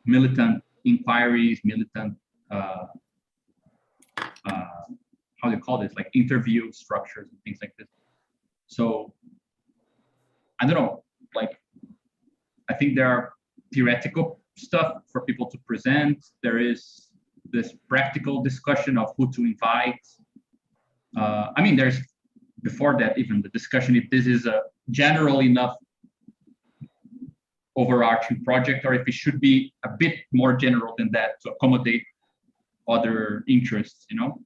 militant inquiries, militant, how do you call this, like interview structures and things like this. So I don't know, like, I think there are theoretical stuff for people to present. There is this practical discussion of who to invite. I mean, there's, before that, even the discussion if this is a general enough overarching project, or if it should be a bit more general than that to accommodate other interests, you know?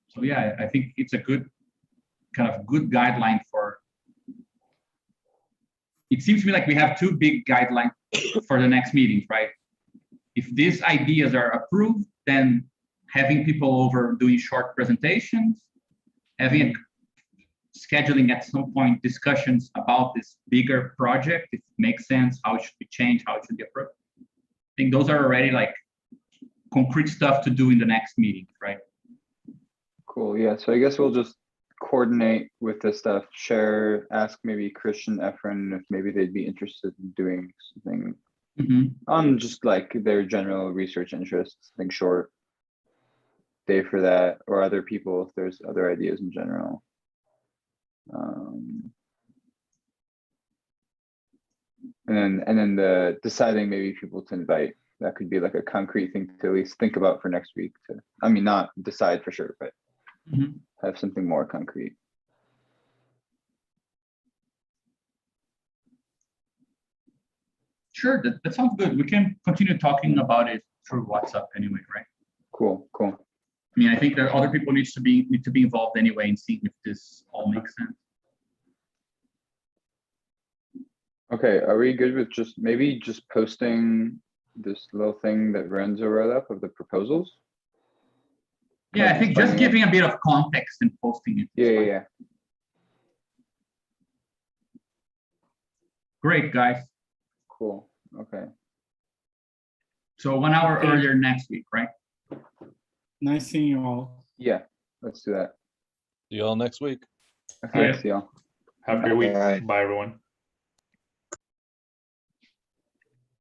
So yeah, I think it's a good guideline for, it seems to me like we have two big guidelines for the next meetings, right? If these ideas are approved, then having people over doing short presentations, scheduling at some point discussions about this bigger project, if it makes sense, how it should be changed, how it should be approved. I think those are already like concrete stuff to do in the next meeting, right? Cool. Yeah. So I guess we'll just coordinate with this stuff, ask maybe Christian, Efren, if maybe they'd be interested in doing something on just like their general research interests, I think short day for that, or other people if there's other ideas in general. And then the deciding maybe people to invite, that could be like a concrete thing to at least think about for next week to, I mean, not decide for sure, but Mhm. have something more concrete. Sure, that sounds good. We can continue talking about it through WhatsApp anyway, right? Cool, cool. I mean, I think that other people need to be involved anyway and see if this all makes sense. Okay, are we good with just maybe just posting this little thing that Renzo wrote up of the proposals? Yeah, I think just Explaining it. giving a bit of context and posting it. is Yeah, yeah, fine. yeah. Great, guys. Cool. Okay. So 1 hour Okay. earlier next week, right? Nice seeing you all. Yeah, let's do that. See y'all next week. Okay, Yeah. see y'all. Have a good week. Alright. Bye, everyone.